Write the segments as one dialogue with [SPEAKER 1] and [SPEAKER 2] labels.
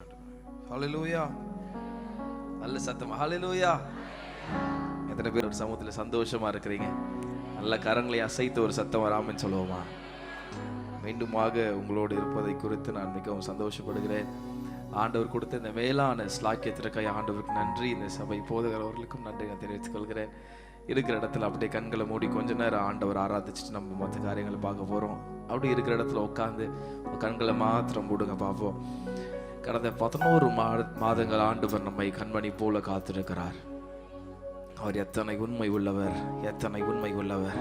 [SPEAKER 1] ஹல்லேலூயா. நல்ல சத்தம் ஹல்லேலூயா. எத்தனை பேர் ஒரு சமூகத்தில் சந்தோஷமா இருக்கிறீங்க? நல்ல கரங்களை அசைத்து ஒரு சத்தம் வராமன்னு சொல்லுவோமா? மீண்டுமாக உங்களோடு இருப்பதை குறித்து நான் மிகவும் சந்தோஷப்படுகிறேன். ஆண்டவர் கொடுத்த இந்த மேலான ஸ்லாக்கியத்திற்காக ஆண்டவருக்கு நன்றி. இந்த சபை போதகர் அவர்களுக்கும் நன்றி நான் தெரிவித்துக் கொள்கிறேன். இருக்கிற இடத்துல அப்படியே கண்களை மூடி கொஞ்ச நேரம் ஆண்டவர் ஆராதிச்சுட்டு நம்ம மற்ற காரியங்களை பார்க்க போகிறோம். அப்படி இருக்கிற இடத்துல உட்காந்து கண்களை மாத்திரம் மூடுங்க பார்ப்போம். கடந்த 11 மாதங்கள் ஆண்டவர் நம்மை கண்மணி போல காத்திருக்கிறார். அவர் எத்தனை உண்மை உள்ளவர், எத்தனை உண்மை உள்ளவர்.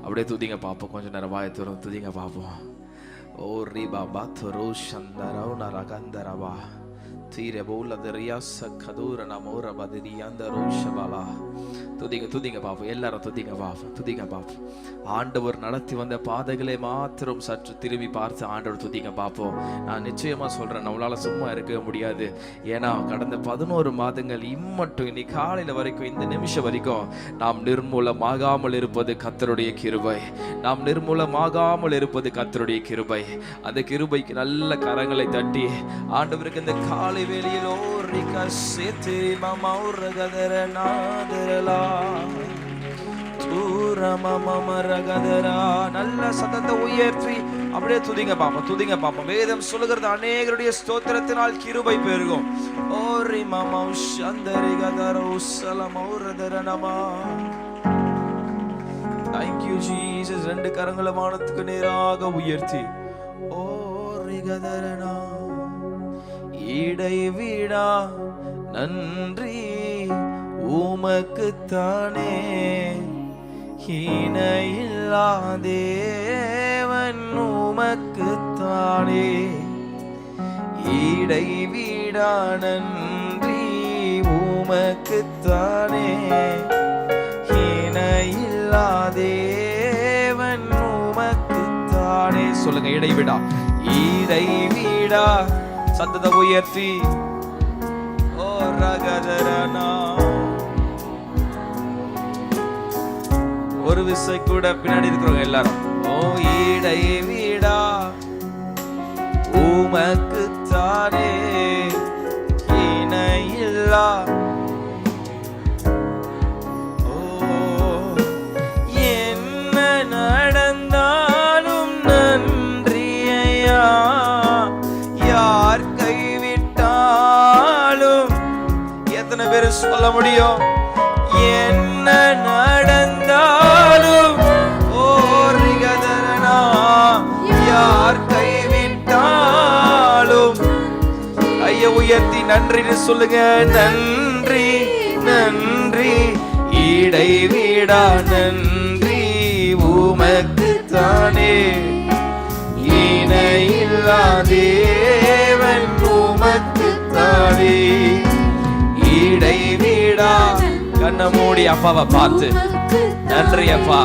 [SPEAKER 1] அப்படியே துதிங்க பார்ப்போம். கொஞ்சம் நேரம் வாயை தரும் துதிங்க பார்ப்போம். ஓ ரீபா பாத்ரோ சந்தரோ நரகந்தரவா தீரே போலதரியா சக்கதூர நமோர பதிரியந்தரோ ஷபாலா. துதிங்க துதிங்க பாப்போம். எல்லாரும் துதிங்க பாப்போம், துதிங்க பாப்போம். ஆண்டவர் நடத்தி வந்த பாதைகளை மாத்திரம் சற்று திரும்பி பார்த்து ஆண்டவர் துதிங்க பார்ப்போம். நான் நிச்சயமா சொல்றேன், நம்மளால சும்மா இருக்க முடியாது. ஏன்னா கடந்த 11 மாதங்கள் இம்மட்டும் இன்னைக்கு காலையில வரைக்கும் இந்த நிமிஷம் வரைக்கும் நாம் நிர்மூலமாகாமல் இருப்பது கர்த்தருடைய கிருபை. நாம் நிர்மூலமாகாமல் இருப்பது கர்த்தருடைய கிருபை. அந்த கிருபைக்கு நல்ல கரங்களை தட்டி ஆண்டவருக்கு இந்த காலை வேளையில் ஓரிகா சேத்தி மாமா உரகதர நாதரலா நல்ல சத்தத்தை உயர்த்தி அப்படியே துதிங்க பாப்போம், துதிங்க பாப்போம். வேதம் சொல்லுகிறது அநேகருடைய ஸ்தோத்திரத்தினால் கிருபை பெருகும். ஓரி மாமா உஷந்தரிகதர உசலம உரதரனமா. Thank you Jesus. 2 கரங்களை வானத்துக்கு நேராக உயர்த்தி ஓரிகதரனா இடைவிடா நன்றி உமக்குத்தானே, இணையில்லா தேவன் உமக்குத்தானே. இடைவிடா நன்றி உமக்குத்தானே, இணையில்லா தேவன் உமக்குத்தானே. சொல்லுங்க, இடைவிடா இடைவிடா. சத்தத்தை உயர்த்தி ஓ ரகதரனா. ஒரு விசை கூட பின்னாடி இருக்கிறவங்க எல்லாரும் ஓ இடைவிடா உமக்குத்தானே, இணையில்லா. ஓ என்ன நடந்தாலும் நன்றி ஐயா, யார் கைவிட்டாலும். எத்தனை பேர் சொல்ல முடியும்? என்ன நடந்தாலும் ஓரிகதரனா, யார் கைவிட்டாலும். கையை உயர்த்தி நன்றின்னு சொல்லுங்க. நன்றி நன்றி இடைவிடா நன்றி உமக்குத்தானே, இணையில்லா தேவன் உமக்குத்தானே. இடைவிடா. கண்ணை மூடி அப்பாவை பார்த்து நன்றி அப்பா.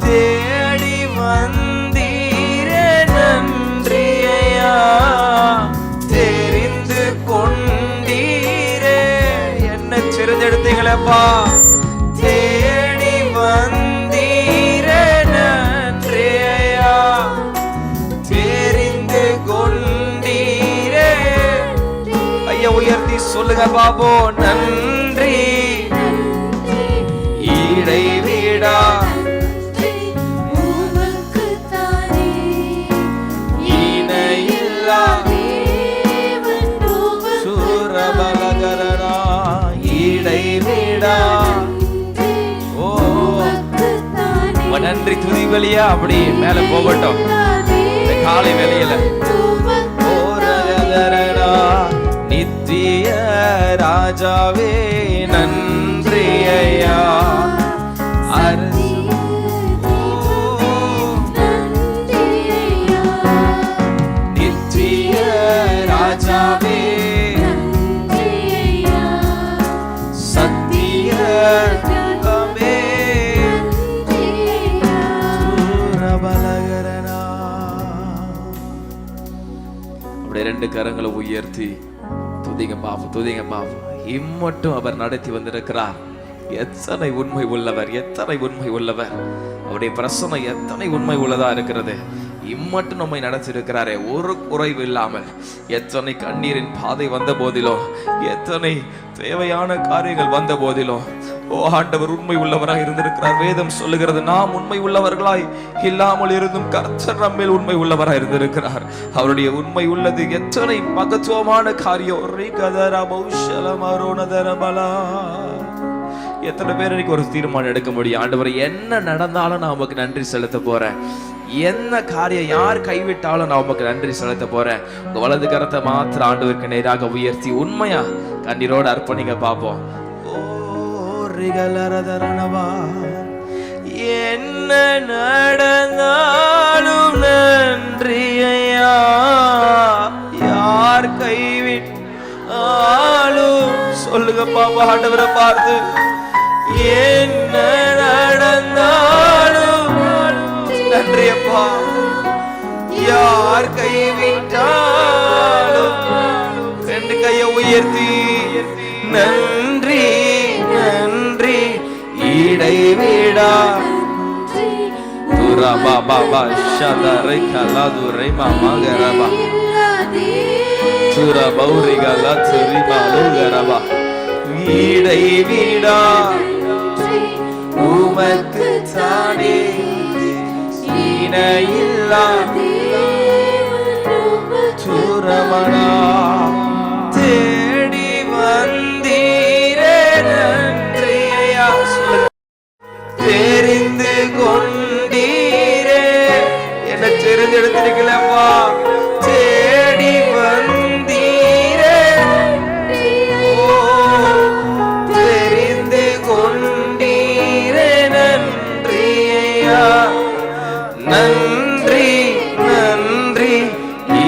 [SPEAKER 1] தேடி வந்தீரே நன்றி ஐயா, தெரிந்து கொண்டீரே என்ன தெரிந்தெடுத்தீங்களப்பா. தேடி வந்தீரே நன்றி ஐயா, தெரிந்து கொண்டீரே. ஐயா உயர்த்தி சொல்லுங்க பாபோ. நன்றி இடைவிடா இணையில்லா சூரபலகரனா இடைவிடா. ஓ நன்றி துதி வழியா அப்படி மேல போகட்டும் காலை வேளையில. ஓரகதரனா நித்திய ராஜாவே நன்றி ஐயா. நித்திய ராஜாவே சத்திய சூரபலகரனா. அப்படியே 2 கரங்களை உயர்த்தி துதிங்க பாப்போம், துதிங்க பாப்போம். இம்மட்டும் அவர் நடத்தி வந்திருக்கிறார். எத்தனை உண்மை உள்ளவர், எத்தனை உண்மை உள்ளவர். அவருடைய பிரசன்னம் எத்தனை உண்மை உள்ளதா இருக்கிறது. இம்மட்டும் நம்மை நடத்திருக்கிறாரே ஒரு குறைவு இல்லாமல். எத்தனை கண்ணீரின் பாதை வந்த போதிலும், எத்தனை தேவையான காரியங்கள் வந்த போதிலும், ஓ ஆண்டவர் உண்மை உள்ளவராய் இருந்திருக்கிறார். வேதம் சொல்லுகிறது, நாம் உண்மை உள்ளவர்களாய் இல்லாமல் இருந்தும் கர்த்தர் நம்மேல் உண்மை உள்ளவராய் இருந்திருக்கிறார். அவருடைய உண்மை உள்ளது எத்தனை மகத்துவமான காரியம். எத்தனை பேர் இன்னைக்கு ஒரு தீர்மானம் எடுக்க முடியும், ஆண்டவர் என்ன நடந்தாலும் நான் உமக்கு நன்றி செலுத்த போறேன், என்ன காரியம் யார் கைவிட்டாலும் நான் உமக்கு நன்றி செலுத்த போறேன். உங்க வலது கரத்தை மாத்திர ஆண்டவருக்கு நேராக உயர்த்தி உண்மையா கண்ணீரோடு அர்ப்பணிங்க பார்ப்போம். என்ன நடந்தாலும் நன்றி ஐயா, யார் கைவிட்டாலும் சொல்லுங்க பாப்பா ஆண்டவரை பார்த்து. என்ன நடந்தாலும் நன்றி அப்பா, யார் கைவிட்டாலும் ரெண்டு கையை உயர்த்தி நன்றி நன்றி இடைவிடா துரபா பாபா ஷதரை கலாதுரை மாமகரபா துரபௌரிகலா துரிமாலுகரபா இடைவிடா உமக்கு தானே இணையில்லா துரமணா தேடி வந்தீரே நன்றி ஐயா, தெரிந்து கொண்டீரே என்ன தெரிந்தெடுத்திருக்கலப்பா, தேடி வந்தீரே, ஓ தெரிந்து கொண்டீரே நன்றி ஐயா, நன்றி நன்றி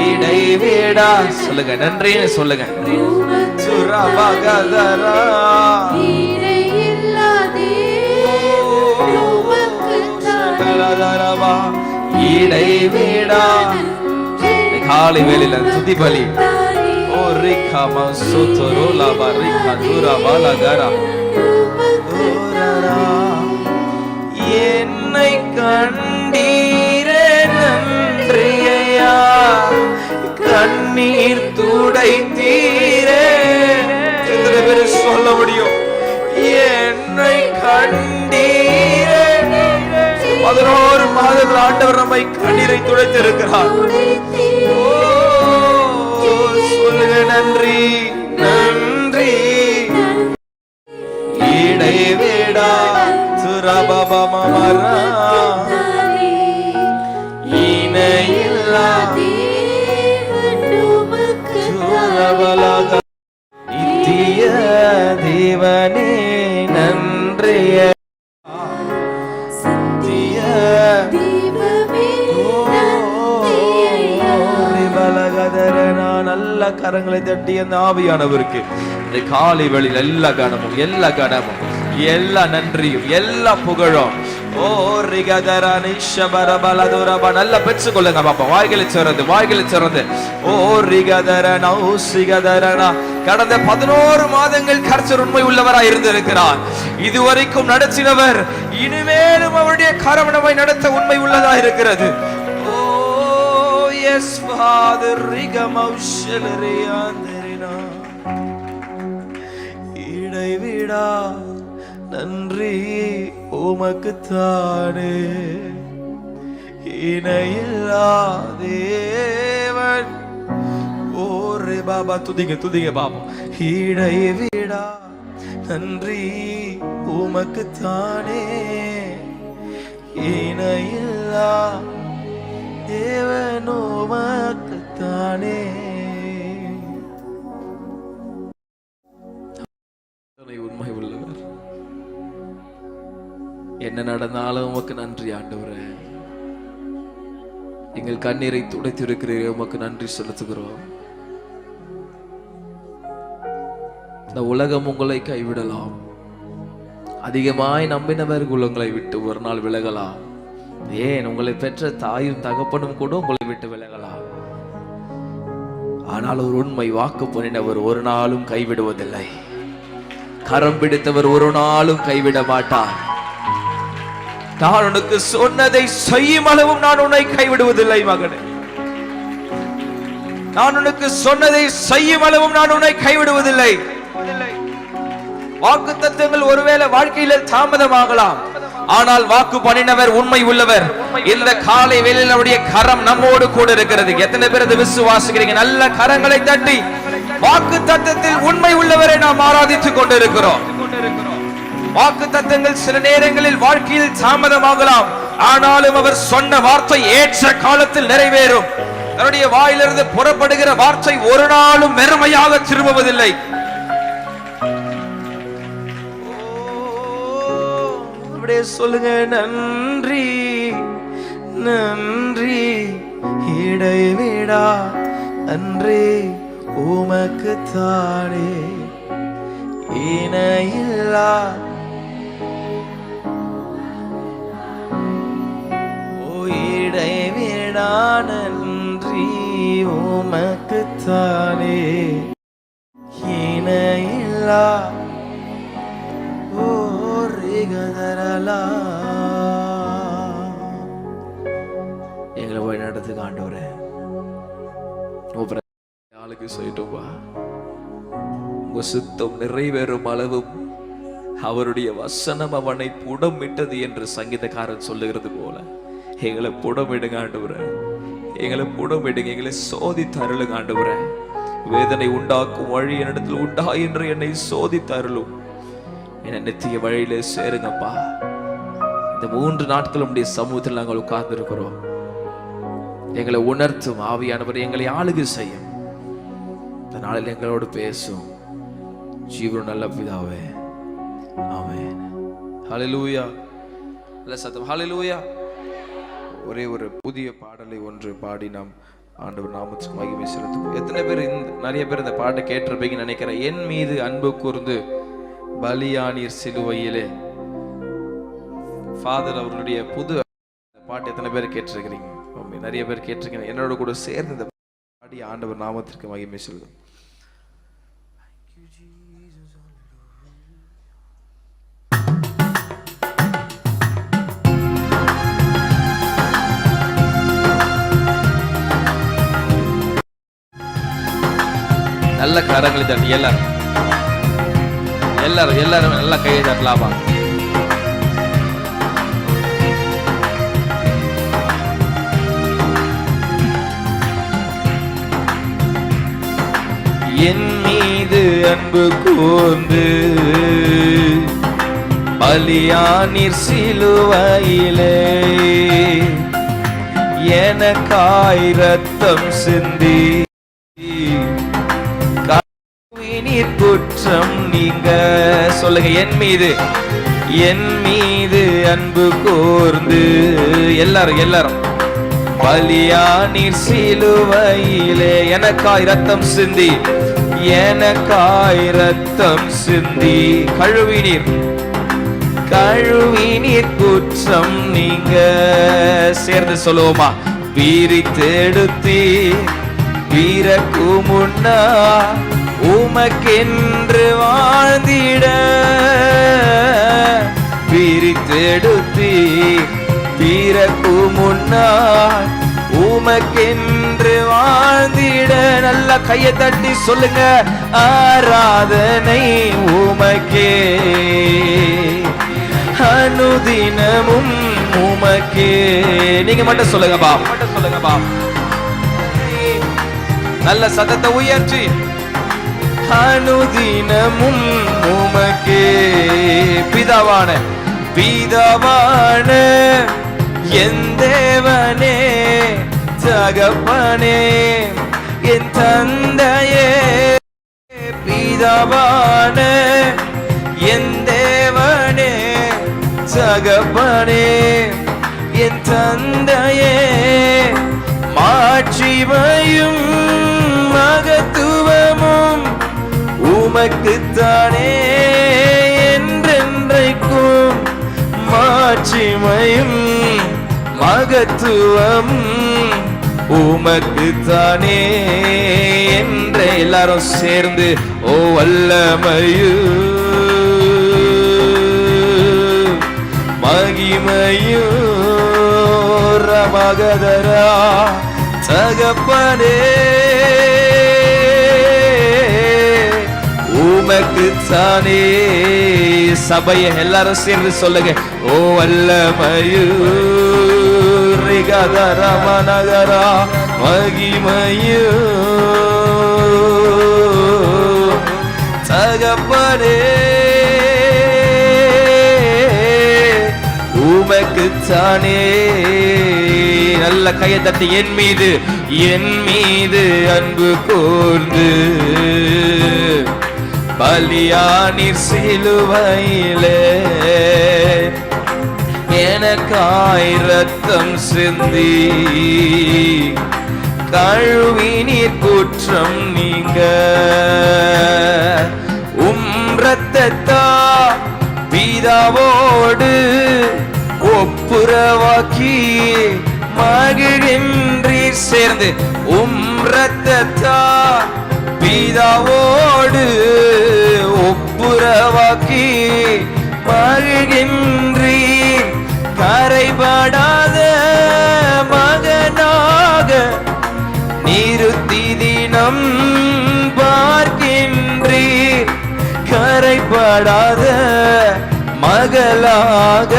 [SPEAKER 1] இடைவிடா சொல்லுங்க, நன்றின்னு சொல்லுங்க. சுரபகதரா இடைவிடா காலை வேளையில துதி பலி. ஓ ரிகா மசுதரோ லபா ரிகா துரபா லகரா என்னை கண்டீரே நன்றி ஐயா, கண்ணீர் துடைத்தீரே. எத்தனை பேர் சொல்ல முடியும், என்னை கண்டீரே. 11 மாதங்கள் ஆண்டவர் நம்மை கண்ணீரை துடைத்திருக்கிறார். சொல்லுங்க நன்றி நன்றி இடைவிடா சுரபபமரா இணையில்லா சுரபலக இத்திய தேவனே நன்றிய சத்திய தெய்வமே நல்ல கரங்களை தட்டி அந்த ஆவியானவருக்கு இந்த காலை வேளையில் எல்லா கணமும் எல்லா கணமும் எல்லா நன்றியும் எல்லா புகழும். ஓ ரிகதரா நிஷபரபலதுரபா நல்ல பெற்று கொள்ளுங்க பாப்பா, வாய்களை சிறந்து வாய்களை சிறந்து. ஓ ரிகதர நௌசிகதரனா கடந்த 11 மாதங்கள் கர்த்தர் உண்மை உள்ளவராய் இருந்திருக்கிறார். இதுவரைக்கும் நடத்தினவர், இனிமேலும் அவருடைய கரம் நம்மை நடத்த உண்மை உள்ளதா இருக்கிறது. ஓ எஸ் ஃபாதர் ரிகமௌஷலரியாந்தரினா இடைவிடா நன்றி உமக்கு தானே இணையில்லா தேவன். ஓரே பாபா துதிங்க துதிங்க பாபா. இடைவிடா நன்றி உமக்கு தானே இணையில்லா தேவன் உமக்கு தானே. உண்மை உள்ளவர், என்ன நடந்தாலும் உமக்கு நன்றி ஆண்டவரே. எங்கள் கண்ணீரை துடைத்திருக்கிறீர்கள், உமக்கு நன்றி செலுத்துகிறோம். இந்த உலகம் உங்களை கைவிடலாம், அதிகமாய் நம்பினவர்கள் உங்களை விட்டு ஒரு நாள் விலகலாம், ஏன் உங்களை பெற்ற தாயும் தகப்பனும் கூட உங்களை விட்டு விலகலாம். ஆனால் ஒரு உண்மை வாக்கு பண்ணினவர் ஒரு நாளும் கைவிடுவதில்லை. கரம் பிடித்தவர் ஒரு நாளும் கைவிட மாட்டார். நான் உனக்கு சொன்னதை செய்யும் அளவும் நான் உன்னை கைவிடுவதில்லை மகனே. நான் உனக்கு சொன்னதை செய்யும் அளவும் நான் உன்னை கைவிடுவதில்லை. வாக்கு தத்துவங்கள் ஒருவேளை வாழ்க்கையில தாமதமாகலாம், ஆனால் வாக்கு பண்ணினவர் உண்மை உள்ளவர். இந்த காலை வேளையில் அவருடைய கரம் நம்மோடு கூட இருக்கிறது. எத்தனை பேர் அதை விசுவாசிக்கிறீங்க? நல்ல கரங்களை தட்டி வாக்கு தத்தத்தில் உண்மை உள்ளவரை நாம் ஆராதித்துக் கொண்டிருக்கிறோம். வாக்கு தத்தங்கள் சில நேரங்களில் வாழ்க்கையில் தாமதமாகலாம், ஆனாலும் அவர் சொன்ன வார்த்தை ஏற்ற காலத்தில் நிறைவேறும். அவருடைய வாயிலிருந்து புறப்படுகிற வார்த்தை ஒரு நாளும் வெறுமையாக திரும்புவதில்லை. அப்படியே சொல்லுங்க, நன்றி நன்றி இடைவிடா நன்றி உமக்கு தானே இணையில்லா இடைவிடா நன்றி உமக்கு தானே இணையில்லா எங்களை போய் நடத்துக்கு ஆண்டவரே ஆளுக்கு சொல்லிட்டோம்பா. உங்க சுத்தம் நிறைவேறும் அளவும் அவருடைய வசனம் அவனை புடமிட்டது என்று சங்கீதக்காரன் சொல்லுகிறது போல எங்களை புடமிடுங்க ஆண்டவரே, எங்களை புடமிடுங்க, எங்களை சோதித்து அருளுங்க ஆண்டவரே. வேதனை உண்டாக்கும் வழி என்னிடத்தில் உண்டா என்று என்னை சோதித்து அருளும். என்னை நித்திய வழியில சேருங்கப்பா. இந்த 3 நாட்கள் உடைய சமூகத்தில் நாங்கள் உட்கார்ந்து இருக்கிறோம். எங்களை உணர்த்தும் ஆவியானவர் எங்களை ஆளுகை செய்யும். இந்த நாளில் எங்களோடு பேசும் ஜீவன் நல்ல பிதாவே, ஆமென். ஹல்லேலூயா. நல்ல சத்தம் ஹல்லேலூயா. ஒரே ஒரு புதிய பாடலை ஒன்று பாடி நாம் ஆண்டவர் நாமத்துக்கு மகிமை செலுத்துவோம். எத்தனை பேர் நிறைய பேர் இந்த பாட்டை கேட்டிருப்பீங்கன்னு நினைக்கிறேன். என் மீது அன்பு கூர்ந்து பலியானீர் சிலுவையிலே. ஃபாதர் அவர்களுடைய புது பாட்டு எத்தனை பேர் கேட்டிருக்கிறீங்க? நிறைய பேர் கேட்டிருக்கீங்க. என்னோட கூட சேர்ந்து இந்த பாடி ஆண்டவர் நாமத்திற்கு மகிமை செலுத்தும். நல்ல கரங்களை தட்டி எல்லாரும் எல்லாரும் எல்லாரும் நல்ல கையை தட்டலாமா? என் மீது அன்பு கூர்ந்து பலியானீர் சிலுவையிலே, எனக்காய் இரத்தம் சிந்தி குற்றம் நீங்க. சொல்லுங்க, என் மீது அன்பு கூர்ந்து எல்லாரும் எல்லாரும் பலியானீர் சிலுவையிலே, எனக்காய் இரத்தம் சிந்தி, எனக்காய் இரத்தம் சிந்தி கழுவினீர் குற்றம் நீங்க. சேர்ந்து சொல்லுவோமா? பிரித்தெடுத்தி பிறக்கு முன்னா உமக்கென்று வாழ்ந்திட, பிரித்தெடுத்தி பிறக்கு முன்னால் உமக்கென்று வாழ்ந்திட. நல்ல கையை தட்டி சொல்லுங்க, ஆராதனை உமக்கே, அனுதினமும் உமக்கே. நீங்க மட்டும் சொல்லுங்க பா, மட்டும் சொல்லுங்க பா. நல்ல சத்தத்தை உயர்ச்சி, அனுதினமும் உமக்கே. பிதாவான என் தேவனே, தகப்பனே, என் தந்தையே. பிதாவான என் தேவனே, தகப்பனே, என் தந்தையே. மாட்சிமையும் மகத்துவமும் உமக்குத்தானே என்றென்றைக்கும். மாட்சிமையும் மகத்துவம் உமக்குத்தானே என்ற எல்லாரும் சேர்ந்து ஓ வல்லமையு மகி மகிமையும் ரமகதரா தகப்பனே உமக்குத்தானே. சபையை எல்லாரும் சேர்ந்து சொல்லுங்க. ஓ வல்லமையும் ரிகதரா மனகரா மகிமையும் தகப்பனே உமக்குத்தானே. நல்ல கையை தட்டி என் மீது அன்பு கூர்ந்து பலியானீர் சிலுவையிலே எனக்காய் ரத்தம் சிந்தி கழுவினீர் குற்றம் நீங்க. ரத்தத்தா பிதாவோடு ஒப்புரவாக்கி மகிழ்கின்றீர் சேர்ந்து. ரத்தத்தா பிதாவோடு ஒப்புரவாக்கி மகிழ்கின்றீர். கரைபடாத மகனாக நிறுத்தி தினம் பார்க்கின்றீர். கரைபடாத மகளாக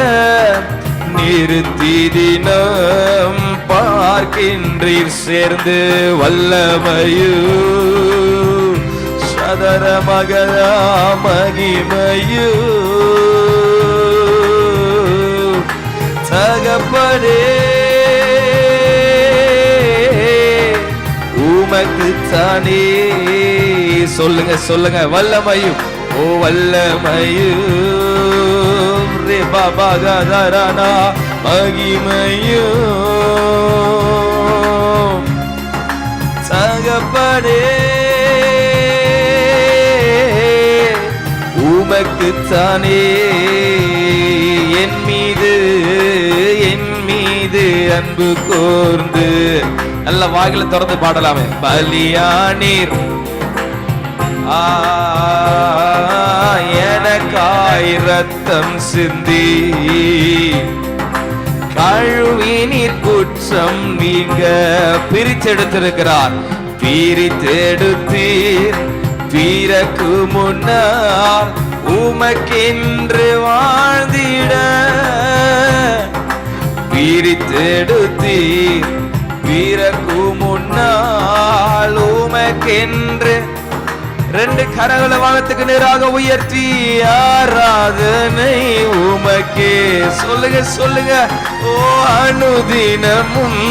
[SPEAKER 1] நிறுத்தி தினம் பார்க்கின்றீர் சேர்ந்து. வல்லமையு சதர மகளா மகிமையு தகப்பனே உமக்குத்தானே. சொல்லுங்க சொல்லுங்க. வல்லமையும் ஓ வல்லமையும் ரே பாபா கதரனா மகிமையும் தகப்பனே உமக்குத்தானே. என் மீது அன்பு கூர்ந்து நல்ல வாயில திறந்து பாடலாமே. பலியானீர் எனக்காய் ரத்தம் சிந்தி கழுவினீர் குற்றம் நீங்க. பிரித்தெடுத்திருக்கிறார். பிரித்தெடுத்தீர் பிறக்கு முன்னால் உமக்கென்று வாழ்ந்திட. பிரித்தெடுத்தீர் பிறக்கு முன்னால் உமக்கென்று. ரெண்டு கரங்களை வானத்துக்கு நேராக உயர்த்தி ஆராதனை உமக்கே. சொல்லுங்க சொல்லுங்க. ஓ அனுதினமும்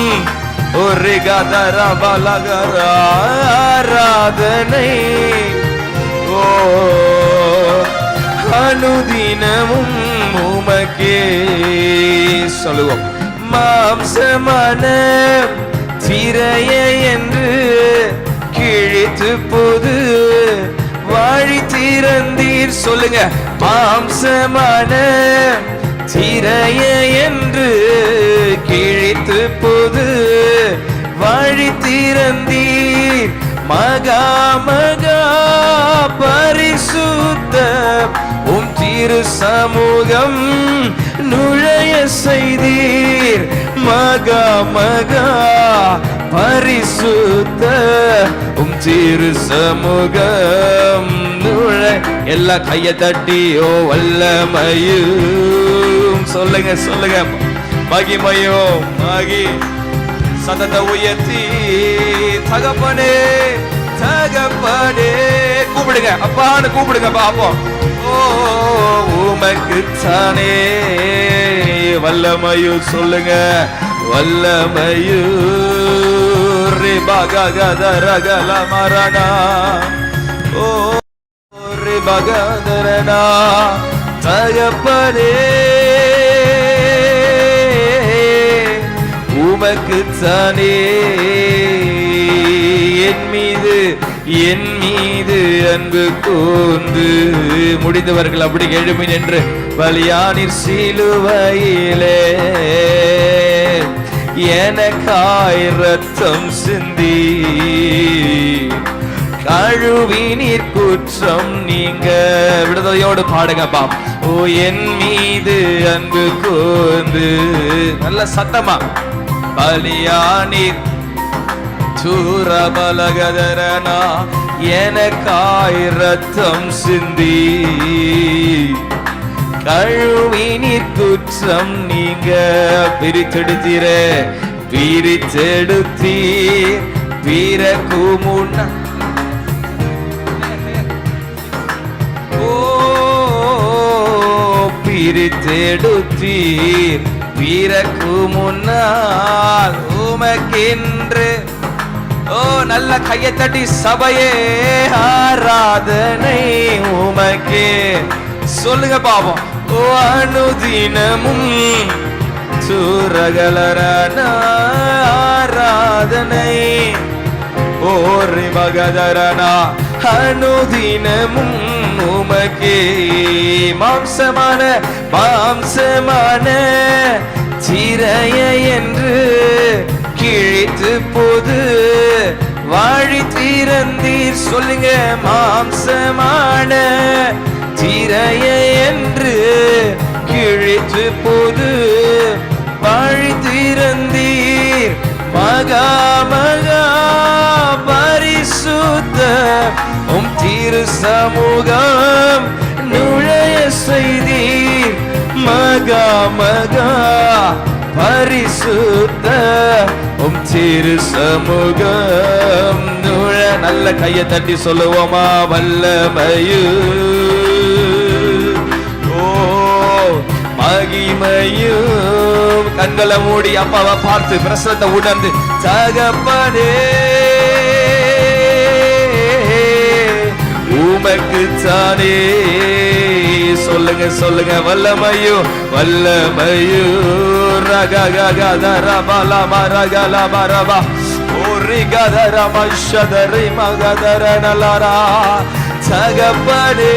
[SPEAKER 1] ஒரு கதரா பலகரா ஆராதனை. ஓ அனுதினமும் உமக்கே. சொல்லுவோம். மாம்சமான திரைய என்று கிழித்து பொது வாழி திறந்தீர். சொல்லுங்க. மாம்சமான திரைய என்று கிழித்து பொது வாழி திறந்தீர். மகா மகா பரிசுத்த உம் திரு சமூகம் நுழைய செய்தீர். மகா மகா பரிசுத்த உம் திரு சமூகம் நுழை. எல்லா கையை தட்டி ஓ வல்லமையும் சொல்லுங்க சொல்லுங்க. மகிமையோ மகி சதத்தை உயர்த்தி தகப்பனே தகப்பனே கூப்பிடுங்க. அப்பான்னு கூப்பிடுங்க பாப்போம். ஓ உமக்குத்தானே வல்லமையு சொல்லுங்க. வல்லமையு ரே பகதரகல மரணா. ஓ ரே பகதரனா தகப்பனே உமக்குத்தானே. என் மீது அன்பு கூர்ந்து. முடிந்தவர்கள் அப்படி எழுமி நின்று பலியானீர் சிலுவையிலே எனக்காய் ரத்தம் சிந்தி கழுவினீர் குற்றம் நீங்க. விடுதலையோடு பாடுங்கப்பா. ஓ என் மீது அன்பு கூர்ந்து, நல்ல சத்தமா, பலியானீர் சூரபலகதரனா, எனக்காய் ரத்தம் சிந்தி, கழுவினீர் குற்றம் நீங்க. பிரித்தெடுத்தீரே, பிரித்தெடுத்தீர் பிறகு முன்ன, ஓ பிரித்தெடுத்தீர் பிறகு முன்னால் உமக்கென்று. ஓ நல்ல கையை தட்டி சபையே ஆராதனை உமக்கே. சொல்லுங்க பாவம். ஓ அனுதினமும் சூரகலரான ஆராதனை, ஓரி மகதரனா அனுதினமும் உமக்கே. மாம்சமான மாம்சமான சிறைய என்று கிழித்து போது வாழி திறந்தீர். சொல்லுங்க. மாம்சமான சிறைய என்று கிழித்து போது வாழி திறந்தீர். மகா மகா பரிசுத்த உம் திரு சமூகம் நுழைய செய்தீர். மகா மகா பரிசுத்த உம் திரு சமூகம் நுழ. நல்ல கையை தட்டி சொல்லுவோமா. வல்லமையு ஓ மகிமையும். கண்களை மூடி அப்பாவை பார்த்து பிரசனத்தை உணர்ந்து, தகப்பனே உமக்கு தானே. சொல்லுங்க சொல்லுங்க. வல்லமையு வல்லமையு ரககதரபலமா ரகலபரபா ஓரி கதரமஷதரி மகதரனலரா. தகப்பனே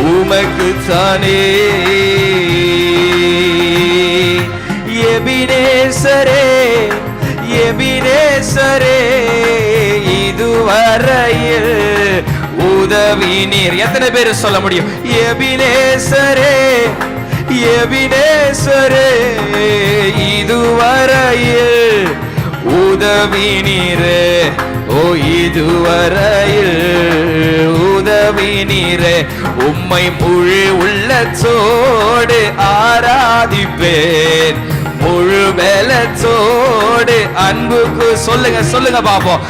[SPEAKER 1] உமக்கு தானே. எபினேசரே எபினேசரே இதுவரையில் உதவி நீர். எத்தனை பேர் சொல்ல முடியும்? எபினேசரே எபினேசரே இதுவரையில் உதவி நீரே. ஓ இதுவரையில் உதவி நீரே. உம்மை முழு உள்ளத்தோடு ஆராதிப்பேன், முழு பலத்தோடு அன்புக்கு. சொல்லுங்க சொல்லுங்க பாப்போம்.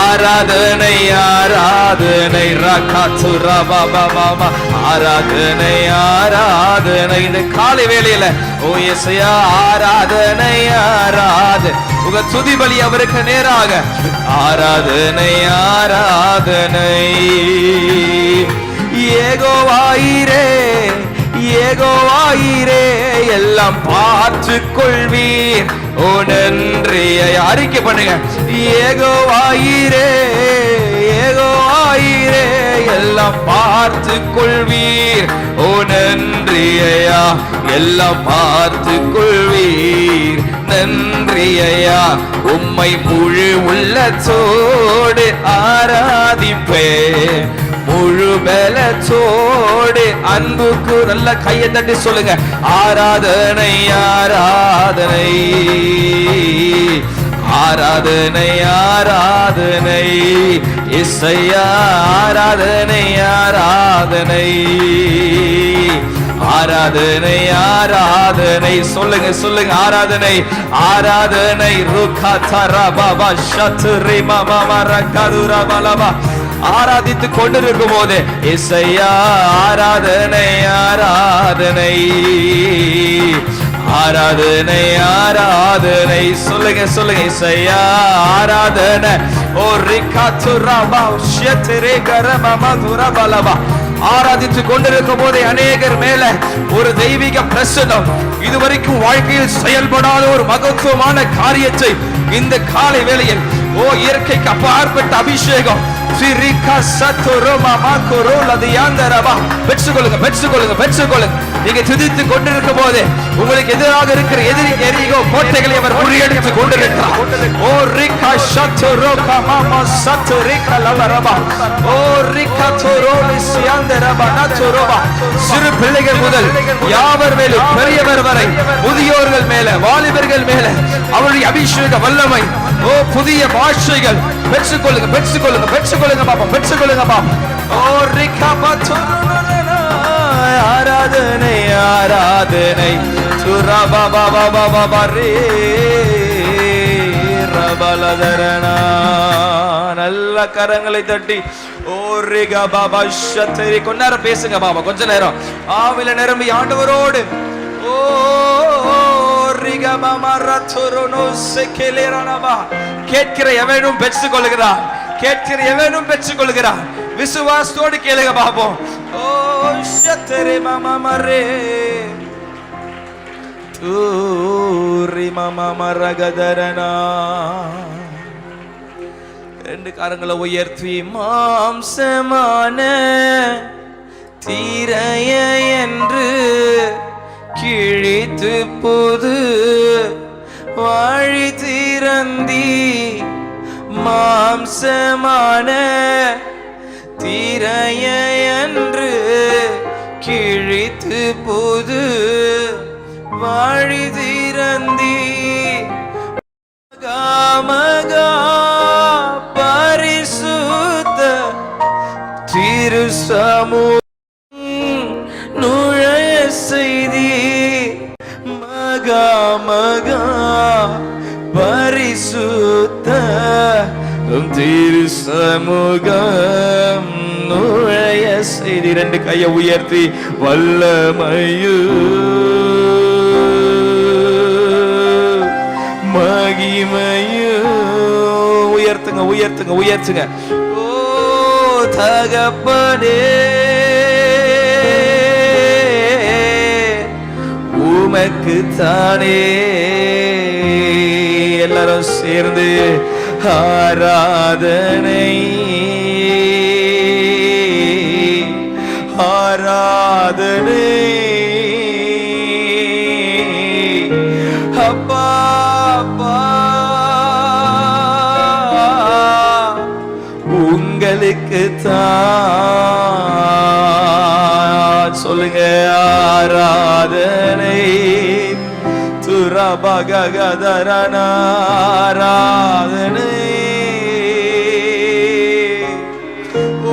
[SPEAKER 1] ஆராதனை ஆராதனை ரகாத்துரபாபாமா. ஆராதனை ஆராதனை இந்த காலை வேளையில ஓ இயேசுயா ஆராதனை ஆராதனை. உங்க துதி பலி அவருக்கு நேராக. ஆராதனை ஆராதனை. ஏகோவாயிரே ஏகோவாயிரே எல்லாம் பார்த்து கொள்வீர். ஓ நன்றியை அறிக்கை பண்ணுங்க. ஏகோவாயிரே ஏகோவாயிரே எல்லாம் பார்த்து கொள்வீர். ஓ நன்றியா எல்லாம் பார்த்து கொள்வீர். நன்றியா உம்மை முழு உள்ளத்தோடு ஆராதிப்பேன், முழு பலத்தோடு அன்புக்கு. நல்ல கையை தட்டி சொல்லுங்க. ஆராதனை ஆராதனை ஆராதனை ஆராதனை. இசையா ஆராதனை ஆராதனை ஆராதனை ஆராதனை. சொல்லுங்க சொல்லுங்க. ஆராதனை ஆராதனை. ருகாதரபாபா ஷத்ரி மாமா ரகதுரபலபா. ஆராதித்து கொண்டிருக்கும் போது இசையா ஆராதனை ஆராதனை ஆராதனை ஆராதனை. சொல்லுங்க சொல்லுங்க. இசையா ஆராதனை. ஓ ரிகாதுரபா ஷத்ரி கரமமதுரபலபா. ஆராதித்து கொண்டிருக்கும் போதே அநேகர் மேல ஒரு தெய்வீக பிரசன்னம், இதுவரைக்கும் வாழ்க்கையில் செயல்படாத ஒரு மகத்துவமான காரியத்தை இந்த காலை வேளையில் ஓ இயற்கைக்கு அப்பாற்பட்ட அபிஷேகம் திரிகா சத்துரோ மாமா கோரோல தியாந்தரபா. பெற்றுக்கொள்ளுங்க, பெற்றுக்கொள்ளுங்க, பெற்றுக்கொள்ளுங்க. நீங்க துதித்து கொண்டிருக்கும் போது உங்களுக்கு எதிராக இருக்கிற எதிரி எரிகோ கோட்டைகளை அவர் முறியடித்து கொண்டிருக்கிறார். ஓ ரிகா சத்துரோ மாமா சத்துரிகா லவரபா. ஓ ரிகா தோரோலி சியாந்தரபா நதுரோபா. சிறு பிள்ளைகள் முதல் யாவர் மேலும் பெரியவர் வரை, முதியோர்கள் மேல, வாலிபர்கள் மேல அவருடைய அபிஷேக வல்லமை. ஓ புதிய பாஷைகள் பெற்றுக்கொள்ளுங்க, பெற்றுக்கொள்ளுங்க, பெற்றுக்கொள்ளுங்க பாப்பா, பெற்றுக்கொள்ளுங்க பாப்பா. ஓ ரிகா ஆராதனை ஆராதனை சுரபா பாபா பாபா ரே ரபலதரனா. நல்ல கரங்களை தட்டி ஓ ரிகா பாபா ஷத்தரி. கொஞ்ச நேரம் பேசுங்க பாபா, கொஞ்ச நேரம் ஆவில நிரம்பி ஆண்டவரோடு. ஓ ரிகா மாமா ரத்துரோனோ செகேலேரானபா. கேட்கிற எவனும் பெற்றுக்கொள்கிறான், கேட்கிற எவனும் பெற்றுக்கொள்கிறான். விசுவாசத்தோடு கேளுங்க பாப்போம். ஓ ஷத்தரி மாமா மரே தூரி மாமா மரகதரனா. ரெண்டு கரங்களை உயர்த்தி மாம்சமான தீரைய என்று கிழித்து புது வாழி திறந்தி. மாம்சமான தீரைய என்று கிழித்து புது வாழி திறந்தி. மகா பரிசுத்த திரு சமூகம் நுழைய செய்தி. மகா மகா பரிசுத்த திரு சமூகம் நுழைய செய்தி. ரெண்டு கையை உயர்த்தி வல்லமையு மகிமையு உயர்த்துங்க, உயர்த்துங்க, உயர்த்துங்க. ஓ தகப்பனே உமக்கு தானே. எல்லாரும் சேர்ந்து ஆராதனை ஆராதனை அப்பா அப்பா உங்களுக்கு தான். சொல்லுங்க ஆராதனை துரபகதரனா ஆராதனை.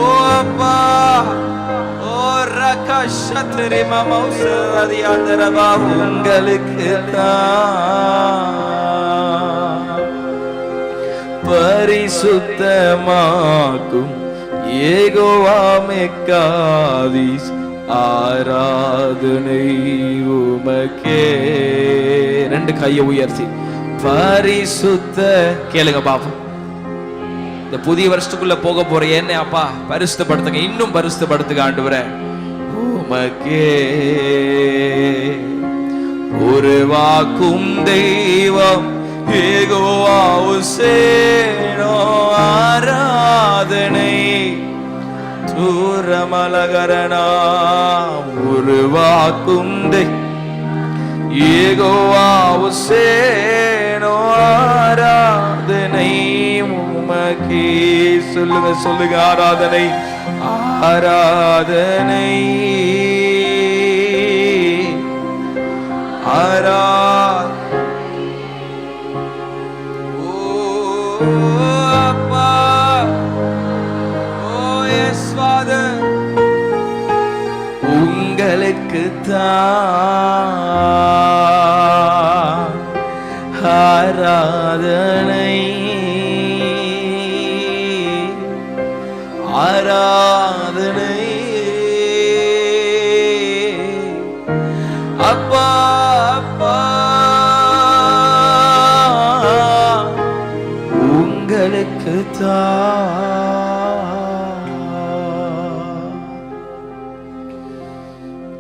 [SPEAKER 1] ஓ அப்பா ஓ ரகஷத்ரி மமௌசதி அந்தரபா உங்களுக்கு தான். பரிசுத்தமாக்கும் யெகோவா மெக்காதீஸ் ஆராதனை உமக்கே. ரெண்டு கையை உயர்த்தி பரிசுத்த கேளுங்க பாப்போம். இந்த புதிய வருஷத்துக்குள்ள போக போற என்ன அப்பா பரிசுத்தப்படுத்துங்க, இன்னும் பரிசுத்தப்படுத்துங்க ஆண்டவரே. உமக்கே உருவாக்கும் தெய்வம் யெகோவா உசேனோ ஆராதனை தூரமலகரணா. உருவாக்கும் யெகோவா உசேனோ ஆராதனை உமக்கே. சொல்லுங்க சொல்லுங்க ஆராதனை ஆராதனை அப்பா. ஓ எஸ் ஃபாதர் உங்களுக்கு தான் ஆராதனை ஆராதனை அப்பா அப்பா உங்களுக்கு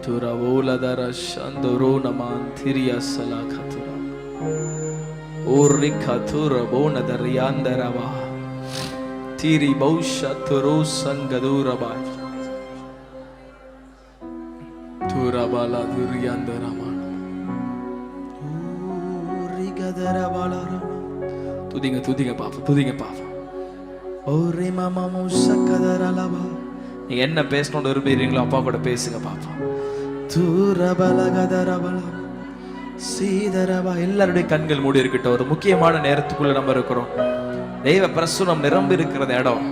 [SPEAKER 1] துரவோலதர சந்தரோ நமான் திரியா சலாகதுரா ஓரிகதுர போனதரியாந்தரவா. தீரி பௌஷா துரு சங்கதூரபாய் தூரபாலா துரியாந்தரமான ஊரிகதரபாலரா. துதிங்க துதிங்க பாப்பா, துதிங்க பாப்பா. ஓரே மாமா முசக்கதரலபா. நீங்க என்ன பேசணும்னு விரும்புறீங்களோ அப்பா கூட பேசுங்க பாப்பா. தூரபலகதரபலா சீதரபா. எல்லாருடைய கண்கள் மூடி இருக்கட்டும். ஒரு முக்கியமான நேரத்துக்குள்ள நம்ம இருக்கிறோம். தெய்வ பிரசன்னம் நிரம்பி இருக்கிற இடம்.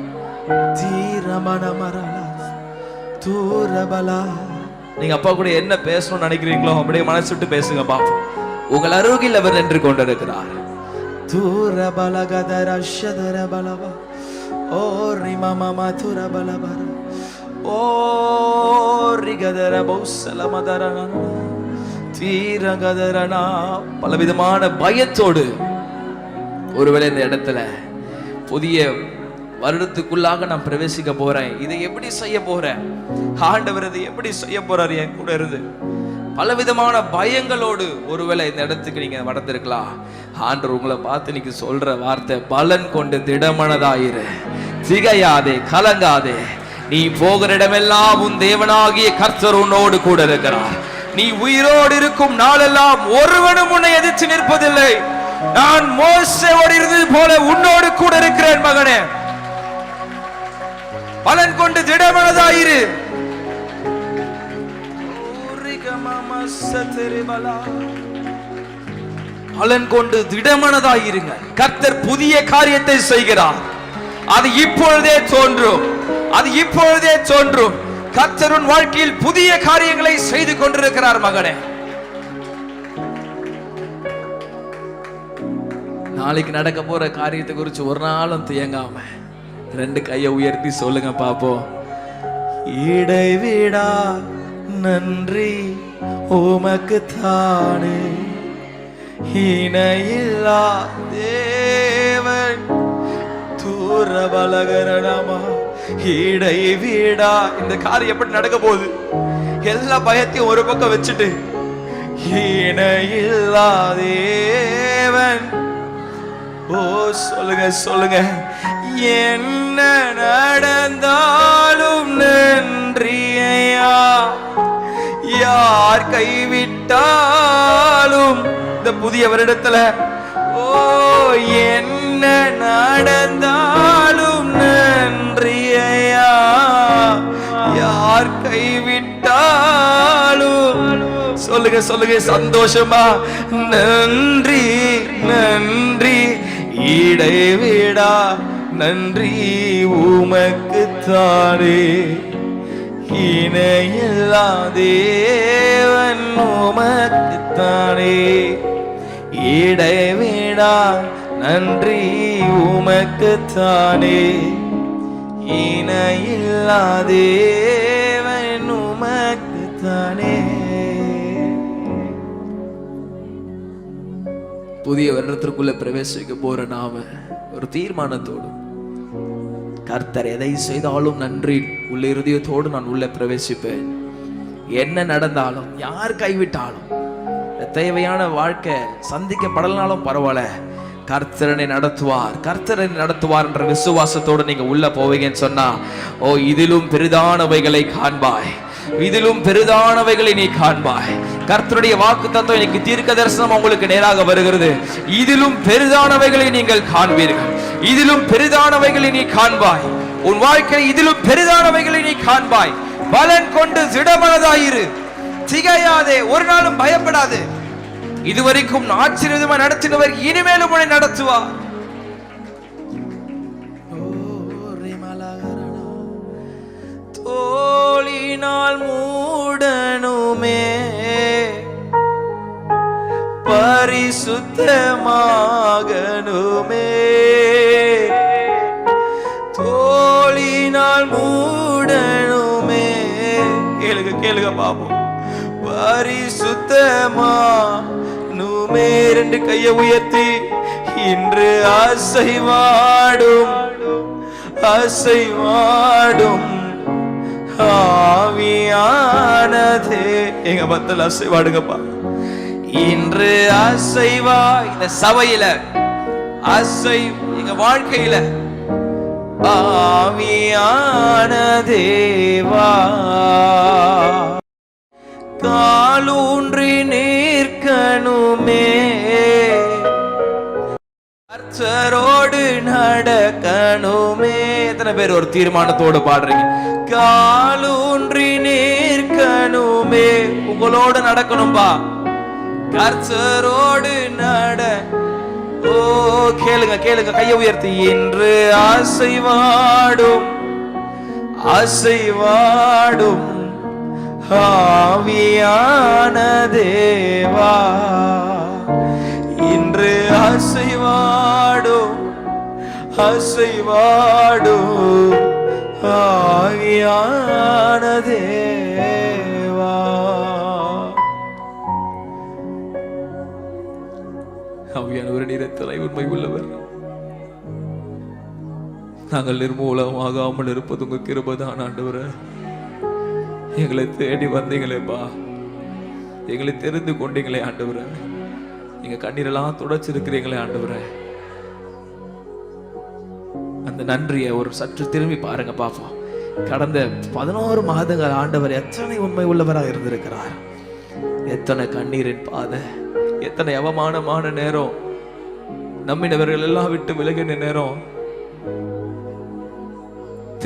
[SPEAKER 1] தீரமனமரலா தூரபலா. நீங்க அப்பா கூட என்ன பேசணும்னு நினைக்கிறீங்களோ அப்படியே மனசு விட்டு பேசுங்க பாப்பா. உங்கள் அருகில் அவர் நின்று கொண்டிருக்கிறார். தூரபலகதரஷதரபலவா. ஓ ரிமமமா துரபலபர. ஓ ரிகதர பௌசலமதரனா தீரகதரனா. பலவிதமான பயத்தோடு ஒருவேளை இந்த இடத்துல புதிய வருடத்துக்குள்ளாக நான் பிரவேசிக்க போறேன், இதை எப்படி செய்ய போறேன், ஆண்டவர் இதை எப்படி செய்ய போறாரு என் கூட இருந்து பலவிதமான பயங்களோடு ஒருவேளை இந்த இடத்துக்கு நீங்க வளர்ந்திருக்கலாம். ஆண்டவர் உங்களை பார்த்து நீங்க சொல்ற வார்த்தை, பலன் கொண்டு திடமனதாயிரு, திகையாதே, கலங்காதே. நீ போகிற இடமெல்லாம் உன் தேவனாகிய கர்த்தர் உன்னோடு கூட இருக்கிறார். நீ உயிரோடு இருக்கும் நாளெல்லாம் ஒருவனும் உன்னை எதிர்த்து நிற்பதில்லை. நான் மோசேயோடு இருந்தது போல உன்னோடு கூட இருக்கிறேன் மகனே. பலன் கொண்டு திடமனதாயிரு. பலன் கொண்டு திடமனதாயிருங்க. கர்த்தர் புதிய காரியத்தை செய்கிறார். அது இப்பொழுதே தோன்றும், அது இப்பொழுதே தோன்றும். கர்த்தர் உன் வாழ்க்கையில் புதிய காரியங்களை செய்து கொண்டிருக்கிறார் மகனே. நாளைக்கு நடக்க போற காரியத்தை குறித்து ஒரு நாளும் தியங்காம ரெண்டு கையை உயர்த்தி சொல்லுங்க பாப்போம். இடைவிடா நன்றி உமக்கு தானே, இணையில்லா தேவன் தூரபலகரணமா. இடைவிடா. இந்த காரியம் எப்படி நடக்க போகுது? எல்லா பயத்தையும் ஒரு பக்கம் வச்சுட்டு, இணையில்லா தேவன். ஓ சொல்லுங்க சொல்லுங்க. என்ன நடந்தாலும் நன்றியா, யார் கைவிட்டாலும் இந்த புதிய வருடத்துல. ஓ என்ன நடந்தாலும் நன்றியா, யார் கைவிட்டாலும். சொல்லுங்க சொல்லுங்க சந்தோஷமா. நன்றி நன்றி இடைவிடா நன்றி உமக்கு தானே, இணையில்லா தேவன் உமக்கு தானே. இடைவிடா நன்றி உமக்கு தானே, இணையில்லா தேவன் உமக்கு தானே. புதிய வருடத்திற்குள்ள பிரவேசிக்க போற நாம ஒரு தீர்மானத்தோடு, கர்த்தர் எதை செய்தாலும் நன்றி உள்ள இருதயத்தோடு நான் உள்ள பிரவேசிப்பேன். என்ன நடந்தாலும், யார் கைவிட்டாலும், தேவையான வாழ்க்கை சந்திக்கப்படலனாலும் பரவாயில்ல, கர்த்தரனை நடத்துவார், கர்த்தரனை நடத்துவார் என்ற விசுவாசத்தோடு நீங்க உள்ள போவீங்கன்னு சொன்னா, ஓ இதிலும் பெரிதானவைகளை காண்பாய், இதிலும் பெரிதானவைகளை நீ காண்பாய். கர்த்தருடைய வாக்கு தத்துவம் இன்னைக்கு தீர்க்க தரிசனம் உங்களுக்கு நேராக வருகிறது. இதிலும் பெரிதானவைகளை நீங்கள் காண்பீர்கள், இதிலும் பெரிதானவைகளை நீ காண்பாய். உன் வாழ்க்கை இதிலும் பெரிதானவைகளை நீ காண்பாய். பலன் கொண்டு திடமனதாயிரு, திகையாதே, ஒரு நாளும் பயப்படாது. இதுவரைக்கும் ஆச்சரியமா நடத்தினவர் இனிமேலும் உன்னை நடத்துவார். தோளினால் மூடனுமே பரிசுத்தமாகனுமே, தோளினால் மூடனுமே. கேளுங்க கேளுங்க பாப்போம். பரிசுத்தமானுமே. ரெண்டு கையை உயர்த்தி இன்று அசைவாடும் அசைவாடும் ஆவியானதே. எங்க பத்தல அசைவாடுங்கப்பா. இன்று அசைவா இந்த சபையில, அசை எங்க வாழ்க்கையில ஆவியான தேவா காலூன்றி நிற்கணுமே, கர்த்தரோடு நடக்கணுமே. எத்தனை பேர் ஒரு தீர்மானத்தோடு பாடுறீங்க? காலூன்றி நிற்கணுமே, உங்களோடு நடக்கணும்பா, கர்த்தரோடு நட. ஓ கேளுங்க கேளுங்க, கையை உயர்த்தி. இன்று அசைவாடும் அசைவாடும் ஆவியான தேவா, இன்று அசைவாடும் அசைவாடும் ஆவியான தேவா. ஆவியானவர் நிறத்தலை உண்மை உள்ளவர். நாங்கள் நிர்மூலமாகாமல் இருப்பது உங்க கிருபைதான் ஆண்டவரே. எங்களை தேடி வந்தீங்களேப்பா, எங்களை தெரிந்து கொண்டீங்களே ஆண்டவரே, எங்க கண்ணீரெல்லாம் துடைச்சிருக்கிறீங்களே ஆண்டவரே. அந்த நன்றியை ஒரு சற்று திரும்பி பாருங்க பாப்போம். கடந்த 11 மாதங்கள் ஆண்டவர் எத்தனை உண்மை உள்ளவராக இருந்திருக்கிறார். எத்தனை கண்ணீரின் பாதை, எத்தனை அவமானமான நேரம், நம்பினவர்கள் எல்லாம் விட்டு விலகின நேரம்,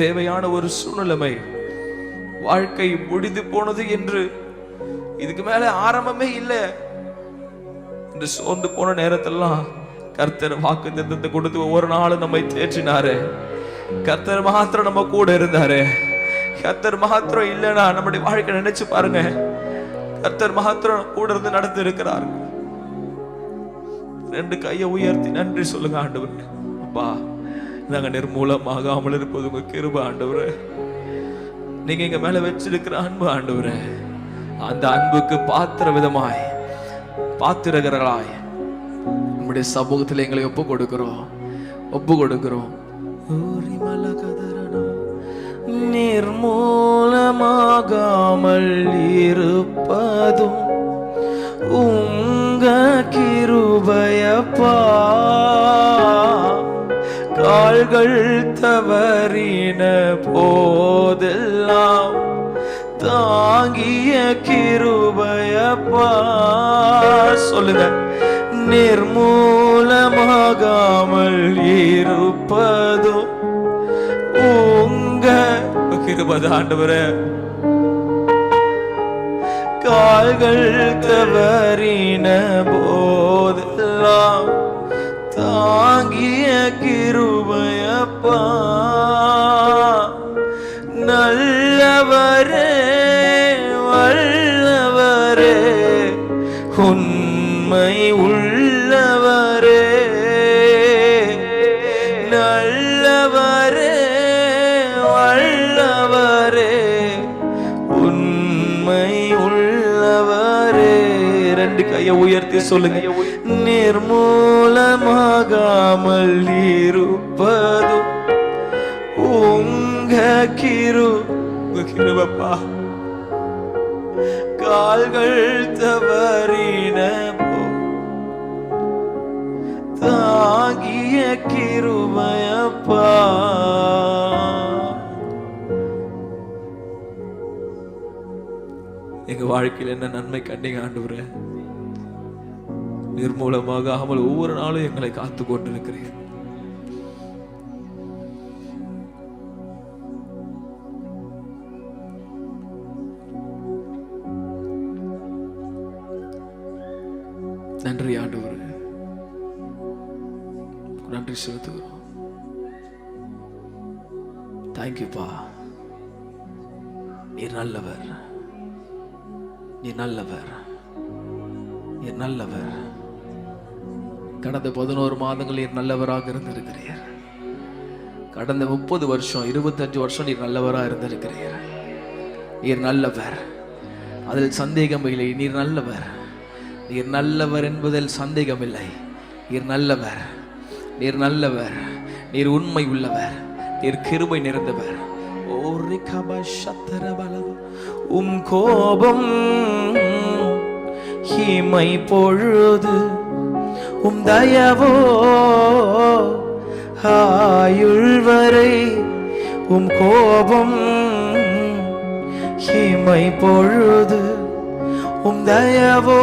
[SPEAKER 1] தேவையான ஒரு சூழ்நிலைமை, வாழ்க்கை முடிந்து போனது என்று இதுக்கு மேல ஆரம்பமே இல்லை என்று சோர்ந்து போன நேரத்தெல்லாம் கர்த்தர் வாக்கு தத்தத்தை கொடுத்து ஒவ்வொரு நாளும் நம்மை தேற்றினாரு. கர்த்தர் மாத்திரம் நம்ம கூட இருந்தாரு. கர்த்தர் மாத்திரம் இல்லைன்னா நம்முடைய வாழ்க்கை நினைச்சு பாருங்க. கர்த்தர் மாத்திரம் கூட இருந்து நடத்தி இருக்கிறார். 2 கையை உயர்த்தி நன்றி சொல்லுங்க ஆண்டவர். அப்பா, நாங்க நிர்மூலமாகாமல் இருப்பது உங்க கிருபை ஆண்டவரே. நீங்க எங்க மேல வச்சிருக்கிற அன்பு ஆண்டவரே, அந்த அன்புக்கு பாத்திர விதமாய் பாத்திரகர்களாய் நம்முடைய சமூகத்தில் எங்களை ஒப்பு கொடுக்கிறோம். நிர்மூலமாகாமல் இருப்பதும் உங்க கிருபையப்பா. கால்கள் தவறின போதெல்லாம் தாங்கிய கிருபையப்பா. சொல்லுங்க, நிர்மூலமாகாமல் இருப்பதும் உங்க கிருபை ஆண்டவரே. கால்கள் தவறின போதெல்லாம் தாங்கிய கிருபையப்பா. நல்லவரே வல்லவரே உண்மை உள்ளவரே. நல்லவரே வல்லவரே உண்மை உள்ளவரே. 2 கையை உயர்த்தி சொல்லுங்க, நிர்மூலமாகாமல் இருப்பதும் உங்க கிருபைப்பா. கால்கள் தவறின தாங்கிய கிருபையப்பா. எங்க வாழ்க்கையில் என்ன நன்மை கண்டீங்க ஆண்டவரே. நிர்மூலமாகாமல் ஒவ்வொரு நாளும் எங்களை காத்து கொண்டிருக்கிறீர். நன்றி ஆண்டவரே, நன்றி செலுத்துகிறோம். தேங்க்யூப்பா. நீர் நல்லவர், நீர் நல்லவர், நீர் நல்லவர். கடந்த 11 மாதங்கள் நீர் நல்லவராக இருந்திருக்கிறீர். கடந்த 30 வருஷம் 25 வருஷம் நீர் நல்லவராக இருந்திருக்கிறீர். நீர் நல்லவர், அதில் சந்தேகம் இல்லை. நீர் நல்லவர், நீர் நல்லவர் என்பதில் சந்தேகம் இல்லை. நீர் நல்லவர், நீர் நல்லவர், நீர் உண்மை உள்ளவர், நீர் கிருபை நிறைந்தவர். கோபம் இமை பொழுது தயவோ ஆயுள் வரை உம் கோபம், இமை பொழுது உம் தயவோ.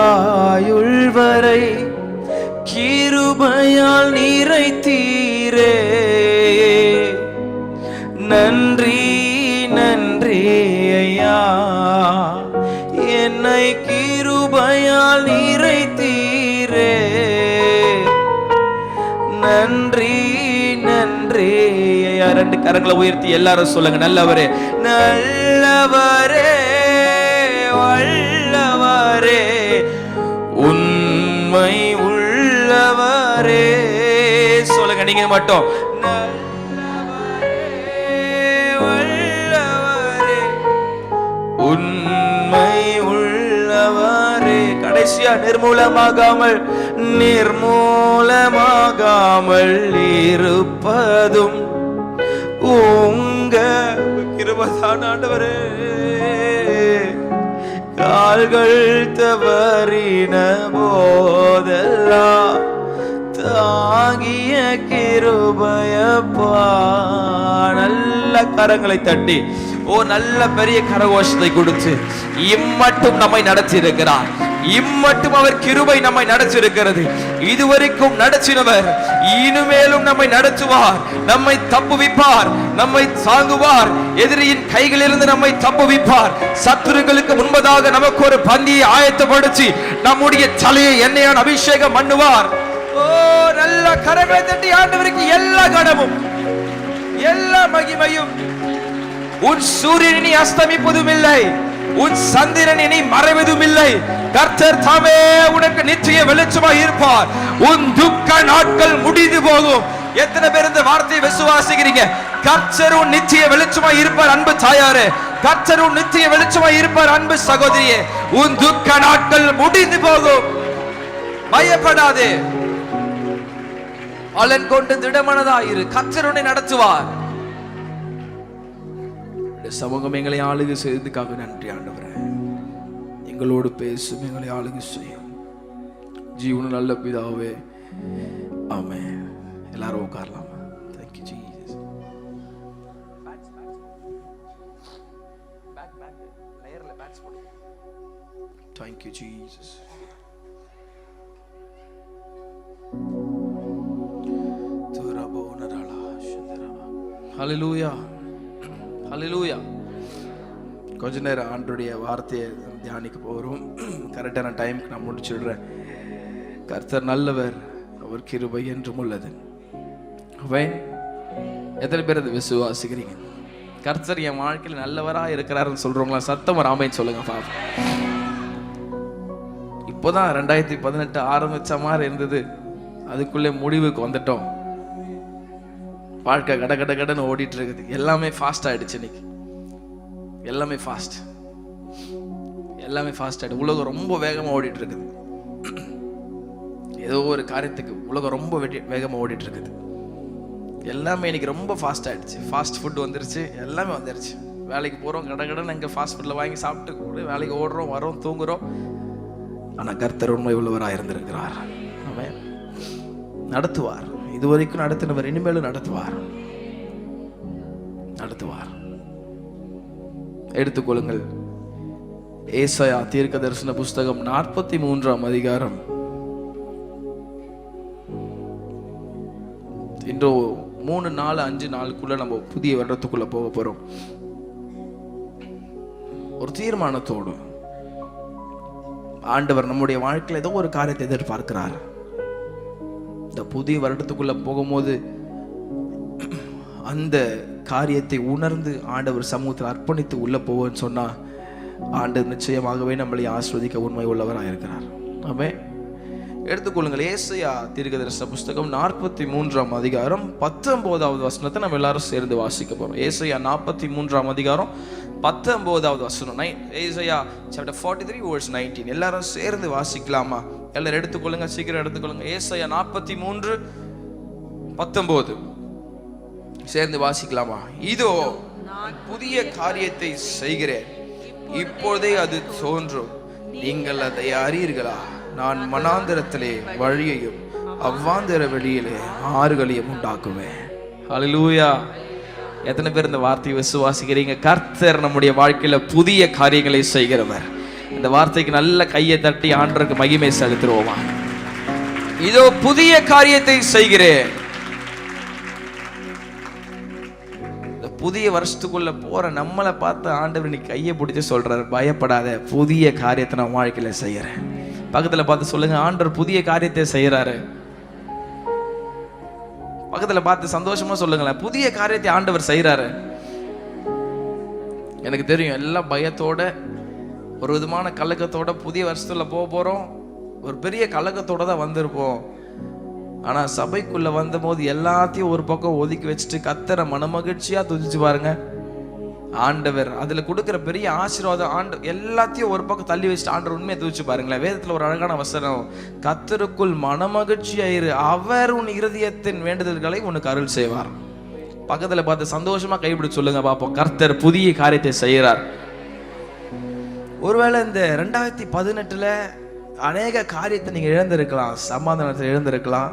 [SPEAKER 1] ஆயுள் வரை கிருபையால் நிறைத்தீரே. நன்றி நன்றி ஐயா, என்னை கிருபையால் நிறைத்தீரே. நன்றி நன்றி ஐயா. ரெண்டு கரங்களை உயர்த்தி எல்லாரும் சொல்லுங்க, நல்லவரே நல்லவரே வல்லவரே உண்மை உள்ளவரே. சொல்லுங்க நீங்க மட்டும், உண்மை உள்ளவரே. கடைசியா நிர்மூலமாகாமல் இருப்பதும் உங்க கிருபைதான் ஆண்டவரே. கால்கள் தவறின போதெல்லாம் தாங்கிய கிருபையப்பா. நல்ல கரங்களை தட்டி நல்ல பெரிய கரகோஷத்தை கொடுத்து இம்மட்டும் நம்மை நடத்தி இருக்கிறார். இம்மட்டும் அவர் கிருபை நம்மை நடத்தியிருக்கிறது. இதுவரைக்கும் நடத்தினவர் இனிமேலும் நம்மை நடத்துவார். நம்மை தப்புவிப்பார், நம்மை தாங்குவார். எதிரியின் கைகளிலிருந்து நம்மை தப்புவிப்பார். சத்துருக்களுக்கு முன்பதாக நமக்கு ஒரு பந்தியை ஆயத்தப்படுத்தி நம்முடைய தலையை எண்ணெயால் அபிஷேகம் பண்ணுவார். நல்ல கரங்களை தட்டி ஆண்டவருக்கு எல்லா கனமும் எல்லா மகிமையும். உன் சூரியன் இனி அஸ்தமிப்பதும் இல்லை, உன் சந்திரன் இனி மறைவதும் இல்லை. கர்த்தர் தாமே உனக்கு நிச்சய வெளிச்சமாய் இருப்பார். உன் துக்க நாட்கள் முடிந்து போகும். எத்தனை பேர் இந்த வார்த்தையை விசுவாசிக்கிறீங்க? கர்த்தர் உன் நிச்சய வெளிச்சமாய் இருப்பார் அன்பு தாயாரே. கர்த்தர் உன் நிச்சய வெளிச்சமாய் இருப்பார் அன்பு சகோதரியே. உன் துக்க நாட்கள் முடிந்து போகும். பயப்படாதே, பலன் கொண்டு திடமனதாயிரு. கர்த்தர் உன்னை நடத்துவார். சமூகம் எங்களை ஆளுகை செய்ததுக்காக நன்றி ஆண்டவரே. எங்களோடு பேசும், எங்களை ஆளுகை செய்யும் ஜீவன நல்ல பிதாவே. ஆமென். எல்லாரும் உட்காரலாம். Thank you Jesus. Thank you Jesus. Hallelujah. ஹல்லேலூயா. கொஞ்ச நேரம் ஆண்டவருடைய வார்த்தையை தியானிக்க போகிறோம். கரெக்டான டைமுக்கு நான் முடிச்சுடுறேன். கர்த்தர் நல்லவர், அவர் கிருபை என்றும் உள்ளது. எத்தனை பேர் அதை விசுவாசிக்கிறீங்க? கர்த்தர் என் வாழ்க்கையில் நல்லவராக இருக்கிறாருன்னு சொல்றவங்களா சத்தம் ஆமென் சொல்லுங்க பாப்பா. இப்போதான் 2018 ஆரம்பிச்ச மாதிரி இருந்தது, அதுக்குள்ளே முடிவுக்கு வந்துட்டோம். வாழ்க்கை கட கட கடன்னு ஓடிட்டு இருக்குது. எல்லாமே ஃபாஸ்ட் ஆயிடுச்சு. இன்னைக்கு எல்லாமே ஃபாஸ்ட் ஆயிடுச்சு. உலகம் ரொம்ப வேகமா ஓடிட்டு இருக்குது. ஏதோ ஒரு காரியத்துக்கு உலகம் ரொம்ப வேகமா ஓடிட்டு இருக்குது. எல்லாமே இன்னைக்கு ரொம்ப ஃபாஸ்ட் ஆயிடுச்சு. ஃபாஸ்ட் ஃபுட் வந்துருச்சு, எல்லாமே வந்துருச்சு. வேலைக்கு போறோம், கட கடன்னு எங்க ஃபாஸ்ட் ஃபுட்ல வாங்கி சாப்பிட்டு வேலைக்கு ஓடுறோம், வரோம், தூங்குறோம். ஆனா கர்த்தர் உண்மை உள்ளவராக இருந்திருக்கிறார். ஆமென். நடத்துவார். இதுவரைக்கும் நடத்தினவர் இனிமேலும் நடத்துவார். எடுத்துக்கொள்ளுங்கள். ஏசாயா தீர்க்க தரிசன புஸ்தகம் 43ஆம் அதிகாரம். இன்று 3, 4, 5 நாளுக்குள்ள நம்ம புதிய வருடத்துக்குள்ள போக போறோம். ஒரு தீர்மானத்தோடு ஆண்டவர் நம்முடைய வாழ்க்கையில் ஏதோ ஒரு காரியத்தை எதிர்பார்க்கிறார். இந்த புதிய வருடத்துக்குள்ள போகும்போது அந்த காரியத்தை உணர்ந்து ஆண்டவர் சமூகத்தில் அர்ப்பணித்து உள்ள போவோன்னு சொன்னா ஆண்டவர் நிச்சயமாகவே நம்மளை ஆஸ்வதிக்க உண்மை உள்ளவராக இருக்கிறார். ஆமென். எடுத்துக்கொள்ளுங்கள். ஏசாயா தீர்க்கதரிசன புஸ்தகம் 43ஆம் அதிகாரம் 19வது வசனத்தை நம்ம எல்லாரும் சேர்ந்து வாசிக்க போறோம். ஏசாயா 43ஆம் அதிகாரம் 19வது வசனம். ஏசாயா chapter 43 verse 19. எல்லாரும் சேர்ந்து வாசிக்கலாமா? எல்லாரும் எடுத்துக்கொள்ளுங்க, சீக்கிரம் எடுத்துக்கொள்ளுங்க. ஏசாயா 43:19 சேர்ந்து வாசிக்கலாமா? இதோ நான் புதிய காரியத்தை செய்கிறேன், இப்பொழுதே அது தோன்றும், நீங்கள் அதை அறியீர்களா? நான் மனாந்தரத்திலே வழியையும் அவ்வாந்திர வெளியிலே ஆறுகளையும் உண்டாக்குவேன். ஹல்லேலூயா. எத்தனை பேர் இந்த வார்த்தையை விசுவாசிக்கிறீங்க? கர்த்தர் நம்முடைய வாழ்க்கையில புதிய காரியங்களை செய்கிறவர். இந்த வார்த்தைக்கு நல்ல கையை தட்டி ஆண்டவருக்கு மகிமை செலுத்துவோமா? இதோ புதிய காரியத்தை செய்கிறேன். இந்த புதிய வருஷத்துக்குள்ள போற நம்மளை பார்த்து ஆண்டவர் இன்னைக்கு கையை பிடிச்சி சொல்றாரு, பயப்படாத, புதிய காரியத்தை நான் வாழ்க்கையில செய்யறேன். பக்கத்துல பார்த்து சொல்லுங்க, ஆண்டவர் புதிய காரியத்தை செய்யறாரு. பக்கத்துல பார்த்து சந்தோஷமா சொல்லுங்களேன், புதிய காரியத்தை ஆண்டவர் செய்யறாரு. எனக்கு தெரியும் எல்லாம் பயத்தோட ஒரு விதமான கலக்கத்தோட புதிய வருஷத்துல போறோம். ஒரு பெரிய கலக்கத்தோட தான் வந்திருப்போம். ஆனா சபைக்குள்ள வந்த போது எல்லாத்தையும் ஒரு பக்கம் ஒதுக்கி வச்சுட்டு கர்த்தரை மனமகிழ்ச்சியா துதிச்சு பாருங்க. ஆண்டவர் அதுல கொடுக்கிற பெரிய ஆசீர்வாதம், எல்லாத்தையும் ஒரு பக்கம் தள்ளி வச்சுட்டு ஆண்டவர் உண்மையை துதிச்சு பாருங்களேன். வேதத்துல ஒரு அழகான வசனம், கர்த்தருக்குள் மனமகிழ்ச்சியாயிரு, அவர் உன் இருதயத்தின் வேண்டுதல்களை உனக்கு அருள் செய்வார். பக்கத்துல பார்த்து சந்தோஷமா கைப்பிடிச்சு சொல்லுங்க பாப்போம், கர்த்தர் புதிய காரியத்தை செய்யறார். ஒருவேளை இந்த 2018 அநேக காரியத்தை நீங்க இழந்திருக்கலாம். சமாதானத்தை இழந்திருக்கலாம்.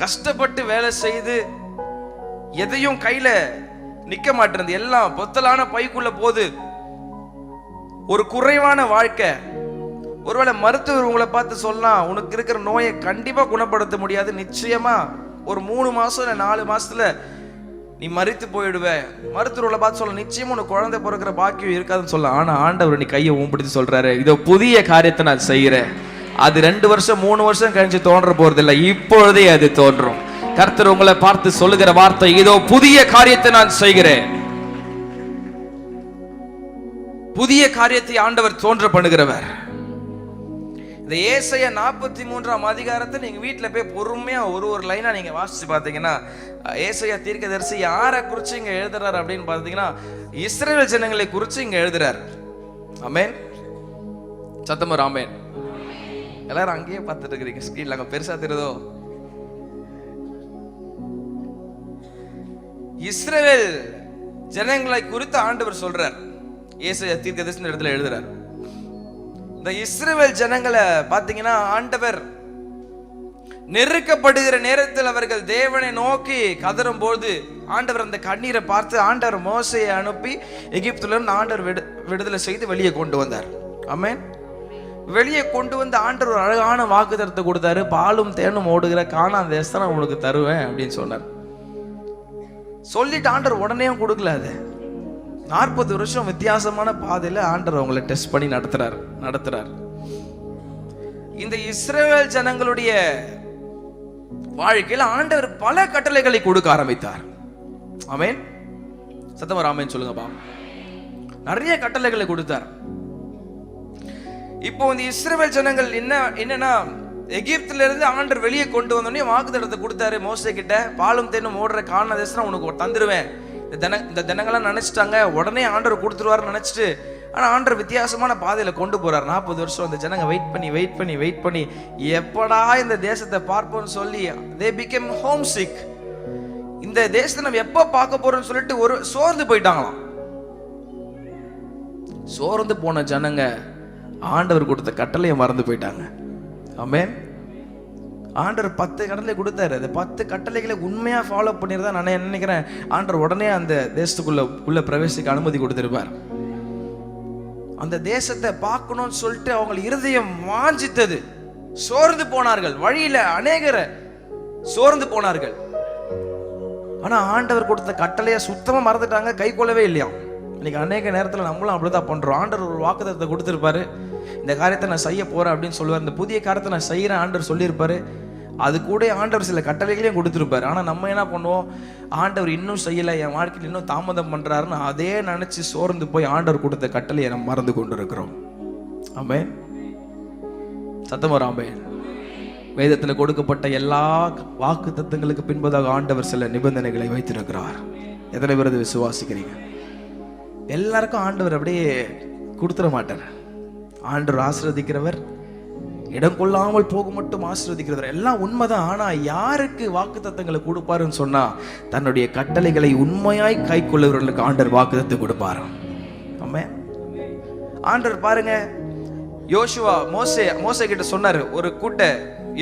[SPEAKER 1] கஷ்டப்பட்டு வேலை செய்து எதையும் கையில நிக்க மாட்டேறது, எல்லாம் பொத்தலான பைக்குள்ள போது. ஒரு குறைவான வாழ்க்கை. ஒருவேளை மருத்துவர் உங்களை பார்த்து சொல்லலாம், உனக்கு இருக்கிற நோயை கண்டிப்பா குணப்படுத்த முடியாது, நிச்சயமா ஒரு 3 மாசம் இல்ல 4 மாசத்துல நீ மரித்து போயிடுவ. மருத்துவர்களை பார்த்து சொல்ல, நிச்சயமா உனக்கு குழந்தை பிறக்கிற பாக்கியம் இருக்காதுன்னு சொல்ல. ஆனா ஆண்டவர் நீ கையை ஊம்பிடித்து சொல்றாரு, இதோ புதிய காரியத்தை நான் செய்யறேன். அது 2 வருஷம் 3 வருஷம் கழிச்சு தோன்ற போறது இல்லை, இப்பொழுதே அது தோன்றும். கர்த்தர் உங்களை பார்த்து சொல்லுகிற வார்த்தை, இதோ புதிய காரியத்தை நான் செய்கிறேன். புதிய காரியத்தை ஆண்டவர் தோன்ற பண்ணுகிறவர். இந்த ஏசாயா 43ஆம் அதிகாரத்தை நீங்க வீட்டுல போய் பொறுமையா ஒரு லைனா நீங்க வாசிச்சு பார்த்தீங்கன்னா, ஏசாயா தீர்க்கதரிசி யாரை குறிச்சு இங்க எழுதுறாரு அப்படின்னு பார்த்தீங்கன்னா, இஸ்ரவேல் ஜனங்களை குறிச்சு இங்க எழுதுறாரு. ஆமென். சத்தமா ஆமென். எல்லாரும் அங்கேயே பார்த்துட்டு இருக்கிறீங்க, ஸ்கிரீன்ல அங்க பெருசா தெரியுதோ? இஸ்ரவேல் ஜனங்களை குறித்து ஆண்டவர் சொல்றார். ஏசாயா தீர்க்கதரிசி இடத்துல எழுதுறார். இந்த இஸ்ரவேல் ஜனங்களை பாத்தீங்கன்னா, ஆண்டவர் நெருக்கப்படுகிற நேரத்தில் அவர்கள் தேவனை நோக்கி கதறும் போது ஆண்டவர் அந்த கண்ணீரை பார்த்து ஆண்டவர் மோசையை அனுப்பி எகிப்துல இருந்து ஆண்டவர் விடுதலை செய்து வெளியே கொண்டு வந்தார். ஆமென். வெளியே கொண்டு வந்து ஆண்டவர் ஒரு அழகான வாக்குத்தத்தத்தை கொடுத்தாரு. பாலும் தேனும் ஓடுகிற கானான் தேசத்தை நான் உனக்கு தருவேன் அப்படின்னு சொன்னார். சொல்லிட்டு ஆண்டவர் உடனே கொடுக்கல. அது 40 வருஷம் வித்தியாசமான பாதையில ஆண்டவர் அவங்களை டெஸ்ட் பண்ணி நடத்துறார். இந்த இஸ்ரவேல் ஜனங்களுடைய வாழ்க்கையில் ஆண்டவர் பல கட்டளைகளை கொடுக்க ஆரம்பித்தார். ஆமென். சத்தமா ஆமென் சொல்லுங்கப்பா. நிறைய கட்டளைகளை கொடுத்தார். இப்போ இந்த இஸ்ரவேல் ஜனங்கள் என்னன்னா, எகிப்துல இருந்து ஆண்டவர் வெளியே கொண்டு வந்தோடனே வாக்குத்தத்தத்தை கொடுத்தாரு மோசே கிட்ட, பாலும் தேனும் ஓடுற கானான் தேசம் உனக்கு தந்துருவேன். இந்த தினங்கள்லாம் நினைச்சிட்டாங்க, உடனே ஆண்டவர் கொடுத்துருவாருன்னு நினைச்சிட்டு, ஆனா ஆண்டவர் வித்தியாசமான பாதையில கொண்டு போறார். 40 வருஷம் அந்த ஜனங்க வெயிட் பண்ணி எப்படா இந்த தேசத்தை பார்ப்போம்னு சொல்லி they became homesick. இந்த தேசத்தை நம்ம எப்ப பார்க்க போறோம்னு சொல்லிட்டு ஒரு சோர்ந்து போயிட்டாங்களாம். சோர்ந்து போன ஜனங்க ஆண்டவர் கொடுத்த கட்டளையை மறந்து போயிட்டாங்க. ஆமென். ஆண்டவர் 10 கட்டளை கொடுத்தாரு. அந்த 10 கட்டளைகளை உண்மையா ஃபாலோ பண்ணிருந்தா நான் நினைக்கிறேன் ஆண்டவர் உடனே அந்த தேசத்துக்குள்ள பிரவேசிக்க அனுமதி கொடுத்திருப்பார். அந்த தேசத்தை பார்க்கணும்னு சொல்லிட்டு அவங்க இருதயம் வாஞ்சித்தது. சோர்ந்து போனார்கள். வழியில அநேகரை சோர்ந்து போனார்கள். ஆனா ஆண்டவர் கொடுத்த கட்டளையை சுத்தமா மறந்துட்டாங்க, கை கொள்ளவே இல்லையா. இன்னைக்கு அநேக நேரத்துல நம்மளும் அப்படிதான் பண்றோம். ஆண்டவர் ஒரு வாக்குத்தத்தத்தை கொடுத்திருப்பாரு, இந்த காரியத்தை நான் செய்ய போறேன் அப்படின்னு சொல்லுவார். இந்த புதிய காரியத்தை நான் செய்யறேன் ஆண்டவர் சொல்லியிருப்பாரு. அது கூட ஆண்டவர் சில கட்டளைகளையும் கொடுத்திருப்பாரு. ஆனா நம்ம என்ன பண்ணுவோம், ஆண்டவர் இன்னும் செய்யலை, என் வாழ்க்கையில் இன்னும் தாமதம் பண்றாருன்னு அதே நினைச்சு சோர்ந்து போய் ஆண்டவர் கொடுத்த கட்டளையை நம்ம மறந்து கொண்டு இருக்கிறோம். ஆமென். சத்தமா ஆமென். வேதத்துல கொடுக்கப்பட்ட எல்லா வாக்குத்தத்தங்களுக்கு பின்பதாக ஆண்டவர் சில நிபந்தனைகளை வைத்திருக்கிறார். எத்தனை பேர் அதை விசுவாசிக்கிறீங்க? எல்லாருக்கும் ஆண்டவர் அப்படியே கொடுத்துட மாட்டார். ஆண்டவர் ஆசீர்வதிக்கிறவர், இடம் கொள்ளாமல் போக மட்டும் ஆசீர்வதிக்கிறவர், எல்லாம் உண்மைதான். ஆனா யாருக்கு வாக்குத்தத்தங்களை கொடுப்பாருன்னு சொன்னா, தன்னுடைய கட்டளைகளை உண்மையாய் கை கொள்ளுகிறவர்களுக்கு ஆண்டவர் வாக்குத்தத்தை கொடுப்பாரு. ஆமென். ஆண்டவர் பாருங்க, யோசுவா மோசே கிட்ட சொன்னாரு, ஒரு கூட்ட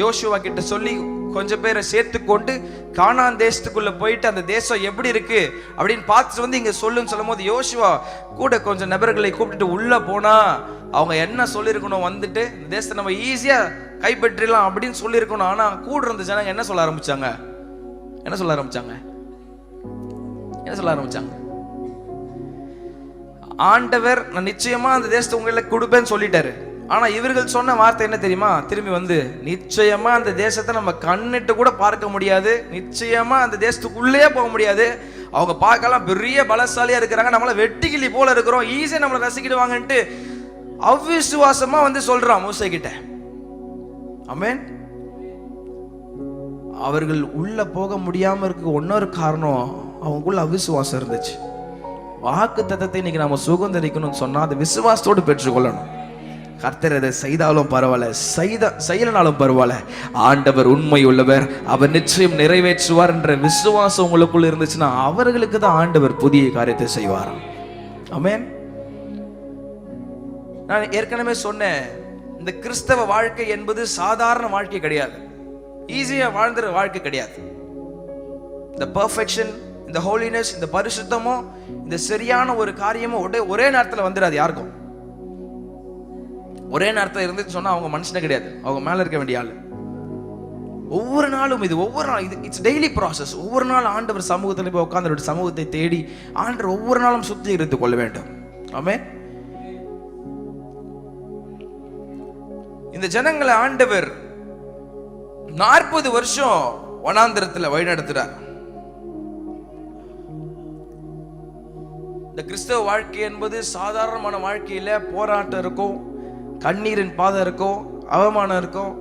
[SPEAKER 1] யோசுவா கிட்ட சொல்லி கொஞ்சம் பேரை சேர்த்து கொண்டு கானான் தேசத்துக்குள்ள போயிட்டு அந்த தேசம் எப்படி இருக்கு அப்படின்னு பார்த்துட்டு வந்து இங்க சொல்லுன்னு சொல்லும் போது, யோசுவா கூட கொஞ்சம் நபர்களை கூப்பிட்டுட்டு உள்ள போனா அவங்க என்ன சொல்லியிருக்கணும், வந்துட்டு இந்த தேசத்தை நம்ம ஈஸியா கைப்பற்றிடலாம் அப்படின்னு சொல்லியிருக்கணும். ஆனா கூட இருந்த ஜனங்க என்ன சொல்ல ஆரம்பிச்சாங்க? ஆண்டவர் நான் நிச்சயமா அந்த தேசத்தை உங்களுக்கு கொடுப்பேன்னு சொல்லிட்டாரு. ஆனா இவர்கள் சொன்ன வார்த்தை என்ன தெரியுமா? திரும்பி வந்து நிச்சயமா அந்த தேசத்தை நம்ம கண்ணிட்டு கூட பார்க்க முடியாது, நிச்சயமா அந்த தேசத்துக்குள்ளே போக முடியாது, அவங்க பார்க்கலாம் பெரிய பலசாலியா இருக்கிறாங்க, நம்மள வெட்டிக்கிளி போல இருக்கிறோம், ஈஸியா நம்மளை ரசிக்கிடுவாங்கன்ட்டு அவிசுவாசமா வந்து சொல்றான் மோசே கிட்ட. ஆமென். அவர்கள் உள்ள போக முடியாம இருக்க இன்னொரு காரணம் அவங்களுக்குள்ள அவிசுவாசம் இருந்துச்சு. வாக்கு தத்தத்தை இன்னைக்கு நம்ம சுதந்திரிக்கணும்னு சொன்னா அதை விசுவாசத்தோடு பெற்றுக்கொள்ளணும். கர்த்தர் அதை செய்தாலும் பரவாயில்ல, செய்யலனாலும் பரவாயில்ல, ஆண்டவர் உண்மை உள்ளவர், அவர் நிச்சயம் நிறைவேற்றுவார் என்ற விசுவாசம் உங்களுக்குள்ள இருந்துச்சுன்னா அவர்களுக்கு தான் ஆண்டவர் புதிய காரியத்தை செய்வார். ஆமென். நான் ஏற்கனவே சொன்னேன், இந்த கிறிஸ்தவ வாழ்க்கை என்பது சாதாரண வாழ்க்கை கிடையாது, ஈஸியா வாழ்ந்துற வாழ்க்கை கிடையாது. இந்த பெர்ஃபெக்ஷன், இந்த ஹோலினஸ், இந்த பரிசுத்தமும், இந்த சரியான ஒரு காரியமும் ஒரே நேரத்தில் வந்துடாது யாருக்கும். ஒரே நேரத்தில் இருந்துச்சு சொன்னா அவங்க மனுஷனே கிடையாது, அவங்க மேல இருக்க வேண்டிய ஆளு. ஒவ்வொரு நாளும் இது இட்ஸ் டெய்லி ப்ராசஸ். ஒவ்வொரு நாள் ஆண்டவர் சமூகத்தில் போய் உட்கார்ந்து சமூகத்தை தேடி ஆண்டவர் ஒவ்வொரு நாளும் சுத்திகரித்துக் கொள்ள வேண்டும். ஆமென். இந்த ஜனங்களை ஆண்டவர் 40 வருஷம் வனாந்திரத்தில் வழிநடத்துறார். இந்த கிறிஸ்தவ வாழ்க்கை என்பது சாதாரணமான வாழ்க்கையில போராட்டம் இருக்கும், கண்ணீரின் பாதம் இருக்கும், அவமானம் இருக்கும்.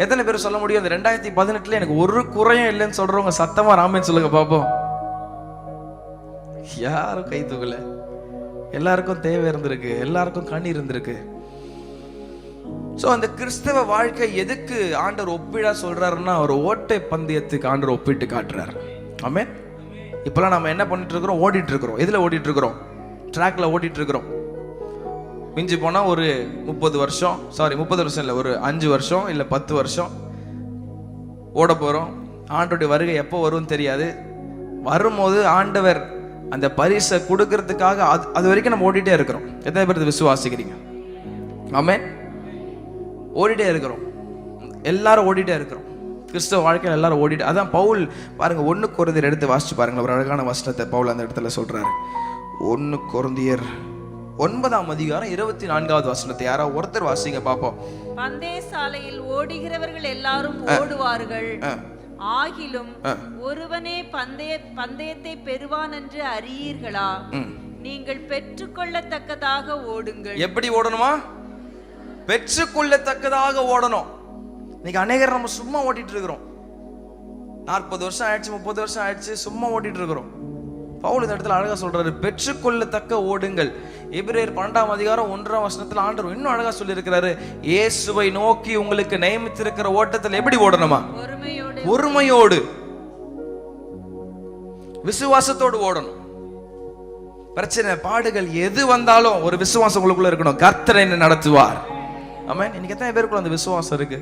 [SPEAKER 1] எத்தனை பேர் சொல்ல முடியும் இந்த 2018 எனக்கு ஒரு குறையும் இல்லைன்னு சொல்றவங்க சத்தமா ராமன் சொல்லுங்க பாப்போம். யாரும் கை தூக்கல. எல்லாருக்கும் தேவை இருந்திருக்கு, எல்லாருக்கும் கண்ணீர் இருந்திருக்கு. சோ அந்த கிறிஸ்தவ வாழ்க்கை எதுக்கு ஆண்டவர் ஒப்பிடா சொல்றாருன்னா ஒரு ஓட்டை பந்தயத்துக்கு ஆண்டவர் ஒப்பிட்டு காட்டுறாரு. ஆமென். இப்பெல்லாம் நம்ம என்ன பண்ணிட்டு இருக்கிறோம்? ஓடிட்டு இருக்கிறோம். எதுல ஓடிட்டு இருக்கிறோம்? ட்ராக்ல ஓடிட்டு இருக்கிறோம். மிஞ்சி போனா ஒரு 30 வருஷம், சாரி 30 வருஷம் இல்லை, ஒரு 5 வருஷம் இல்லை 10 வருஷம் ஓட போறோம். ஆண்டவருடைய வருகை எப்போ வரும்னு தெரியாது. வரும்போது ஆண்டவர் அந்த பரிசை கொடுக்கறதுக்காக அது வரைக்கும் நம்ம ஓடிட்டே இருக்கிறோம். எத்தனை பேர் விசுவாசிக்கிறீங்க? ஆமென். ஓடிட்டே இருக்கிறோம், எல்லாரும் ஓடிட்டே இருக்கிறோம். கிறிஸ்தவ வாழ்க்கையில் எல்லாரும் ஓடிட்டு. அதான் பவுல் பாருங்க, 1 கொரிந்தியர் எடுத்து வாசிச்சு பாருங்க, ஒரு அழகான வசனத்தை பவுல் அந்த இடத்துல சொல்றாரு. 1 கொரிந்தியர் 9ஆம் அதிகாரம் 24வது வசனத்தை யாரா ஒருத்தர் வாசிங்க பாப்போம்.
[SPEAKER 2] பந்தய சாலையில் ஓடுகிறவர்கள் எல்லாரும் ஓடுவார்கள், ஆகிலும் ஒருவனே பந்தயத்தை பெறுவான் என்று அறியீர்களா? நீங்கள் பெற்றுக்கொள்ளத்தக்கதாக ஓடுங்கள்.
[SPEAKER 1] எப்படி ஓடணுமா? பெற்றுக்கொள்ளத்தக்கதாக ஓடணும். இன்னைக்கு அநேகர் நம்ம சும்மா ஓட்டிட்டு இருக்கிறோம். 40 வருஷம் ஆயிடுச்சு, 30 வருஷம் ஆயிடுச்சு, சும்மா ஓட்டிட்டு இருக்கிறோம். பவுல் இந்த இடத்துல அழகா சொல்றாரு, பெற்றுக்கொள்ளத்தக்க ஓடுங்கள். எபிரேயர் 12ஆம் அதிகாரம் 1ஆம் வசனத்துல ஆண்டவர் இன்னும் அழகா சொல்லி இருக்கிறாரு, இயேசுவை நோக்கி உங்களுக்கு நியமித்திருக்கிற ஓட்டத்தில் எப்படி ஓடணுமா? பொறுமையோடு, விசுவாசத்தோடு ஓடணும். பிரச்சனை, பாடுகள் எது வந்தாலும் ஒரு விசுவாசம் உங்களுக்குள்ள இருக்கணும். கர்த்தர் என்ன நடத்துவார். ஆமென். இன்னைக்கு எத்தனை பேருக்குள்ள அந்த விசுவாசம் இருக்கு?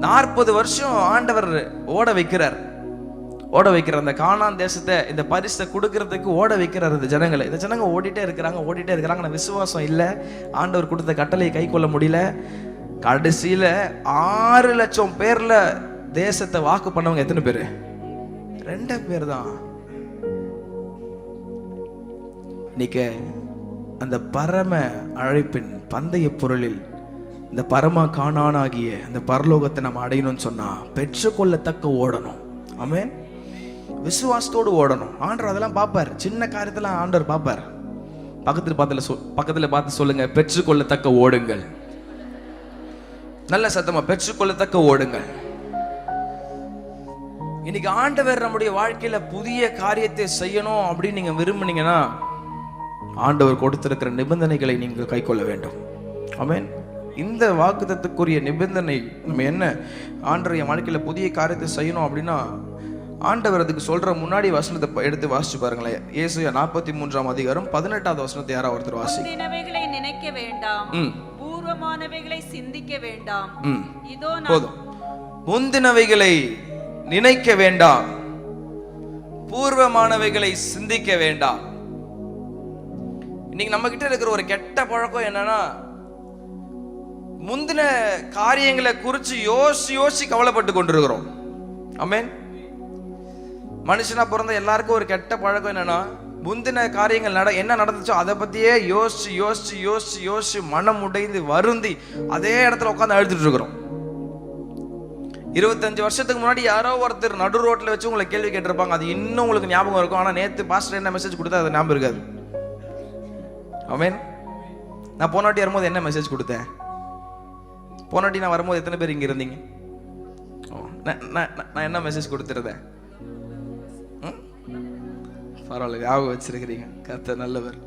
[SPEAKER 1] 40 வருஷம் ஆண்டவர் ஓட வைக்கிறார். அந்த கானான் தேசத்தை, இந்த பரிசை கொடுக்கறதுக்கு ஓட வைக்கிறார் இந்த ஜனங்களை. இந்த ஜனங்க ஓடிட்டே இருக்கிறாங்க. விசுவாசம் இல்லை, ஆண்டவர் கொடுத்த கட்டளையை கை கொள்ள முடியல. கடைசியில 6 லட்சம் பேர்ல தேசத்தை வாக்கு பண்ணவங்க எத்தனை பேரு? 2 பேர் தான். இன்னைக்கு அந்த பரம அழைப்பின் பந்தய பொருளில் இந்த பரம காணானாகிய அந்த பரலோகத்தை நம்ம அடையணும்னு சொன்னா பெற்றுக்கொள்ளத்தக்க ஓடணும். ஆமென். விசுவாசத்தோடு ஓடணும். ஆண்டவர் அதெல்லாம் பார்ப்பார். சின்ன காரியத்தெல்லாம் ஆண்டவர் பார்ப்பார். பக்கத்துல பார்த்து சொல்லுங்க, பெற்றுக்கொள்ளத்தக்க ஓடுங்கள். நல்ல சத்தமா, பெற்றுக்கொள்ளத்தக்க ஓடுங்கள். இன்னைக்கு ஆண்டவர் நம்முடைய வாழ்க்கையில புதிய காரியத்தை செய்யணும் அப்படின்னு நீங்க விரும்புனீங்கன்னா ஆண்டவர் கொடுத்திருக்கிற நிபந்தனைகளை நீங்கள் கை கொள்ள வேண்டும். ஆமென். இந்த வாக்குத்தத்தத்துக்குரிய நிபந்தனை நம்ம என்ன? ஆண்டவர் என் வாழ்க்கையில புதிய காரியத்தை செய்யணும் அப்படின்னா ஆண்டவர் அதுக்கு சொல்ற முன்னாடி வசனத்தை எடுத்து வாசிச்சு பாருங்களேன். ஏசாயா 43ஆம் அதிகாரம் 18வது வசனத்தை யாரா ஒருத்தர் வாசி.
[SPEAKER 2] நினைக்க வேண்டாம், பூர்வ பூர்வமானவைகளை சிந்திக்க வேண்டாம். இதோ
[SPEAKER 1] போதும். முந்தினவைகளை நினைக்க வேண்டாம், பூர்வமானவைகளை சிந்திக்க வேண்டாம். இன்னைக்கு நம்ம கிட்ட இருக்கிற ஒரு கெட்ட பழக்கம் என்னன்னா, முந்தின காரியங்களை குறித்து யோசி கவலைப்பட்டு கொண்டிருக்கிறோம். ஆமென். மனுஷனா பிறந்த எல்லாருக்கும் ஒரு கெட்ட பழக்கம் என்னன்னா, முந்தின காரியங்கள் என்ன நடந்துச்சோ அதை பத்தியே யோசிச்சு மனம் உடைந்து வருந்தி அதே இடத்துல உட்காந்து அழுதுட்டு இருக்கிறோம். 25 வருஷத்துக்கு முன்னாடி யாரோ ஒருத்தர் நடு ரோட்ல வச்சு உங்களை கேள்வி கேட்டிருப்பாங்க, அது இன்னும் உங்களுக்கு ஞாபகம் இருக்கும். ஆனா நேத்து பாஸ்டர் என்ன மெசேஜ் கொடுத்தா அது ஞாபகம் இருக்காது. ஆமென். நான் போனாட்டி வரும்போது என்ன மெசேஜ் கொடுத்தேன், போனாட்டி நான் வரும்போது எத்தனை பேர் இங்க இருந்தீங்க, நான் என்ன மெசேஜ் கொடுத்துருந்தேன், பரவாயில்ல ஞாபகம் வச்சிருக்கிறீங்க. கர்த்தர் நல்லவர்.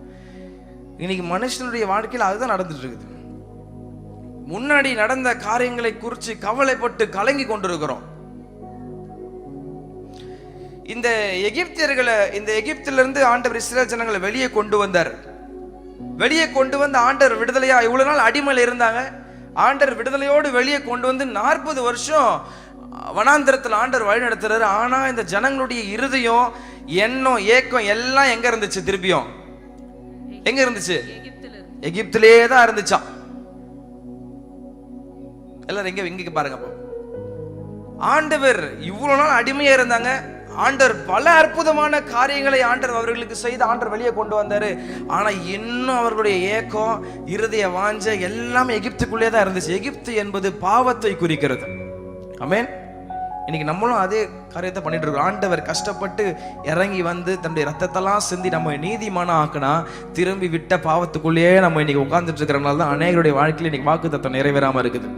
[SPEAKER 1] இன்னைக்கு மனுஷனுடைய வாழ்க்கையில் அதுதான் நடந்துட்டு இருக்குது. முன்னாடி நடந்த காரியங்களை குறித்து கவலைப்பட்டு கலங்கி கொண்டிருக்கிறோம். இந்த எகிப்திலிருந்து ஆண்டவர் இஸ்ரவேல் ஜனங்களை வெளியே கொண்டு வந்தார். வெளியே கொண்டு வந்து ஆண்டவர் விடுதலையா, இவ்வளவு நாள் அடிமையில் இருந்தாங்க. ஆண்டவர் விடுதலையோடு வெளியே கொண்டு வந்து 40 வருஷம் வனாந்திரத்தில் ஆண்டவர் வழி நடத்துறாரு. ஆனா இந்த ஜனங்களுடைய இருதயம், எண்ணம், ஏக்கம் எல்லாம் எங்க இருந்துச்சு? திருப்பியும் எங்க இருந்துச்சு? எகிப்திலே தான் இருந்துச்சாம். எல்லாரும் எங்க பாருங்க. ஆண்டவர் இவ்வளவு நாள் அடிமையா இருந்தாங்க. ஆண்டவர் பல அற்புதமான காரியங்களை ஆண்டவர் அவர்களுக்கு செய்து ஆண்டவர் வெளியே கொண்டு வந்தாரு. ஆனா இன்னும் அவர்களுடைய ஏக்கம், இருதய வாஞ்ச எல்லாமே எகிப்துக்குள்ளே தான் இருந்துச்சு. எகிப்து என்பது பாவத்தை குறிக்கிறது. ஆமென். இன்னைக்கு நம்மளும் அதே காரியத்தை பண்ணிட்டு இருக்கோம். ஆண்டவர் கஷ்டப்பட்டு இறங்கி வந்து தன்னுடைய ரத்தத்தெல்லாம் சிந்தி நம்ம நீதிமான ஆக்கினா திரும்பி விட்ட பாவத்துக்குள்ளேயே நம்ம இன்னைக்கு உட்கார்ந்துட்டு இருக்கிறனால தான் அநேகருடைய வாழ்க்கையில் இன்னைக்கு வாக்குத்தத்தம் நிறைவேறாம இருக்குது.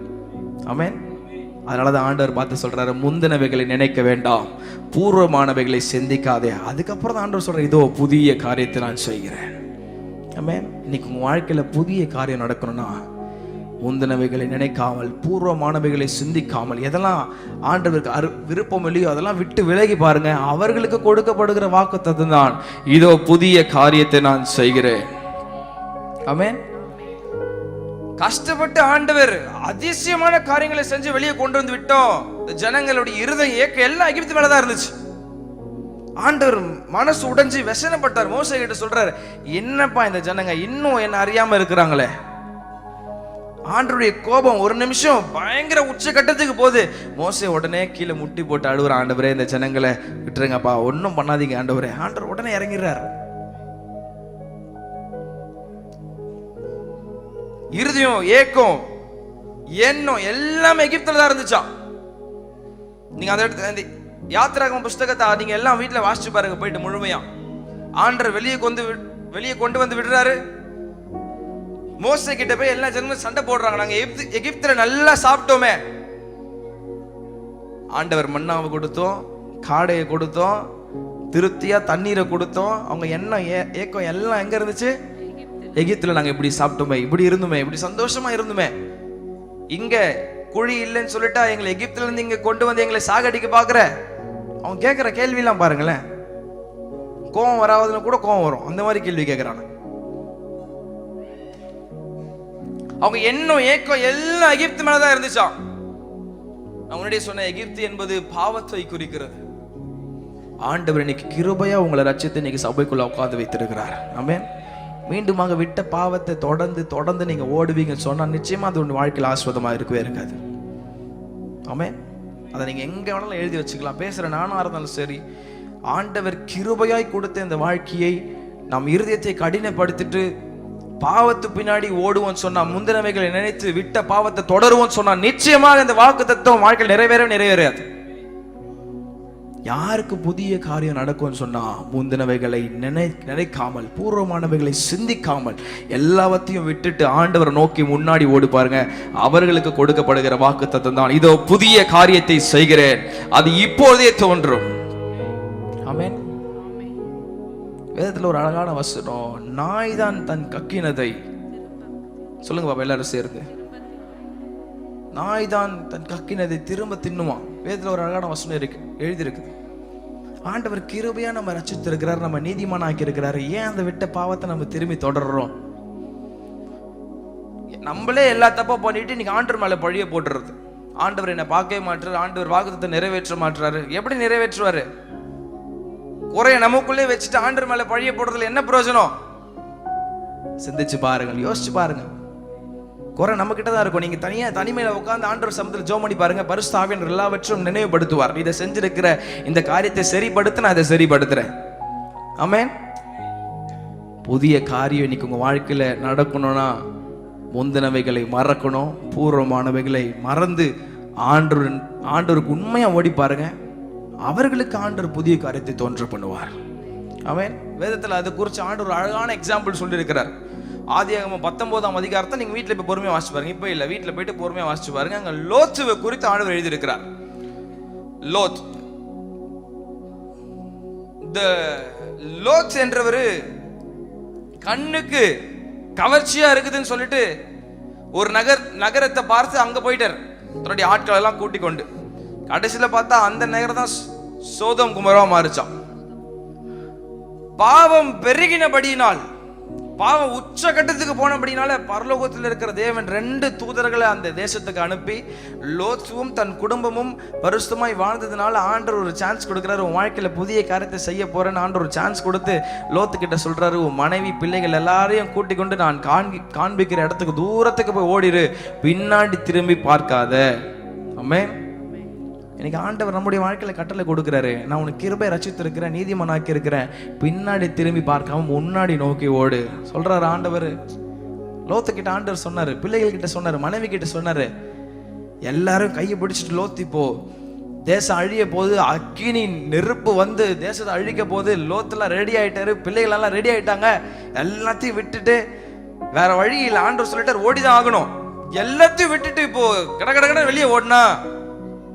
[SPEAKER 1] ஆமென். அதனாலதான் ஆண்டவர் பார்த்து சொல்றாரு, முந்தினவைகளை நினைக்க வேண்டாம், பூர்வமானவைகளை சிந்திக்காதே. அதுக்கப்புறம் தான் ஆண்டவர் சொல்ற, இதோ புதிய காரியத்தை நான் செய்கிறேன். ஆமென். இன்னைக்கு உங்க வாழ்க்கையில புதிய காரியம் நடக்கணும்னா முந்தினவைகளை நினைக்காமல், பூர்வமானவைகளை சிந்திக்காமல், எதெல்லாம் ஆண்டவருக்கு விருப்பம் இல்லையோ அதெல்லாம் விட்டு விலகி பாருங்க. அவர்களுக்கு கொடுக்கப்படுகிற வாக்குத்தத்தம் தான், இதோ புதிய காரியத்தை நான் செய்கிறேன். ஆமென். கஷ்டப்பட்டு ஆண்டவர் அதிசயமான காரியங்களை செஞ்சு வெளியே கொண்டு வந்து விட்டோம். ஜனங்களுடைய இருதய ஏக்கம் எல்லாம் எகிப்து மேலதான் இருந்துச்சு. ஆண்டவர் மனசு உடைஞ்சு வெசனப்பட்டார். மோசே கிட்ட சொல்றாரு, என்னப்பா இந்த ஜனங்க இன்னும் என்ன அறியாம இருக்கிறாங்களே. ஆண்டவருடைய கோபம் ஒரு நிமிஷம் பயங்கர உச்சகட்டத்துக்கு போகுது. மோசே உடனே கீழே முட்டி போட்டு அழுகுற, ஆண்டவரே இந்த ஜனங்களை விட்டுருங்கப்பா, ஒன்னும் பண்ணாதீங்க ஆண்டவரே. ஆண்டவர் உடனே இறங்கிறார். இருதயம், ஏக்கம், எண்ணம் எல்லாமே எகிப்துல தான் இருந்துச்சாம். நீங்க அதை எடுத்து யாத்திராகம புஸ்தகத்தை நீங்க எல்லாம் வீட்டுல வாசிச்சு பாருங்க போயிட்டு முழுமையா. ஆண்டவர் வெளியே கொண்டு வந்து விடுறாரு. மோசே கிட்ட போய் எல்லா ஜனங்களும் சண்டை போடுறாங்க, நாங்க எகிப்துல நல்லா சாப்பிட்டோமே. ஆண்டவர் மன்னாவை கொடுத்தோம், காடையை கொடுத்தோம், திருப்தியா தண்ணீரை கொடுத்தோம். அவங்க எண்ணம், ஏக்கம் எல்லாம் எங்க இருந்துச்சு? எகிப்துல நாங்க இப்படி சாப்பிட்டோமே, இப்படி இருந்துமே, இப்படி சந்தோஷமா இருந்துமே. இங்க குழி இல்லைன்னு சொல்லிட்டா எங்களை எகிப்துல இருந்து இங்க கொண்டு வந்து எங்களை சாகடிக்க பாக்குற. அவங்க கேட்கிற கேள்வி எல்லாம் பாருங்களேன். கோவம் வராதுன்னு கூட கோவம் வரும், அந்த மாதிரி கேள்வி கேட்கிறாங்க. அவங்க எண்ணம், ஏக்கம் எல்லாம் எகிப்து மேலதான் இருந்துச்சாம். நான் முன்னாடியே சொன்ன, எகிப்து என்பது பாவத்தை குறிக்கிறது. ஆண்டவர் இன்னைக்கு கிருபையா உங்களை ரட்சித்து இன்னைக்கு சபைக்குள்ள உட்கார்ந்து வைத்திருக்கிறார். ஆமென். மீண்டுமாக விட்ட பாவத்தை தொடர்ந்து நீங்க ஓடுவீங்கன்னு சொன்னா நிச்சயமா அது உங்க வாழ்க்கையில் ஆஸ்வதமா இருக்கவே இருக்காது. ஆமென். அதை நீங்க எங்க வேணாலும் எழுதி வச்சுக்கலாம். பேசுற நானா இருந்தாலும் சரி, ஆண்டவர் கிருபையாய் கொடுத்த இந்த வாழ்க்கையை நாம் இருதயத்தை கடினப்படுத்திட்டு பாவத்து பின்னாடி ஓடுவோம் சொன்னா, முந்தினவைகளை நினைத்து விட்ட பாவத்தை தொடருவோம் சொன்னா நிச்சயமாக இந்த வாக்குத்தத்தம் வாழ்க்கையில் நிறைவேறாது. யாருக்கு புதிய காரியம் நடக்கும்னு சொன்னா, முந்தினவைகளை நினைக்காமல், பூர்வமானவைகளை சிந்திக்காமல் எல்லாவற்றையும் விட்டுட்டு ஆண்டவரை நோக்கி முன்னாடி ஓடி பாருங்க. அவர்களுக்கு கொடுக்கப்படுகிற வாக்குத்தத்தம் தான், இதோ புதிய காரியத்தை செய்கிறேன், அது இப்போதே தோன்றும். ஆமென். வேதத்துல ஒரு அழகான வசனம், நாய் தான் தன் கக்கினதை, சொல்லுங்க பாப்பா எல்லாரும் சேர்ந்து, நாய் தான் தன் கக்கினதை திரும்ப தின்னுமா. வேதத்துல ஒரு அழகான வசனம் இருக்கு, எழுதி இருக்குது. ஆண்டவர் கிருபையா நம்ம ரட்சித்திருக்கிறார், நம்ம நீதிமான் ஆக்கி இருக்கிறாரு. ஏன் அந்த விட்ட பாவத்தை நம்ம திரும்பி தொடர்றோம்? நம்மளே எல்லா தப்பா பண்ணிட்டு இன்னைக்கு ஆண்டவர் மேல பழிய போட்டுறது. ஆண்டவர் என்னை பார்க்கவே மாட்டாரு, ஆண்டவர் வாக்குத்தத்தை நிறைவேற்ற மாட்டாரு. எப்படி நிறைவேற்றுவாரு? குறைய நமக்குள்ளே வச்சுட்டு ஆண்டவர் மேல பழிய போடுறதுல என்ன பிரயோஜனம்? சிந்திச்சு பாருங்க, யோசிச்சு பாருங்க. குறை நம்ம கிட்ட தான் இருக்கும். நீங்க தனிமையில உட்கார்ந்து ஆண்டவர் சமூகத்தில் ஜெபம் பண்ணி பாருங்க. பரிசுத்த ஆவியானவர் எல்லாவற்றையும் நினைவுபடுத்துவார். இதை செஞ்சிருக்கிற இந்த காரியத்தை சரிப்படுத்த நான் இதை சரிப்படுத்துறேன். ஆமென். புதிய காரியம் இன்னைக்கு உங்க வாழ்க்கையில நடக்கணும்னா முந்தினவைகளை மறக்கணும், பூர்வமானவைகளை மறந்து ஆண்டவருக்கு உண்மையா ஓடி பாருங்க. அவர்களுக்கு ஆண்டவர் புதிய காரியத்தை தோன்ற பண்ணுவார். ஆமென். வேதத்துல அதை குறித்து ஆண்டவர் அழகான எக்ஸாம்பிள் சொல்லி இருக்கிறார். ஆதியாகமம் 19ஆம் அதிகாரத்தை நீங்க வீட்டுல போய் பொறுமையா வாசிச்சு பாருங்க. இப்ப இல்ல, வீட்டுல போயிட்டு பொறுமையா வாசிச்சு பாருங்க. அங்க லோத்துவை குறித்து ஆண்டவர் எழுதியிருக்கிறார். லோத் என்றவர் கண்ணுக்கு கவர்ச்சியா இருக்குதுன்னு சொல்லிட்டு ஒரு நகரத்தை பார்த்து அங்க போயிட்டார் தன்னுடைய ஆட்கள் எல்லாம் கூட்டிக் கொண்டு. கடைசியில பார்த்தா அந்த நகரம் தான் சோதோம் குமரா மாறிச்சான். பாவம் பெருகினபடியினால், பாவம் உச்சகட்டத்துக்கு போனபடினால பரலோகத்தில் இருக்கிற தேவன் 2 தூதர்களை அந்த தேசத்துக்கு அனுப்பி லோத்துவும் தன் குடும்பமும் பரிசுத்தமாய் வாழ்ந்ததுனால ஆண்டவர் ஒரு சான்ஸ் கொடுக்குறாரு. உன் வாழ்க்கையில புதிய காரியத்தை செய்ய போறேன்னு ஆண்டவர் ஒரு சான்ஸ் கொடுத்து லோத்து கிட்ட சொல்றாரு, உன் மனைவி பிள்ளைகள் எல்லாரையும் கூட்டிக் கொண்டு நான் காண்பிக்கிற இடத்துக்கு தூரத்துக்கு போய் ஓடிரு, பின்னாடி திரும்பி பார்க்காத. ஆமென். இன்னைக்கு ஆண்டவர் நம்முடைய வாழ்க்கையில கட்டளை கொடுக்கிறாரு. நான் உனக்கு கிருபை ரட்சித்திருக்கிறேன், நீதிமானாக்கி இருக்கிறேன், பின்னாடி திரும்பி பார்க்காம முன்னாடி நோக்கி ஓடு சொல்றாரு ஆண்டவர். லோத்துக்கிட்ட ஆண்டவர் சொன்னாரு, பிள்ளைகள் கிட்ட சொன்னாரு, மனைவி கிட்ட சொன்னாரு. எல்லாரும் கையை பிடிச்சிட்டு லோத்து இப்போ தேசம் அழிய போது, அக்கினி நெருப்பு வந்து தேசத்தை அழிக்க போது, லோத்தெல்லாம் ரெடி ஆயிட்டாரு, பிள்ளைகள் எல்லாம் ரெடி ஆயிட்டாங்க. எல்லாத்தையும் விட்டுட்டு வேற வழி இல்லை, ஆண்டவர் சொல்லிட்டாரு ஓடிதான் ஆகணும். எல்லாத்தையும் விட்டுட்டு இப்போ கடகடகட வெளியே ஓடினா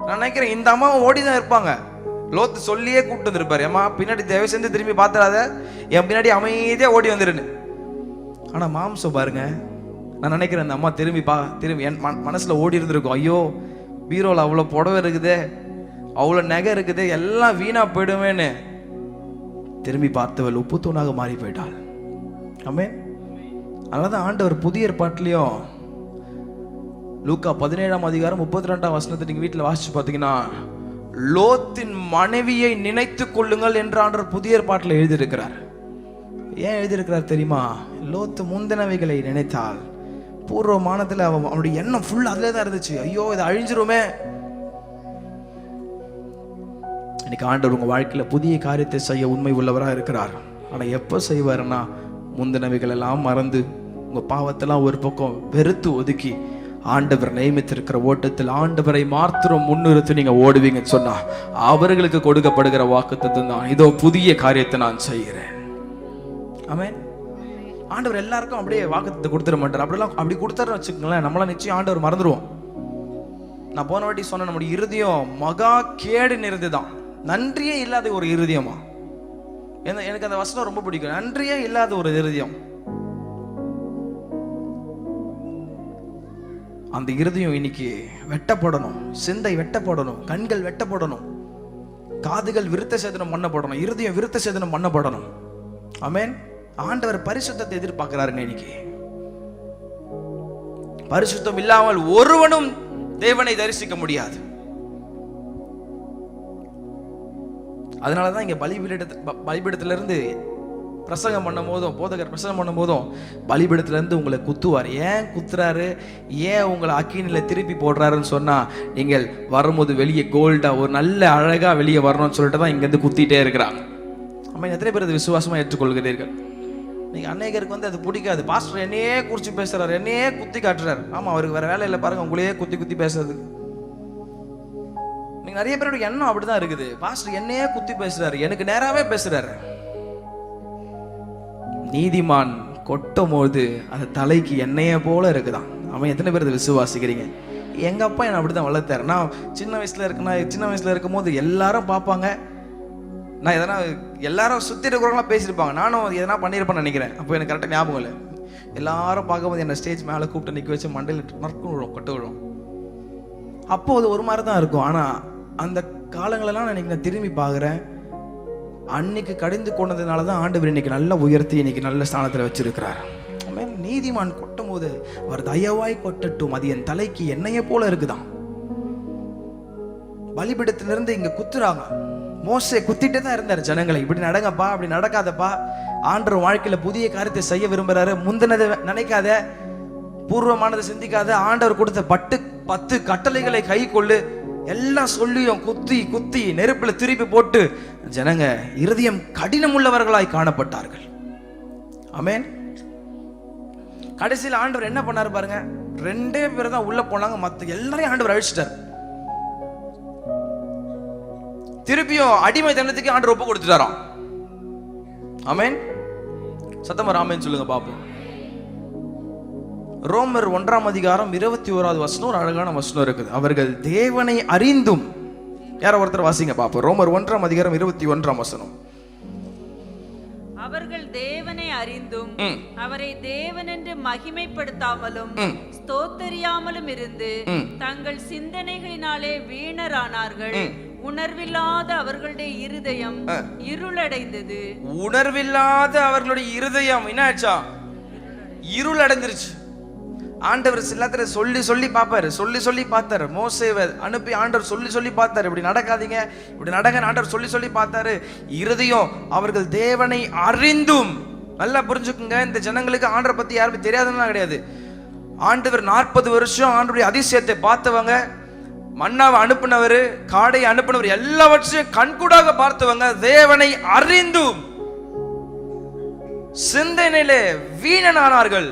[SPEAKER 1] நான் நினைக்கிறேன் இந்த அம்மாவும் ஓடிதான் இருப்பாங்க. லோத்து சொல்லியே கூப்பிட்டு வந்திருப்பாரு, அம்மா பின்னாடி தயவு செஞ்சு திரும்பி பார்த்துடாத, என் பின்னாடி அமைதியா ஓடி வந்துருன்னு. ஆனா மாம்சம் பாருங்க, நான் நினைக்கிறேன் இந்த அம்மா திரும்பி என் மனசுல ஓடி இருந்திருக்கும், ஐயோ பீரோல அவ்வளவு புடவை இருக்குதே, அவ்வளவு நகை இருக்குதே, எல்லாம் வீணா போயிடுவேன்னு திரும்பி பார்த்தவள் உப்பு தூணாக மாறி போயிட்டாள். ஆமென். அதனாலதான் ஆண்டவர் புதிய ஏற்பாட்டிலையும் லூக்கா 17ஆம் அதிகாரம் 32ஆம் வசனத்தை நீங்க வீட்டுல வாசிச்சு பார்த்தீங்கன்னா, லோத்தின் மனைவியை நினைத்து கொள்ளுங்கள் என்று ஆண்டவர் புதிய ஏற்பாட்டில் எழுதியிருக்கிறார். ஏன் எழுதியிருக்கிறார் தெரியுமா? லோத்து முந்தினவைகளை நினைத்தால், பூர்வமானத்துல அவனுடைய எண்ணம் ஃபுல் அதுல தான் இருந்துச்சு. ஐயோ இது அழிஞ்சிருமே. இன்னைக்கு ஆண்டவர் உங்க வாழ்க்கையில புதிய காரியத்தை செய்ய உண்மை உள்ளவராக இருக்கிறார். ஆனா எப்ப செய்வாருன்னா, முந்தினவைகள் எல்லாம் மறந்து உங்க பாவத்தெல்லாம் ஒரு பக்கம் வெறுத்து ஒதுக்கி ஆண்டவர் நியமித்திருக்கிற ஓட்டத்தில் ஆண்டவரை மாத்திரம் முன்னிறுத்தி நீங்க ஓடுவீங்கன்னு சொன்னா அவர்களுக்கு கொடுக்கப்படுகிற வாக்குத்தத்தம் தான், இதோ புதிய காரியத்தை நான் செய்கிறேன். ஆமென். ஆண்டவர் எல்லாருக்கும் அப்படியே வாக்குத்தத்தை கொடுத்துட மாட்டார். அப்படி கொடுத்தாருன்னு வச்சுக்கோங்களேன், நம்மளாம் நிச்சயம் ஆண்டவர் மறந்துடுவோம். நான் போன வாட்டி சொன்ன நம்முடைய இருதயம் மகா கேடு நிறைந்துதான், நன்றியே இல்லாத ஒரு இருதயமா. எனக்கு அந்த வசனம் ரொம்ப பிடிக்கும், நன்றியே இல்லாத ஒரு இருதயம். அந்த இருதயம் இன்னைக்கு வெட்டப்படணும், சிந்தை வெட்டப்படணும், கண்கள் வெட்டப்படணும், காதுகள் விருத்த சேதனம் பண்ணப்படணும், இருதயம் விருத்த சேதனம் பண்ணப்படணும். ஆமென். ஆண்டவர் பரிசுத்தத்தை எதிர்பார்க்கிறாருங்க. இன்னைக்கு பரிசுத்தம் இல்லாமல் ஒருவனும் தேவனை தரிசிக்க முடியாது. அதனாலதான் இங்க பலிபீடத்துல இருந்து பிரசங்கம் பண்ணும் போதும், போதகர் பிரசங்கம் பண்ணும் போதும் பலிபீடத்துல இருந்து உங்களை குத்துவார். ஏன் குத்துறாரு, ஏன் உங்களை அக்கினில திருப்பி போடுறாருன்னு சொன்னா, நீங்கள் வரும்போது வெளியே கோல்டா ஒரு நல்ல அழகா வெளியே வரணும்னு சொல்லிட்டு தான் இங்க இருந்து குத்திட்டே இருக்கிறாங்க. நம்ம எத்தனை பேர் அது விசுவாசமா ஏற்றுக்கொள்கிறீர்கள்? நீங்க அநேகருக்கு வந்து அது பிடிக்காது. பாஸ்டர் என்னையே குறிச்சு பேசுறாரு, என்னையே குத்தி காட்டுறாரு. ஆமா, அவருக்கு வேற வேலை இல்லை பாருங்க, உங்களையே குத்தி குத்தி பேசுறது. நீங்க நிறைய பேரோட எண்ணம் அப்படிதான் இருக்குது. பாஸ்டர் என்னையே குத்தி பேசுறாரு, எனக்கு நேராவே பேசுறாரு. நீதிமான் கொட்டும் போது அந்த தலைக்கு எண்ணெய போல இருக்குதான். அவன் எத்தனை பேர் விசுவாசிக்கிறீங்க? எங்க அப்பா என்ன அப்படிதான் வளர்த்தாரு. நான் சின்ன வயசுல இருக்கும் போது எல்லாரும் பார்ப்பாங்க, நான் எதனா எல்லாரும் சுத்தி இருக்கிறவங்களாம் பேசியிருப்பாங்க, நானும் எதனா பண்ணியிருப்பேன்னு நினைக்கிறேன். அப்போ எனக்கு கரெக்டாக ஞாபகம் இல்லை. எல்லாரும் பார்க்கும்போது என்னை ஸ்டேஜ் மேலே கூப்பிட்டு நிற்க வச்சு மண்டையில் நறுக்கு விழும், கொட்டு விழும். அப்போ அது ஒரு மாதிரி தான் இருக்கும். ஆனால் அந்த காலங்களெல்லாம் நான் திரும்பி பார்க்குறேன், அன்னைக்கு கடிந்து கொண்டதுனால தான் ஆண்டவர் இன்னைக்கு நல்லா உயர்த்தி இன்னைக்கு நல்ல ஸ்தானத்தில் வச்சிருக்கிறார்.
[SPEAKER 3] ஆமென். நீதிமான் கொட்டும் போது அவர் தயவாய் கொட்டட்டும், அது என் தலைக்கு எண்ணெயை போல இருக்குதான். பலிபீடத்திலிருந்து இங்க குத்துறாங்க. மோசே குத்திட்டே தான் இருந்தார் ஜனங்களை, இப்படி நடங்கப்பா, அப்படி நடக்காதப்பா, ஆண்டவர் வாழ்க்கையில புதிய காரியத்தை செய்ய விரும்புறாரு, முந்தினதை நினைக்காத, பூர்வமானதை சிந்திக்காத, ஆண்டவர் கொடுத்த 10 கட்டளைகளை கை கொள்ளு எல்லாம் சொல்லியும் குத்தி குத்தி நெருப்புல திருப்பி போட்டு ஜனங்க இருதயம் கடினம் உள்ளவர்களாய் காணப்பட்டார்கள். ஆமென். கடைசியில் ஆண்டவர் என்ன பண்ணாரு பாருங்க, 2 பேர் தான் உள்ள போனாங்க, மத்த எல்லாரையும் ஆண்டவர் அழிச்சிட்டார். திருப்பியும் அடிமை தனத்துக்கு ஆண்டவர் ஒப்பு கொடுத்துட்டாராம். ஆமென். சத்தமா ஆமென் சொல்லுங்க பாப்போம். ரோமர் 1ஆம் அதிகாரம் 21வது வசனம் ஒரு அழகான வசனம் இருக்குது. அவர்கள் தேவனை அறிந்தும், யாரோ ஒருத்தர் வாசிங்க பாப்போம். ரோமர் 1ஆம் அதிகாரம் 21ஆம் வசனம்.
[SPEAKER 2] அவர்கள் தேவனை அறிந்தும் அவரை தேவன் என்று மகிமைப்படுத்தாமலும் ஸ்தோத்தரியாமலும் இருந்து தங்கள் சிந்தனைகளினாலே வீணரானார்கள். உணர்வில்லாத அவர்களுடைய இருதயம் இருளடைந்தது.
[SPEAKER 3] உணர்வில்லாத அவர்களுடைய இருதயம் என்ன ஆச்சா? இருள் அடைஞ்சிருச்சு. ஆண்டவர் சிலத்துல சொல்லி சொல்லி பார்ப்பாரு, சொல்லி பார்த்தாரு. மோசேவை அனுப்பி ஆண்டவர் சொல்லி பார்த்தாரு, இப்படி நடக்காதீங்க, இப்படி நடங்க, ஆண்டவர் சொல்லி பார்த்தாரு. இருதயம் அவர்கள் தேவனை அறிந்தும், நல்லா புரிஞ்சுக்குங்க, இந்த ஜனங்களுக்கு ஆண்டவர் பத்தி யாருமே தெரியாதுன்னா கிடையாது. ஆண்டவர் 40 வருஷம் ஆண்டவருடைய அதிசயத்தை பார்த்தவங்க, மன்னாவை அனுப்பினவர், காடையை அனுப்பினவர், எல்லாவற்றையும் கண்கூடாக பார்த்தவங்க. தேவனை அறிந்தும் சிந்தனையிலே வீணனானார்கள்.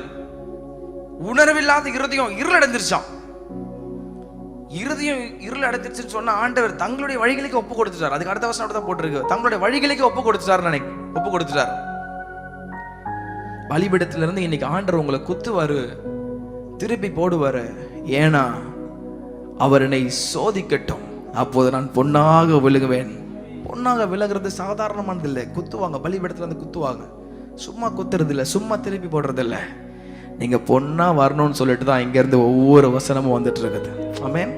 [SPEAKER 3] உணர்வில்லாத இருதயம் இருள் அடைஞ்சிருச்சான். இருதயம் இருள் அடைஞ்சிருச்சுன்னு சொன்னா ஆண்டவர் தங்களுடைய வழிகளுக்கு ஒப்பு கொடுத்துட்டார். அதுக்கு அடுத்த வருஷம் தான் போட்டிருக்கு, தங்களுடைய வழிகளுக்கு ஒப்பு கொடுத்துட்டார். பலிபீடத்திலிருந்து இன்னைக்கு ஆண்டவர் உங்களை குத்துவாரு, திருப்பி போடுவாரு. ஏன்னா அவர் என்னை சோதிக்கட்டும், அப்போது நான் பொன்னாக விழுகுவேன். பொன்னாக விலகிறது சாதாரணமானது இல்லை. குத்துவாங்க, பலிபீடத்துல இருந்து குத்துவாங்க. சும்மா குத்துறது இல்லை, சும்மா திருப்பி போடுறது இல்லை. நீங்க பொண்ணா வரணும்னு சொல்லிட்டு தான் இங்க இருந்து ஒவ்வொரு வசனமும் வந்துட்டு இருக்குது. ஆமென்.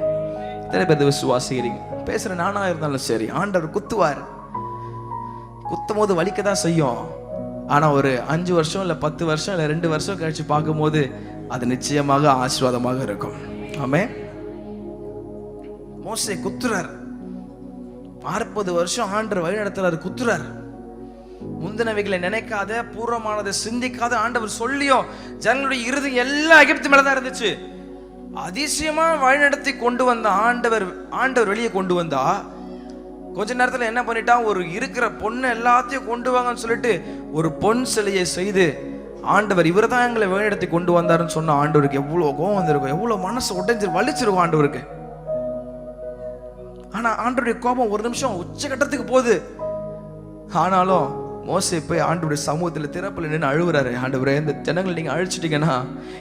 [SPEAKER 3] எத்தனை பேர் விசுவாசிக்கிறீங்க? பேசுற நானா இருந்தாலும் சரி, ஆண்டவர் குத்துவார். குத்தும் போது வலிக்க தான் செய்யும். ஆனா ஒரு 5 வருஷம் இல்ல 10 வருஷம் இல்ல 2 வருஷம் கழிச்சு பார்க்கும்போது அது நிச்சயமாக ஆசீர்வாதமாக இருக்கும். ஆமென். மோசே குத்துறார். 40 வருஷம் ஆண்டவர் வழி நடத்துறாரு, குத்துறார். முந்தினவைகளை நினைக்காத, பூர்வமானதை சிந்திக்காத, ஆண்டவர் சொல்லியும் ஜனங்களுடைய இருதயம் எல்லாம் எகிப்து மேலதான் இருந்துச்சு. அதிசயமா வழிநடத்தி கொண்டு வந்த ஆண்டவர் வெளியே கொண்டு வந்தா, கொஞ்ச நேரத்துல என்ன பண்ணிட்டான், ஒரு இருக்கிற பொண்ணு எல்லாத்தையும் கொண்டு வாங்கன்னு சொல்லிட்டு ஒரு பொன் சிலையை செய்து, ஆண்டவர் இவர் தான் எங்களை வழிநடத்தி கொண்டு வந்தாருன்னு சொன்ன ஆண்டவருக்கு எவ்வளவு கோவம் வந்திருக்கும், எவ்வளவு மனசு உடைஞ்சு வலிச்சிருக்கும் ஆண்டவருக்கு. ஆனா ஆண்டவருடைய கோபம் ஒரு நிமிஷம் உச்சகட்டத்துக்கு போகுது. ஆனாலும் மோசே போய் ஆண்டவருடைய சமூகத்தில் திறப்புல நின்று அழுகுறாரு. ஆண்டவரே, இந்த ஜனங்களை நீங்க அழிச்சிட்டீங்கன்னா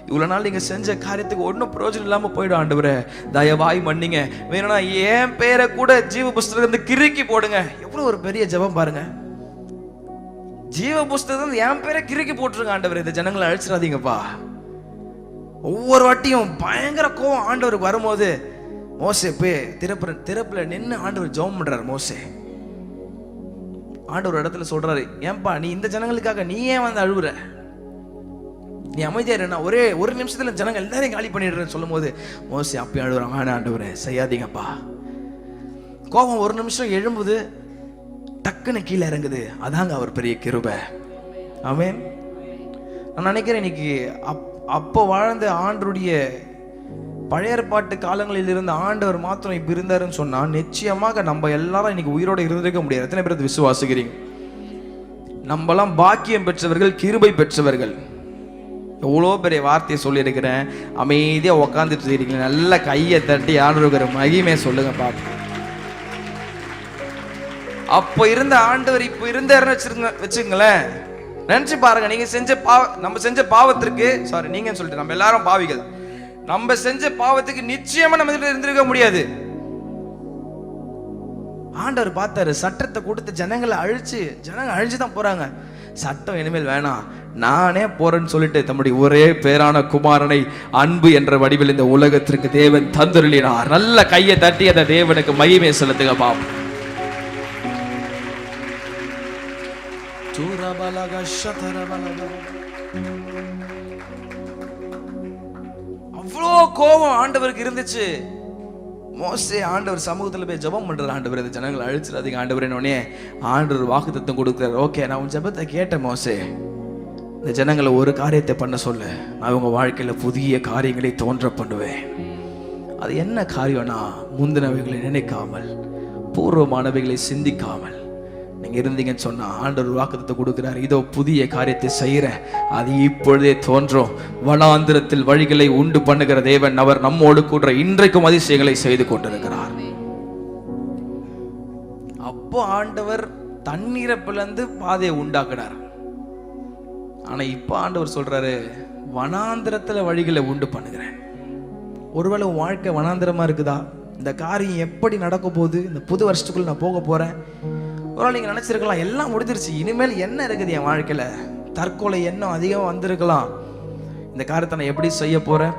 [SPEAKER 3] இவ்வளவு நாள் நீங்க செஞ்ச காரியத்துக்கு ஒன்றும் பிரயோஜனம் இல்லாம போயிடும். ஆண்டவரே, தயவாய் மன்னிங்க, வேணும்னா என் பேரை கூட ஜீவ புஸ்தகத்தை கிறுக்கி போடுங்க. எவ்வளவு ஒரு பெரிய ஜெபம் பாருங்க. ஜீவ புஸ்தகம் என் பேரை கிறுக்கி போட்டுருங்க ஆண்டவரே, இந்த ஜனங்களை அழிச்சிடாதீங்கப்பா. ஒவ்வொரு வாட்டியும் பயங்கர கோவம் ஆண்டவருக்கு வரும்போது மோசே போய் திறப்புல நின்று ஆண்டவர் ஜெபம் பண்றாரு. மோசே ஆண்டவர் இடத்துல சொல்றாரு, ஏன்பா நீ இந்த ஜனங்களுக்காக நீ ஏன் வந்து அழுகுற? நீ அமைதியா இருன்னா ஒரே ஒரு நிமிஷத்துல ஜனங்கள் எல்லாரையும் காலி பண்ணிடுறேன்னு சொல்லும் போது மோசே அப்பயும் அழுகுறாங்க. ஆண்டவரே செய்யாதீங்கப்பா. கோபம் ஒரு நிமிஷம் எழும்புது, டக்குன்னு கீழே இறங்குது. அதாங்க அவர் பெரிய கிருபை. ஆமென். நான் நினைக்கிறேன் இன்னைக்கு அப்போ வாழ்ந்த ஆண்டருடைய பழைய ஏற்பாட்டு காலங்களில் இருந்த ஆண்டவர் மாத்திரம் இப்ப இருந்தாருன்னு சொன்னா நிச்சயமாக நம்ம எல்லாரும் இன்னைக்கு உயிரோட இருந்திருக்க முடியாது. எத்தனை பேர் விசுவாசிக்கிறீங்க? நம்மலாம் பாக்கியம் பெற்றவர்கள், கிருபை பெற்றவர்கள். எவ்வளோ பெரிய வார்த்தையை சொல்லியிருக்கிறேன். அமைதியா உக்காந்துட்டு இருக்கீங்க, நல்ல கையை தட்டி ஆண்டவருக்கு மகிமையை சொல்லுங்க பாப்போம். அப்போ இருந்த ஆண்டவர் இப்போ இருந்தாருன்னு வச்சுங்களேன். நினைச்சு பாருங்க, நீங்க நம்ம செஞ்ச பாவத்திற்கு, சாரி நீங்க சொல்லிட்டு, நம்ம எல்லாரும் பாவிகள், நம்ம செஞ்ச பாவத்துக்கு நிச்சயமா நம்ம இருந்திருக்க முடியாது. ஆண்டவர் பார்த்தாரு, சட்டத்தை கொடுத்து ஜனங்களை அழிச்சுதான் போறாங்க. சட்டம் இனிமேல் வேணாம், நானே போறேன்னு சொல்லிட்டு தம்முடைய ஒரே பேரான குமாரனை அன்பு என்ற வடிவில் இந்த உலகத்திற்கு தேவன் தந்தருளினார். நல்ல கையை தட்டி அந்த தேவனுக்கு மகிமை செலுத்துங்க பாப்போம். இவ்வளோ கோபம் ஆண்டவருக்கு இருந்துச்சு. மோசே ஆண்டவர் சமூகத்தில் போய் ஜெபம் பண்றாரு, ஆண்டவர் இந்த ஜனங்களை அழிச்சிடாதீங்க ஆண்டவரே. ஆண்டவர் வாக்குத்தத்தம் கொடுக்குறாரு. ஓகே, நான் உன் ஜெபத்தை கேட்டேன் மோசே, இந்த ஜனங்களை ஒரு காரியத்தை பண்ண சொல்லு, நான் உங்க வாழ்க்கையில புதிய காரியங்களை தோன்ற பண்ணுவேன். அது என்ன காரியம்னா, முந்தினவைகளை நினைக்காமல் பூர்வமானவைகளை சிந்திக்காமல் நீங்க இருந்தீங்கன்னு சொன்னா ஆண்டவர் வாக்குத்தத்தை கொடுக்கிறார். இதோ புதிய காரியத்தை செய்யற, அது இப்பொழுதே தோன்றும். வனாந்திரத்தில் வழிகளை உண்டு பண்ணுகிற தேவன் அவர் நம்மோடு கூட இன்றைக்கும் அதிசயங்களை செய்து கொண்டிருக்கிறார். அப்போ ஆண்டவர் தண்ணீரை பிளந்து பாதையை உண்டாக்குனார். ஆனா இப்ப ஆண்டவர் சொல்றாரு, வனாந்திரத்துல வழிகளை உண்டு பண்ணுகிறேன். ஒருவேளை உன் வாழ்க்கை வனாந்திரமா இருக்குதா? இந்த காரியம் எப்படி நடக்க போகுது? இந்த புது வருஷத்துக்குள்ள நான் போக போறேன். ஒருவேளை நீங்க நினைச்சிருக்கலாம், எல்லாம் முடிஞ்சிருச்சு, இனிமேல் என்ன இருக்குது என் வாழ்க்கையில? தற்கொலை எண்ணம் அதிகமாக வந்திருக்கலாம். இந்த காரியத்தை நான் எப்படி செய்ய போறேன்?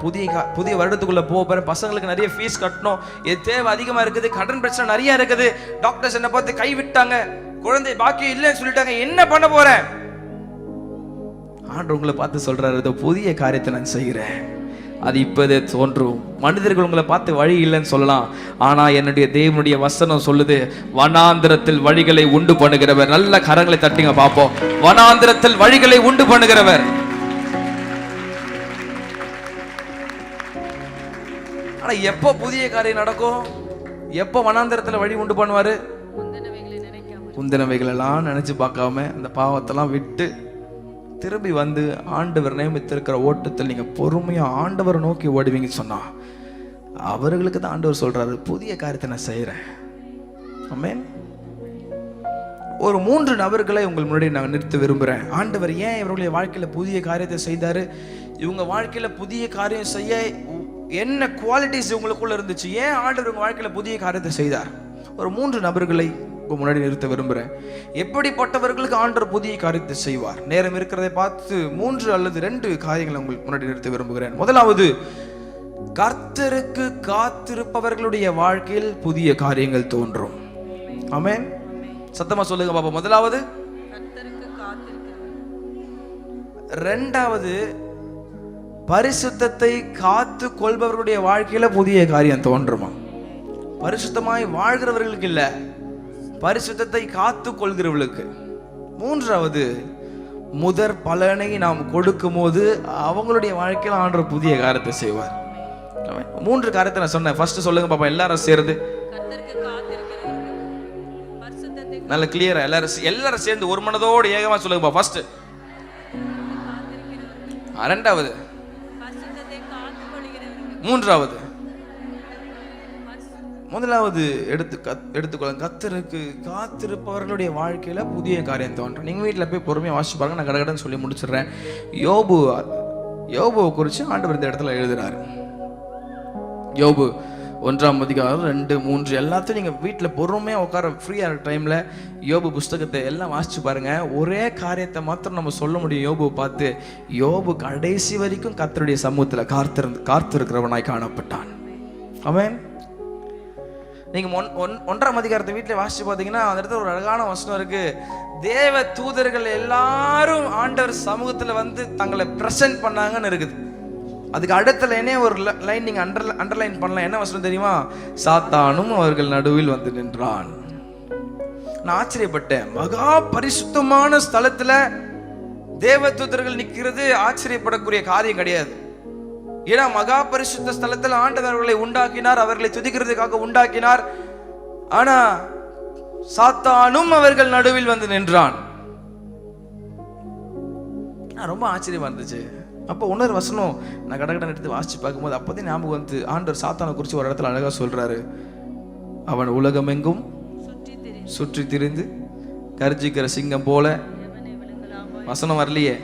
[SPEAKER 3] புதிய வருடத்துக்குள்ள போக போறேன். பசங்களுக்கு நிறைய ஃபீஸ் கட்டணும், இது தேவை அதிகமா இருக்குது, கடன் பிரச்சனை நிறைய இருக்குது, டாக்டர்ஸ் என்ன பார்த்து கை விட்டாங்க, குழந்தை பாக்கி இல்லைன்னு சொல்லிட்டாங்க, என்ன பண்ண போறேன்? ஆண்டவர் உங்களை பார்த்து சொல்றாரு, இதோ புதிய காரியத்தை நான் செய்கிறேன், அது இப்போதே தோன்றும். மனிதர்கள் உங்களை பார்த்து வழி இல்லைன்னு சொல்லலாம், ஆனா என்னுடைய தேவனுடைய வசனம் சொல்லுது, வனாந்திரத்தில் வழிகளை உண்டு பண்ணுகிறவர். நல்ல கரங்களை தட்டிங்க பார்ப்போம். வனாந்திரத்தில் வழிகளை உண்டு பண்ணுகிறவர். ஆனா எப்போ புதிய காரியம் நடக்கும்? எப்போ வனாந்திரத்துல வழி உண்டு பண்ணுவாரு? முந்தினவைகள் எல்லாம் நினைச்சு பார்க்காம அந்த பாவத்தெல்லாம் விட்டு திரும்பி வந்து ஆண்டவர் நியமித்திருக்கிற ஓட்டத்தில் நீங்க பொறுமையா ஆண்டவரை நோக்கி ஓடுவீங்க சொன்னா, அவர்களுக்கு தான் ஆண்டவர் சொல்றாரு, புதிய காரியத்தை நான் செய்யறேன். ஆமென். ஒரு 3 நபர்களை உங்கள் முன்னாடி நான் நிறுத்த விரும்புகிறேன். ஆண்டவர் ஏன் இவர்களுடைய வாழ்க்கையில் புதிய காரியத்தை செய்தார்? இவங்க வாழ்க்கையில் புதிய காரியம் செய்ய என்ன குவாலிட்டிஸ் இவங்களுக்குள்ள இருந்துச்சு? ஏன் ஆண்டவர் உங்கள் வாழ்க்கையில் புதிய காரியத்தை செய்தார்? ஒரு 3 நபர்களை உங்கள் முன்னாடி நிறுத்த விரும்புகிறேன். எப்படிப்பட்டவர்களுக்கு ஆண்டவர் புதிய காரியத்தை செய்வார்? நேரம் இருக்கிறதை பார்த்து 3 அல்லது 2 காரியங்களை உங்களுக்கு முன்னாடி நிறுத்த விரும்புகிறேன். முதலாவது, கர்த்தருக்கு காத்திருப்பவர்களுடைய வாழ்க்கையில் புதிய காரியங்கள் தோன்றும். ஆமென். சத்தமா சொல்லுங்க பாப்பா. முதலாவது, இரண்டாவது, பரிசுத்தத்தை காத்து கொள்பவர்களுடைய வாழ்க்கையில புதிய காரியம் தோன்றுமா? பரிசுத்தமாய் வாழ்கிறவர்களுக்கு இல்ல, பரிசுத்தத்தை காத்து கொள்கிறவர்களுக்கு. மூன்றாவது, முதற் பலனை நாம் கொடுக்கும் போது அவங்களுடைய வாழ்க்கையில் ஆண்டவர் புதிய காரியத்தை செய்வார். 3 காரியத்தை நான் சொன்னேன். ஃபர்ஸ்ட் சொல்லுங்க பாப்பா, எல்லாரும் சேர்ந்து நல்ல கிளியரா எல்லாரும் சேர்ந்து ஒரு மனதோடு ஏகமா சொல்லுங்கப்பா. ஃபர்ஸ்ட், இரண்டாவது, மூன்றாவது, முதலாவது எடுத்துக்கொள்ளுங்க. கர்த்தருக்கு காத்திருப்பவர்களுடைய வாழ்க்கையில புதிய காரியம் தோன்றும். நீங்க வீட்டில் போய் பொறுமையா வாசிச்சு பாருங்க. நான் கடகடன்னு சொல்லி முடிச்சிடுறேன். யோபுவை குறித்து ஆண்டவர் இந்த இடத்துல எழுதுறாரு. யோபு 1ஆம் அதிகாரம் 2, 3 எல்லாத்தையும் நீங்கள் வீட்டில் பொறுமையாக உட்கார ஃப்ரீயாக டைமில் யோபு புஸ்தகத்தை எல்லாம் வாசிச்சு பாருங்க. ஒரே காரியத்தை மாத்திரம் நம்ம சொல்ல முடியும் யோபுவை பார்த்து. யோபு கடைசி வரைக்கும் கர்த்தருடைய சமூகத்தில் காத்திருக்கிறவனாய் காணப்பட்டான். ஆமென். நீங்கள் 1ஆம் அதிகாரத்தை வீட்டில் வாசிச்சு பார்த்தீங்கன்னா அந்த இடத்துல ஒரு அழகான வசனம் இருக்கு. தேவ தூதர்கள் எல்லாரும் ஆண்டவர் சமூகத்தில் வந்து தங்களை பிரசன்ட் பண்ணாங்கன்னு இருக்குது. அதுக்கு அடுத்த லைனே ஒரு லைன் நீங்க அண்டர்லைன் பண்ணலாம். என்ன வசனம் தெரியுமா? சாத்தானும் அவர்கள் நடுவில் வந்து நின்றான். நான் ஆச்சரியப்பட்டேன். மகா பரிசுத்தமான ஸ்தலத்துல தேவதூதர்கள் நிற்கிறது ஆச்சரியப்படக்கூடிய காரியம் கிடையாது. ஏன்னா மகா பரிசுத்த ஸ்தலத்தில் ஆண்டவர் அவர்களை உண்டாக்கினார், அவர்களை துதிக்கிறதுக்காக உண்டாக்கினார். ஆனா சாத்தானும் அவர்கள் நடுவில் வந்து நின்றான். ரொம்ப ஆச்சரியமா இருந்துச்சு. அப்போ இன்னொரு வசனம் நான் கடகடன் எடுத்து வாசிச்சு பார்க்கும்போது அப்போதே ஞாபகம் வந்து ஆண்டவர் சாத்தானை குறித்து ஒரு இடத்துல அழகா சொல்றாரு. அவன் உலகமெங்கும் சுற்றி திரிந்து கர்ஜிக்கிற சிங்கம் போல, வசனம் வரலையே,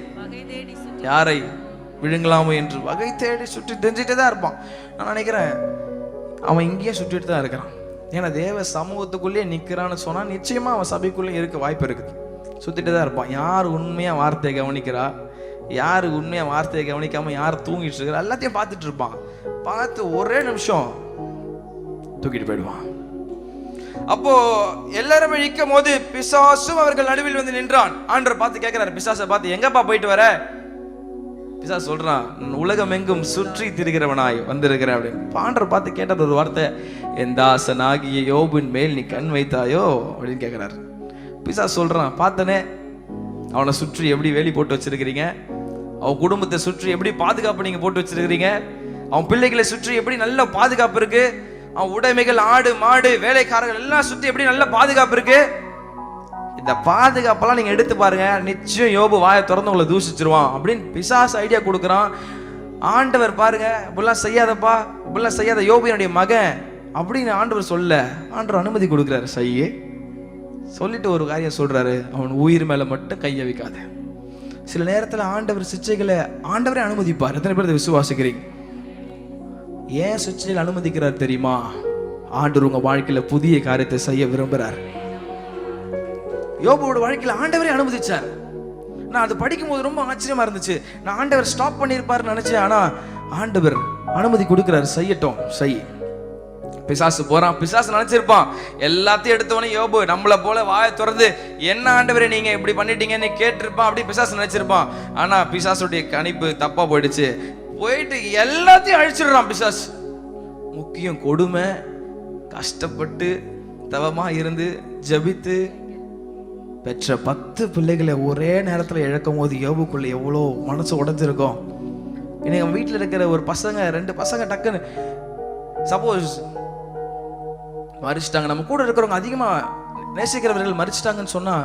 [SPEAKER 3] யாரை விழுங்கலாமோ என்று வகை தேடி சுற்றி தெரிஞ்சுட்டே தான் இருப்பான். நான் நினைக்கிறேன் அவன் இங்கேயே சுற்றிட்டு தான் இருக்கிறான். ஏன்னா தேவ சமூகத்துக்குள்ளேயே நிற்கிறான்னு சொன்னா நிச்சயமா அவன் சபைக்குள்ளே இருக்க வாய்ப்பு இருக்குது. சுத்திட்டு தான் இருப்பான். யார் உண்மையா வார்த்தையை கவனிக்கிறா, யாரு உண்மையா வார்த்தையை கவனிக்காம யார் தூங்கிட்டு இருக்கிற எல்லாத்தையும் பார்த்துட்டு இருப்பான். பார்த்து ஒரே நிமிஷம் தூக்கிட்டு போயிடுவான். அப்போ எல்லாரும் நிற்கும் போது பிசாசும் அவர்கள் நடுவில் வந்து நின்றான். ஆண்டவர் பார்த்து கேட்கிறாரு, பிசாசை பார்த்து, எங்கப்பா போயிட்டு வர? பிசாசு சொல்றான், உலகம் எங்கும் சுற்றி திரிகிறவனாய் வந்திருக்கிறேன் அப்படின்னு. ஆண்டவர் பார்த்து கேட்டது ஒரு வார்த்தை, என் தாசனாகிய யோபின் மேல் நீ கண் வைத்தாயோ அப்படின்னு கேட்கிறாரு. பிசாசு சொல்றான், பார்த்தனே அவனை சுற்றி எப்படி வேலி போட்டு வச்சிருக்கிறீங்க, அவன் குடும்பத்தை சுற்றி எப்படி பாதுகாப்பு நீங்க போட்டு வச்சிருக்கிறீங்க, அவன் பிள்ளைகளை சுற்றி எப்படி நல்ல பாதுகாப்பு இருக்கு, அவன் உடைமைகள், ஆடு மாடு வேலைக்காரர்கள் எல்லாம் சுற்றி எப்படி நல்ல பாதுகாப்பு இருக்கு. இந்த பாதுகாப்பெல்லாம் நீங்க எடுத்து பாருங்க, நிச்சயம் யோபு வாயை திறந்து உங்களை தூஷிச்சிருவான் அப்படின்னு பிசாசு ஐடியா கொடுக்குறான். ஆண்டவர் பாருங்க, இப்படிலாம் செய்யாதப்பா, இப்படிலாம் செய்யாத யோபுனுடைய மகன் அப்படின்னு ஆண்டவர் சொல்ல, ஆண்டவர் அனுமதி கொடுக்குறாரு. செய்ய சொல்லிட்டு ஒரு காரியம் சொல்றாரு, அவன் உயிர் மேல மட்டும் கைய வைக்காத. சில நேரத்தில் ஆண்டவர் சிச்சைகளை ஆண்டவரே அனுமதிப்பார். எத்தனை பேர் விசுவாசிக்கிறீங்க? ஏன் சிச்சைகளை அனுமதிக்கிறார் தெரியுமா? ஆண்டவர் உங்க வாழ்க்கையில புதிய காரியத்தை செய்ய விரும்புறார். யோபுவோட வாழ்க்கையில ஆண்டவரே அனுமதிச்சார். நான் அது படிக்கும் போது ரொம்ப ஆச்சரியமா இருந்துச்சு. நான் ஆண்டவர் ஸ்டாப் பண்ணியிருப்பாருன்னு நினைச்சேன். ஆனா ஆண்டவர் அனுமதி கொடுக்கிறார், செய்யட்டும் செய். பிசாசு போறான். பிசாசு நினைச்சிருப்பான் எல்லாத்தையும் எடுத்தவனே யோபு நம்மளை போல வாயை திறந்து என்ன ஆண்டவரே நீங்க இப்படி பண்ணிட்டீங்கன்னு கேட்டிருப்பான். அப்படி பிசாசு நினைச்சிருப்பான். ஆனா பிசாசுடைய கணிப்பு தப்பா போயிடுச்சு. போயிட்டு எல்லாத்தையும் அழிச்சிடுறான் பிசாசு. முக்கியம் கொடுமை, கஷ்டப்பட்டு தவமா இருந்து ஜபித்து பெற்ற 10 பிள்ளைகளை ஒரே நேரத்தில் இழக்கும் போது யோபுக்குள்ள எவ்வளோ மனசு உடைஞ்சிருக்கும். இன்னைக்கு நம்ம வீட்டில் இருக்கிற ஒரு பசங்க 2 பசங்க டக்குன்னு சப்போஸ் மறிச்சிட்டாங்க, நம்ம கூட இருக்கிறவங்க அதிகமா நேசிக்கிறவர்கள் மறிச்சிட்டாங்கன்னு சொன்னா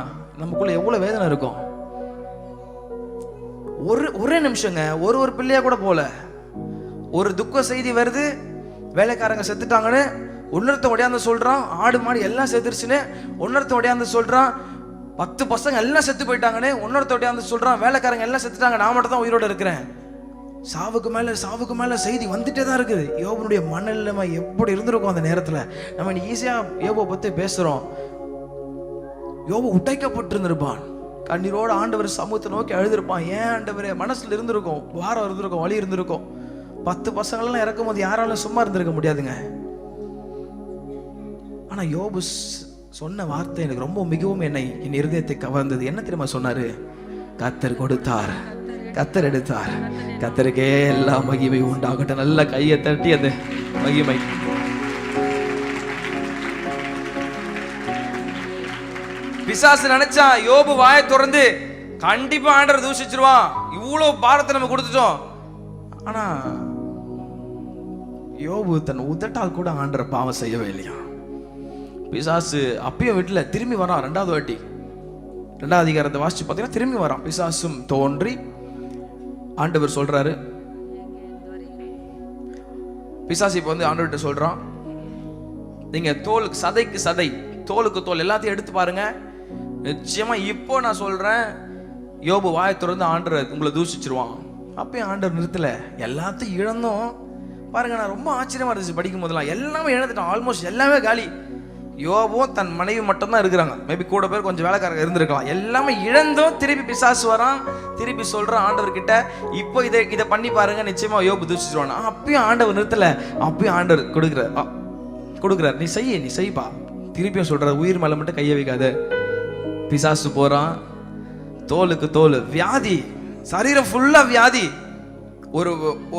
[SPEAKER 3] நமக்குள்ள எவ்வளவு வேதனை இருக்கும். ஒரே நிமிஷங்க, ஒரு பிள்ளையா கூட போல ஒரு துக்க செய்தி வருது, வேலைக்காரங்க செத்துட்டாங்கன்னு ஒன்னொருத்த ஒடையாந்து சொல்றான், ஆடு மாடு எல்லாம் செத்துருச்சுன்னு ஒன்னொருத்த ஒடையாந்து சொல்றான், 10 பசங்க எல்லாம் செத்து போயிட்டாங்கன்னு ஒன்னொருத்த ஒடையாந்து சொல்றான், வேலைக்காரங்க எல்லாம் செத்துட்டாங்க, நான் மட்டும் தான் உயிரோட இருக்கிறேன். சாவுக்கு மேல செய்தி வந்துட்டே தான் இருக்குது. யோபுனுடைய மனநிலைமை எப்படி இருந்திருக்கும் அந்த நேரத்துல. நம்ம ஈஸியா யோபை பத்தி பேசுறோம். யோபு உடைக்கப்பட்டு இருந்திருப்பான். கண்ணீரோட ஆண்டவர் சமூகத்தை நோக்கி அழுதிருப்பான். ஏன் ஆண்டவரே மனசுல இருந்திருக்கும், வாரம் இருந்திருக்கும், வலி இருந்திருக்கும். 10 பசங்கள்லாம் இறக்கும் போது யாராலும் சும்மா இருந்திருக்க முடியாதுங்க. ஆனா யோபு சொன்ன வார்த்தை எனக்கு ரொம்ப மிகவும் என் இருதயத்தை கவர்ந்தது. என்ன தெரியுமா சொன்னாரு? கர்த்தர் கொடுத்தார், கர்த்தர் எடுத்தார், கர்த்தருக்கே எல்லா மகிமை உண்டாகட்டும். நல்ல கையை தட்டி அந்த மகிமை. பிசாசு நினைச்சா யோபு வாயை திறந்து கண்டிப்பா ஆண்டவர் தூஷிச்சிருவான், இவ்வளவு பாரத்தை நம்ம கொடுத்துட்டோம். ஆனா யோபு தன் உதட்டால் கூட ஆண்டவர் பாவம் செய்யவே இல்லையா. பிசாசு அப்பயும் வீட்டுல திரும்பி வரான். 2வது வாட்டி 2வது அதிகாரத்தை வாசிச்சு பார்த்தீங்கன்னா திரும்பி வரான். பிசாசும் தோன்றி ஆண்டவர் சொல்றாரு, பிசாசு இப்ப வந்து ஆண்டவர்கிட்ட சொல்றான், நீங்க தோலுக்கு சதைக்கு சதை, தோலுக்கு தோல் எல்லாத்தையும் எடுத்து பாருங்க, நிச்சயமா இப்போ நான் சொல்றேன் யோபு வாயை திறந்து ஆண்டவர் உங்களை தூஷிச்சிருவான். அப்பயும் ஆண்டவர் நிறுத்தல. எல்லாத்தையும் இழந்தோம் பாருங்க. நான் ரொம்ப ஆச்சரியமா இருந்துச்சு படிக்கும் போதெல்லாம். எல்லாமே இழந்துட்டான், ஆல்மோஸ்ட் எல்லாமே காலி. யோபும் தன் மனைவி மட்டும் தான் இருக்கிறாங்க. மேபி கூட பேர் கொஞ்சம் வேலைக்காரங்க இருந்திருக்கலாம். எல்லாமே இழந்தும் திருப்பி பிசாசு வரான். திருப்பி சொல்றான் ஆண்டவர் கிட்ட, இப்போ இதை பண்ணி பாருங்க, நிச்சயமா யோபு தூஷிச்சிருவான். அப்பயும் ஆண்டவர் நிறுத்தல. அப்பயும் ஆண்டவர் கொடுக்குறார், நீ செய்ப்பா. திருப்பியும் சொல்ற, உயிர் மேல மட்டும் கைய வைக்காத. பிசாசு போறான். தோலுக்கு தோல் வியாதி, சரீரம் ஃபுல்லா வியாதி.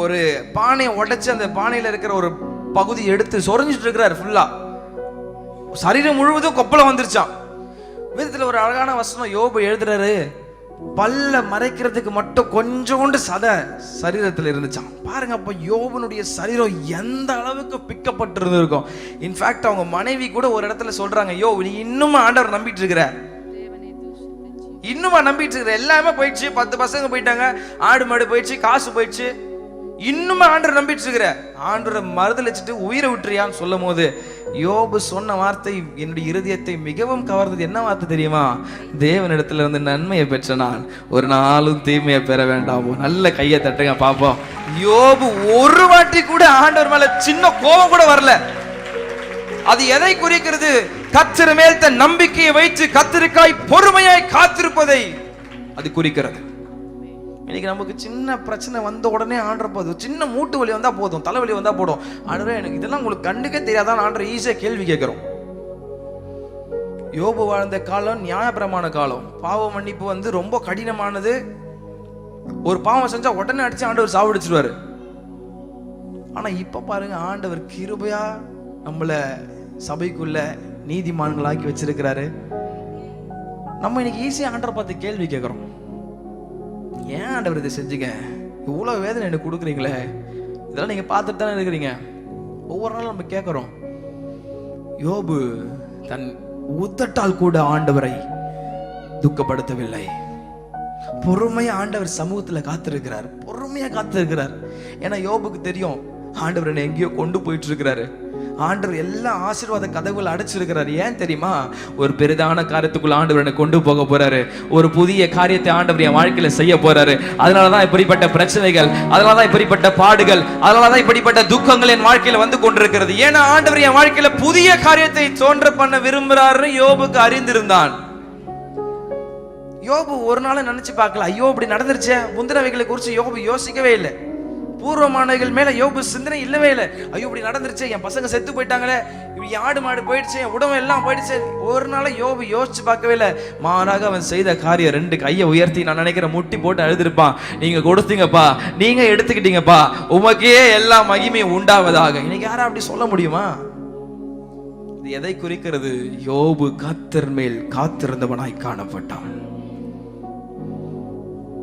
[SPEAKER 3] ஒரு பானையை உடைச்சு அந்த பானையில இருக்கிற ஒரு பகுதி எடுத்து சொரிஞ்சிட்டு இருக்கிறார். ஃபுல்லா சரீரம் முழுவதும் கொப்பளம் வந்துருச்சான். விதத்துல ஒரு அழகான வசனம் யோபு எழுதுறாரு, பல்ல மறைக்கிறதுக்கு மட்டும் கொஞ்சோண்டு சதை சரீரத்தில் இருந்துச்சான். பாருங்க, அப்ப யோபனுடைய சரீரம் எந்த அளவுக்கு பிக்கப்பட்டு இருந்திருக்கும். இன்ஃபேக்ட் அவங்க மனைவி கூட ஒரு இடத்துல சொல்றாங்க, யோ நீ இன்னும் ஆண்டவர் நம்பிட்டு இருக்கிற, இன்னுமா நம்பிட்டு இருக்கிற, எல்லாமே போயிடுச்சு, 10 பசங்க போயிட்டாங்க, ஆடு மாடு போயிடுச்சு, காசு போயிடுச்சு, இன்னுமா ஆண்டவர் நம்பிட்டு இருக்கிற, ஆண்டவரை மறுதலிச்சுட்டு உயிரை விட்டுறியான்னு சொல்லும் போது யோபு சொன்ன வார்த்தை என்னுடைய இருதயத்தை மிகவும் கவர்ந்தது. என்ன வார்த்தை தெரியுமா? தேவனிடத்துல இருந்து நன்மையை பெற்ற நான் ஒரு நாளும் தீமையை பெற வேண்டாமோ. நல்ல கையை தட்டுங்க பாப்போம். யோபு ஒரு வாட்டி கூட ஆண்டவர் மேல சின்ன கோபம் கூட வரல. அது எதை குறிக்கிறது? கர்த்தர் மேல் தன் நம்பிக்கையை வைத்து கர்த்தருக்காய் பொறுமையாய் காத்திருப்பதை அது குறிக்கிறது. இன்னைக்கு நமக்கு சின்ன பிரச்சனை வந்த உடனே ஆண்டவர் போதும், சின்ன மூட்டு வலி வந்தா போதும், தலைவலி வந்தா போதும், ஆண்டவரே எனக்கு இதெல்லாம் உங்களுக்கு கண்டுக்கே தெரியாதான் ஆண்டவர் ஈஸியா கேள்வி கேட்கிறோம். யோபு வாழ்ந்த காலம் நியாயப்பிரமாண காலம். பாவ மன்னிப்பு ரொம்ப கடினமானது. ஒரு பாவம் செஞ்சா உடனே அடிச்சு ஆண்டவர் சாவடிச்சிருவாரு. ஆனா இப்ப பாருங்க, ஆண்டவர் கிருபையா நம்மள சபைக்குள்ள நீதிமான்களாக்கி வச்சிருக்கிறாரு. நம்ம இன்னைக்கு ஈஸியா ஆண்டவரை பார்த்து கேள்வி கேட்கிறோம், ஏன் ஆண்டவர் இதை செஞ்சீங்க, இவ்வளவு வேதனை எனக்கு கொடுக்குறீங்களே, இதெல்லாம் நீங்க பார்த்துட்டு தானே இருக்கிறீங்க. ஒவ்வொரு நாளும் நம்ம கேட்கிறோம். யோபு தன் உதட்டால் கூட ஆண்டவரை துக்கப்படுத்தவில்லை. பொறுமையா ஆண்டவர் சமூகத்துல காத்திருக்கிறார், பொறுமையா காத்திருக்கிறார். ஏன்னா யோபுக்கு தெரியும் ஆண்டவர் என்னை எங்கேயோ கொண்டு போயிட்டு இருக்கிறாரு. ஆண்டவர் எல்லா ஆசீர்வாத கதவுகள் அடைச்சிருக்கிறாரு. ஏன் தெரியுமா? ஒரு பெரிதான காரியத்துக்குள்ள ஆண்டவர் என்னை கொண்டு போக போறாரு. ஒரு புதிய காரியத்தை ஆண்டவர் என் வாழ்க்கையில செய்ய போறாரு. அதனாலதான் இப்படிப்பட்ட பிரச்சனைகள், அதனாலதான் இப்படிப்பட்ட பாடுகள், அதனாலதான் இப்படிப்பட்ட துக்கங்கள் என் வாழ்க்கையில வந்து கொண்டிருக்கிறது. ஏன்னா ஆண்டவர் என் வாழ்க்கையில புதிய காரியத்தை தோன்ற பண்ண விரும்புறாருன்னு யோபுக்கு அறிந்திருந்தான். யோபு ஒரு நாள் நினைச்சு பார்க்கல, ஐயோ இப்படி நடந்துருச்சே, முந்தினவைகளை குறித்து யோபு யோசிக்கவே இல்லை. பூர்வமானவைகள் மேல யோபு சிந்தனை இல்லவே இல்லை. ஐயோ இப்படி நடந்துருச்சு, என் பசங்க செத்து போயிட்டாங்களே, இப்படி ஆடு மாடு போயிடுச்சு, என் உடம்பு எல்லாம் போயிடுச்சு, ஒரு நாள் யோபு யோசிச்சு பார்க்கவே இல்லை. மாறாக அவன் செய்த காரியம், 2 கையை உயர்த்தி நான் நினைக்கிறேன் முட்டி போட்டு அழுதுருப்பான். நீங்க கொடுத்தீங்கப்பா, நீங்க எடுத்துக்கிட்டீங்கப்பா, உமக்கே எல்லா மகிமையும் உண்டாவதாக. இன்னைக்கு யாரும் அப்படி சொல்ல முடியுமா? இது எதை குறிக்கிறது? யோபு கர்த்தர் மேல் காத்திருந்தவனாய் காணப்பட்டான்.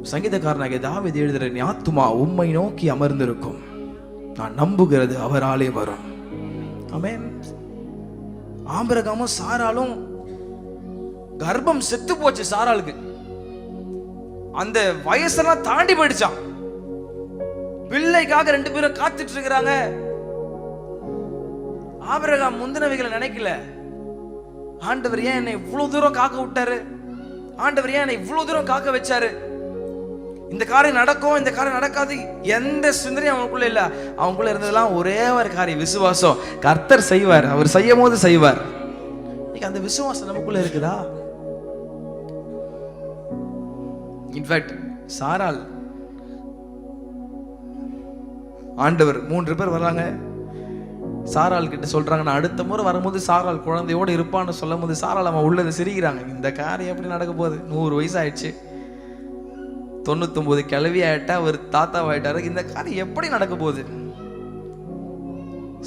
[SPEAKER 3] சங்கீதக்காரனாகிய தாவீது எழுதுற, என் ஆத்துமா உம்மை நோக்கி அமர்ந்திருக்கும், நான் நம்புகிறது அவராலே வரும். ஆமென். ஆபிரகாமும் சாராலும் கர்ப்பம் செத்து போச்சு. சாராளுக்கு அந்த வயசெல்லாம் தாண்டி போயிடுச்சான். பிள்ளைக்காக 2 பேரும் காத்துட்டு இருக்கிறாங்க. ஆபிரகாம் முந்தினவைகளை நினைக்கல. ஆண்டவர் ஏன் என்னை இவ்வளவு தூரம் காக்க விட்டாரு, ஆண்டவர் ஏன் என்னை இவ்வளவு தூரம் காக்க வச்சாரு, இந்த காரியம் நடக்கும், இந்த காரியம் நடக்காது, எந்த சிந்தனையும் அவனுக்குள்ள இல்ல. அவனுக்குள்ள இருந்ததெல்லாம் ஒரே ஒரு காரியம், விசுவாசம். கர்த்தர் செய்வார், அவர் செய்யும் போது செய்வார். அந்த விசுவாசம் நமக்குள்ள இருக்குதா? இன்ஃபேக்ட் சாராள், ஆண்டவர் 3 பேர் வர்றாங்க, சாராள் கிட்ட சொல்றாங்க, நான் அடுத்த முறை வரும்போது சாராள் குழந்தையோடு இருப்பான்னு சொல்லும் போது சாராள் அவன் உள்ளதை சிரிக்கிறாங்க. இந்த காரியம் எப்படி நடக்க போகுது, 100 வயசு ஆயிடுச்சு, 99 கிழவி ஆயிட்டா, அவர் தாத்தாவாயிட்டாரு, இந்த காரியம் எப்படி நடக்க போகுது?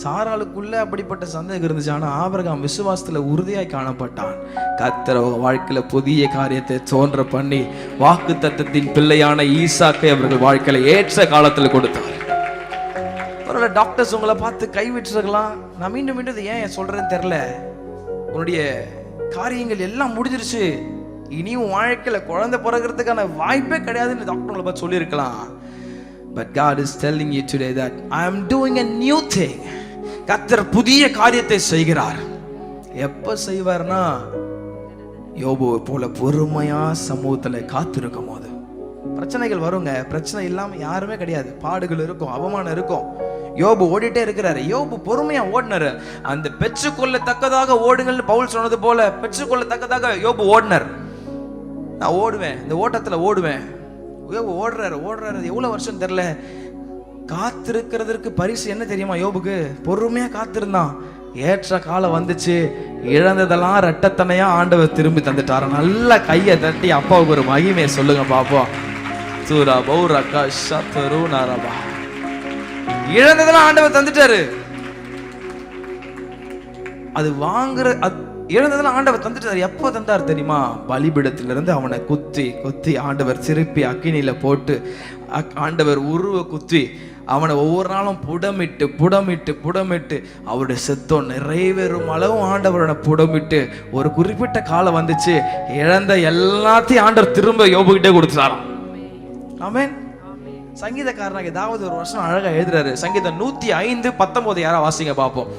[SPEAKER 3] சாராளுக்குள்ள அப்படிப்பட்ட சந்தேகம் இருந்துச்சு. ஆனா ஆபிரகாம் விசுவாசத்துல உறுதியாய் காணப்பட்டான். கர்த்தர் வாழ்க்கையில புதிய காரியத்தை தோன்ற பண்ணி வாக்குத்தத்தத்தின் பிள்ளையான ஈசாக்கை அவர்கள் வாழ்க்கையில ஏற்ற காலத்துல கொடுத்தார். ஒருவேளை டாக்டர்ஸ் உங்களை பார்த்து கைவிட்டுருக்கலாம். நான் மீண்டும் மீண்டும் இதை ஏன் சொல்றேன்னு தெரியல. உன்னுடைய காரியங்கள் எல்லாம் முடிஞ்சிருச்சு, இனியும் வாழ்க்கையில குழந்தை பிறக்கிறதுக்கான வாய்ப்பே கிடையாதுன்னு டாக்டர்களை பார்த்து சொல்லியிருக்கலாம். But God is telling you today that I am doing a new thing. கர்த்தர் புதிய காரியத்தை செய்கிறார். எப்ப செய்வார்னா, யோபுவை போல பொறுமையா சமூகத்துல காத்திருக்கும் போது. பிரச்சனைகள் வருங்க, பிரச்சனை இல்லாம யாருமே கிடையாது. பாடுகள் இருக்கும், அவமானம் இருக்கும். யோபு ஓடிட்டே இருக்கிறாரு. யோபு பொறுமையா ஓடினாரு. அந்த பெற்றுக்கொள்ளத்தக்கதாக ஓடுங்கள்னு பவுல் சொன்னது போல பெற்றுக்கொள்ளத்தக்கதாக யோபு ஓடினார். நான் ஓடுவேன், இந்த ஓட்டத்துல ஓடுவேன். ஓடுறாரு. எவ்வளவு வருஷம் தெரியல. காத்திருக்கிறதுக்கு பரிசு என்ன தெரியுமா? யோபுக்கு பொறுமையா காத்திருந்தான். ஏற்ற காலம் வந்துச்சு, இழந்ததெல்லாம் ரெட்டத்தனையா ஆண்டவர் திரும்பி தந்துட்டாரு. நல்ல கையை தட்டி அப்பாவுக்கு ஒரு மகிமையை சொல்லுங்க பாப்போம். சூரா பௌரக்கா ஷத்ரு நாரபா. இழந்ததெல்லாம் ஆண்டவர் தந்துட்டாரு. அது வாங்குற இழந்ததெல்லாம் ஆண்டவர் தந்துட்டாரு. எப்போ தந்தார் தெரியுமா? பலிபீடத்திலிருந்து அவனை குத்தி ஆண்டவர் திருப்பி அக்கினியில போட்டு ஆண்டவர் உருவ குத்தி அவனை ஒவ்வொரு நாளும் புடமிட்டு அவருடைய சித்தம் நிறைவேறும் அளவும் ஆண்டவரோட புடமிட்டு ஒரு குறிப்பிட்ட காலம் வந்துச்சு. இழந்த எல்லாத்தையும் ஆண்டவர் திரும்ப யோபுகிட்டே கொடுத்துட்டாராம். ஆமென். சங்கீதக்காரனாக ஏதாவது ஒரு வருஷம் அழகா எழுதுறாரு. சங்கீதம் 105:19 யாரா வாசிங்க பார்ப்போம்.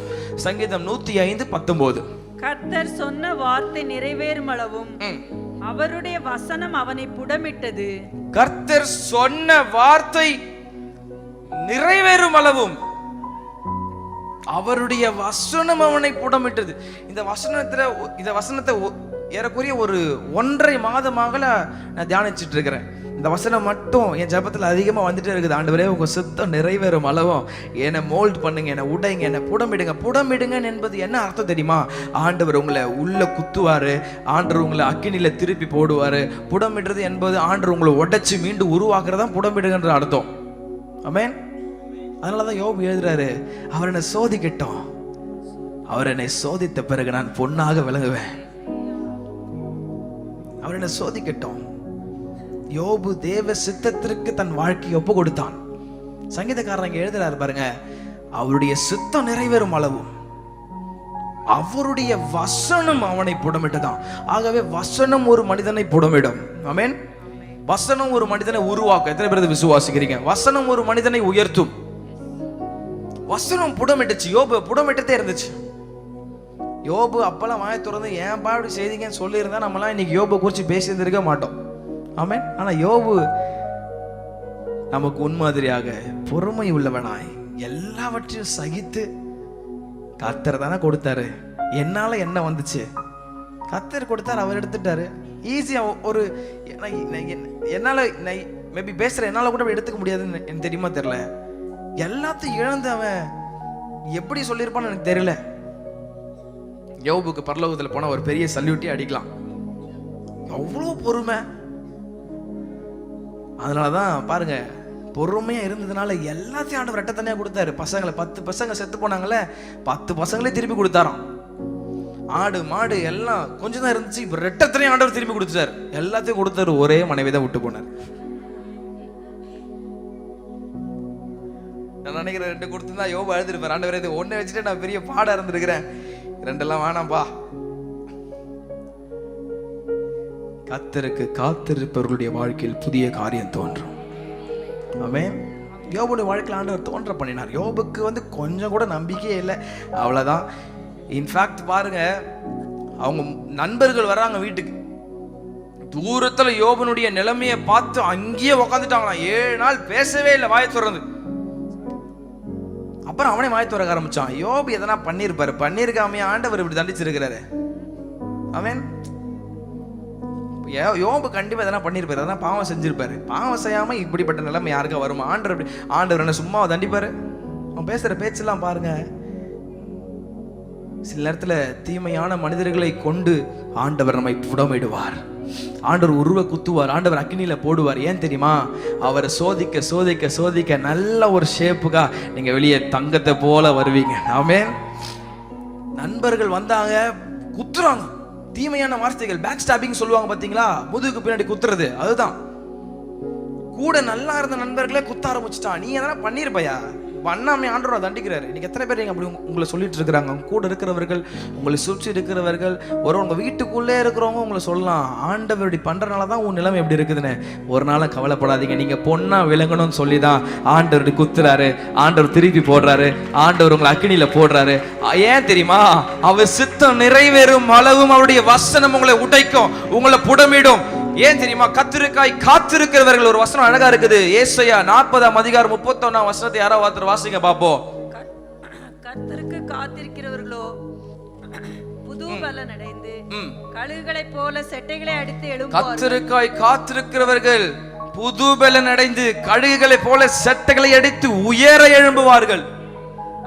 [SPEAKER 3] சங்கீதம் 105:19.
[SPEAKER 2] கர்த்தர் சொன்ன வார்த்தை நிறைவேறும் அளவும் அவருடைய வசனம் அவனை புடமிட்டது.
[SPEAKER 3] கர்த்தர் சொன்ன வார்த்தை நிறைவேறும் அளவும் அவருடைய வசனம் அவனை புடமிட்டது. இந்த வசனத்தை ஏறக்குறைய ஒரு 1.5 மாதமாக நான் தியானிச்சுட்டு இருக்கிறேன். இந்த வசனம் மட்டும் என் ஜெபத்துல அதிகமா வந்துட்டே இருக்குது. ஆண்டவரே உங்க சித்தம் நிறைவேறும் அளவும் என்னை மோல்ட் பண்ணுங்க, என்னை உடைங்க, என்னை புடமிடுங்க. புடமிடுங்க என்பது என்ன அர்த்தம் தெரியுமா? ஆண்டவர் உங்களை உள்ள குத்துவாரு, ஆண்டவர் உங்களை அக்கினியில திருப்பி போடுவாரு. புடமிடுறது என்பது ஆண்டவர் உங்களை உடைச்சு மீண்டும் உருவாக்குறதா புடமிடுங்கன்ற அர்த்தம். ஆமென். அதனாலதான் யோபு எழுதுறாரு, அவர் என்னை சோதிக்கட்டும், அவர் என்னை சோதித்த பிறகு நான் பொன்னாக விளங்குவேன். அவர் என்னை சோதிக்கட்டும். யோபு தேவ சித்தத்திற்கு தன் வாழ்க்கையை ஒப்பு கொடுத்தான். சங்கீதக்காரங்க எழுதுறாரு பாருங்க, அவருடைய சித்தம் நிறைவேறும் அளவும் அவருடைய வசனம் அவனை புடமிட்டதான். ஆகவே வசனம் ஒரு மனிதனை புடமிடும். ஆமென். வசனம் ஒரு மனிதனை உருவாக்கும். எத்தனை பேர் விசுவாசிக்கிறீங்க? வசனம் ஒரு மனிதனை உயர்த்தும். வசனம் புடமிட்டுச்சு. யோபு புடமிட்டதே இருந்துச்சு. யோபு அப்பெல்லாம் வாயை திறந்து ஏன்பா இப்படி செய்தீங்கன்னு சொல்லியிருந்தா நம்மலாம் இன்னைக்கு யோபு குறித்து பேசியிருந்திருக்க மாட்டோம். ஆமென். ஆனா யோபு நமக்கு உன்மாதிரியாக பொறுமை உள்ளவனாய் எல்லாவற்றையும் சகித்து, கர்த்தர் தானே கொடுத்தாரு, என்னால என்ன வந்துச்சு, கர்த்தர் கொடுத்தாரு, அவர் எடுத்துட்டாரு. ஈஸியா ஒரு என்னால மேபி பேசுற என்னால கூட எடுத்துக்க முடியாதுன்னு எனக்கு தெரியுமா தெரியல. எல்லாத்தையும் இழந்து அவன் எப்படி சொல்லியிருப்பான்னு எனக்கு தெரியல. யோபுக்கு பரலோகத்தில் போன ஒரு பெரிய சல்யூட்டே அடிக்கலாம். அவ்வளோ பொறுமை. அதனாலதான் பாருங்க, பொறுமையா இருந்ததுனால எல்லாத்தையும் ஆண்டவர் ரெட்டை தனியா கொடுத்தாரு. பசங்களை 10 பசங்க செத்து போனாங்கல்ல, 10 பசங்களே திருப்பி கொடுத்தாராம். ஆடு மாடு எல்லாம் கொஞ்சம் தான் இருந்துச்சு, இப்ப ரெட்டை தனியா ஆண்டவர் திருப்பி கொடுத்தாரு. எல்லாத்தையும் கொடுத்தாரு, ஒரே மனைவி தான் விட்டு போனார். நான் நினைக்கிறேன் 2 கொடுத்துருந்தா யோபு அழுதுருப்பார், ஆண்டவரே இது 1 வச்சுட்டு நான் பெரிய பாடம் இருந்திருக்கிறேன், 2 வேணாம்பா. கர்த்தருக்கு காத்திருப்பவர்களுடைய வாழ்க்கையில் புதிய காரியம் தோன்றும். ஆமென். யோபுடைய வாழ்க்கையில் ஆண்டவர் தோன்ற பண்ணினார். யோபுக்கு கொஞ்சம் கூட நம்பிக்கையே இல்லை, அவ்வளவுதான். இன்ஃபேக்ட் பாருங்க, அவங்க நண்பர்கள் வர்றாங்க வீட்டுக்கு, தூரத்துல யோபனுடைய நிலைமையை பார்த்து அங்கேயே உக்காந்துட்டாங்களாம். 7 நாள் பேசவே இல்லை, வாயை திறந்து. அப்புறம் அவனே வாயை திறக்க ஆரம்பிச்சான். யோபு எதனா பண்ணிருப்பாரு, பண்ணிருக்காம ஆண்டவர் இப்படி தண்டிச்சிருக்கிறாரு. ஆமென். யோபு கண்டிப்பா எதனா பண்ணிருப்பாரு, எதனா பாவம் செஞ்சிருப்பாரு. பாவம் செய்யாம இப்படிப்பட்ட நிலைமை யாருக்கா வருமா? ஆண்டவர் என்ன சும்மா தண்டிப்பாரு? அவன் பேசுற பேச்செல்லாம் பாருங்க, சில நேரத்துல தீமையான மனிதர்களை கொண்டு ஆண்டவர் நம்மை புடமிடுவார். ஆண்டவர் உருவ குத்துவார், ஆண்டவர் அக்னியில போடுவார். ஏன் தெரியுமா? அவரை சோதிக்க சோதிக்க சோதிக்க நல்ல ஒரு ஷேப்புக்கா நீங்க வெளியே தங்கத்தை போல வருவீங்க. ஆமென். நண்பர்கள் வந்தாங்க, குத்துறாங்க, தீமையான வார்த்தைகள், பேக் ஸ்டாபிங் சொல்லுவாங்க பாத்தீங்களா, முதுகுக்கு பின்னாடி குத்துறது. அதுதான். கூட நல்லா இருந்த நண்பர்களே குத்த ஆரம்பிச்சுட்டான். நீ எதனா பண்ணிருப்பையா? பண்ணாமே ஆண்டவர் தண்டிக்கிறாரு. இன்னைக்கு எத்தனை பேர் அப்படி உங்களை சொல்லிட்டு இருக்கிறாங்க? கூட இருக்கிறவர்கள், உங்களை சுற்றி இருக்கிறவர்கள், உங்க வீட்டுக்குள்ளே இருக்கிறவங்க உங்களை சொல்லலாம், ஆண்டவர் இப்படி பண்றதுனாலதான் உன் நிலைமை எப்படி இருக்குதுன்னு. ஒரு நாளும் கவலைப்படாதீங்க. நீங்க பொண்ணா விளங்கணும்னு சொல்லிதான் ஆண்டவர் குத்துறாரு, ஆண்டவர் திருப்பி போடுறாரு, ஆண்டவர் உங்களை அக்கினியில போடுறாரு. ஏன் தெரியுமா? அவர் சித்தம் நிறைவேறும் அளவும் அவருடைய வசனம் உங்களை உடைக்கும், உங்களை புடமிடும். ஏன் தெரியுமா? கர்த்தருக்காய் காத்திருக்கிறவர்கள். ஒரு வசனம் அழகா இருக்குது, ஏசாயா 40:31 வசனத்தை யாராவது வாசிங்க பாப்போம்.
[SPEAKER 2] கர்த்தருக்கு காத்திருக்கிறவர்களோ புது பலன் அடைந்து கழுகுகளைப் போல செட்டைகளை அடித்து எழும்புவார்கள்.
[SPEAKER 3] கர்த்தருக்காய் காத்திருக்கிறவர்கள் புது பலன் அடைந்து கழுகுகளைப் போல செட்டைகளை அடித்து உயர எழும்புவார்கள்.